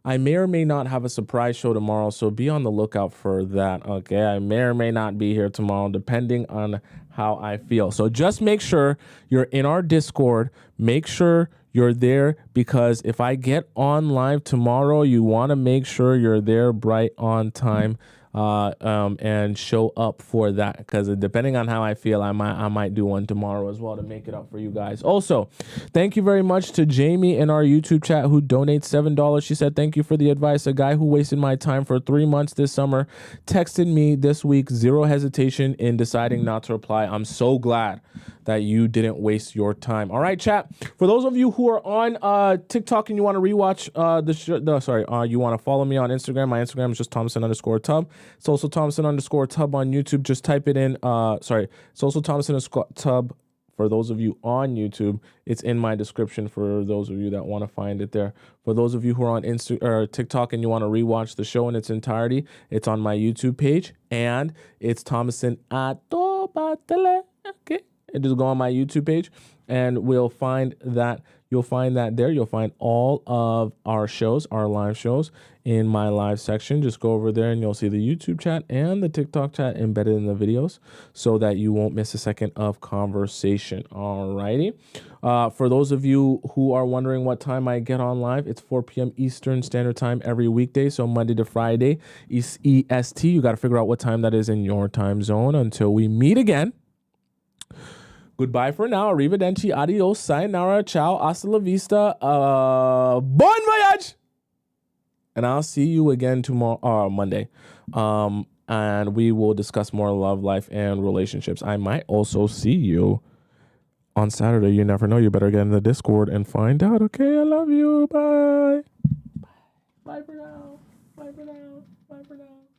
I may or may not have a surprise show tomorrow, so be on the lookout for that, okay? I may or may not be here tomorrow, depending on how I feel. So just make sure you're in our Discord. Make sure you're there, because if I get on live tomorrow, you want to make sure you're there bright on time and show up for that, because depending on how I feel, I might do one tomorrow as well to make it up for you guys. Also, thank you very much to Jamie in our YouTube chat who donates $7. She said, thank you for the advice. A guy who wasted my time for 3 months this summer texted me this week, zero hesitation in deciding not to reply. I'm so glad that you didn't waste your time. All right, chat. For those of you who are on TikTok and you want to rewatch you want to follow me on Instagram. My Instagram is just Tomisin_Tub. It's also Tomisin_Tub on YouTube. Just type it in. It's also Tomisin_Tub for those of you on YouTube. It's in my description for those of you that want to find it there. For those of you who are on TikTok and you want to rewatch the show in its entirety, it's on my YouTube page, and it's Tomisin Atobatele. Okay. And just go on my YouTube page and you'll find that there. You'll find all of our shows, our live shows, in my live section. Just go over there and you'll see the YouTube chat and the TikTok chat embedded in the videos so that you won't miss a second of conversation. All righty. For those of you who are wondering what time I get on live, it's 4 p.m. Eastern Standard Time every weekday. So Monday to Friday, EST. You got to figure out what time that is in your time zone. Until we meet again. Goodbye for now. Arrivederci, adios, sayonara, ciao, hasta la vista, bon voyage! And I'll see you again tomorrow, Monday. and we will discuss more love life and relationships. I might also see you on Saturday. You never know. You better get in the Discord and find out. Okay, I love you. Bye. Bye for now. Bye for now. Bye for now.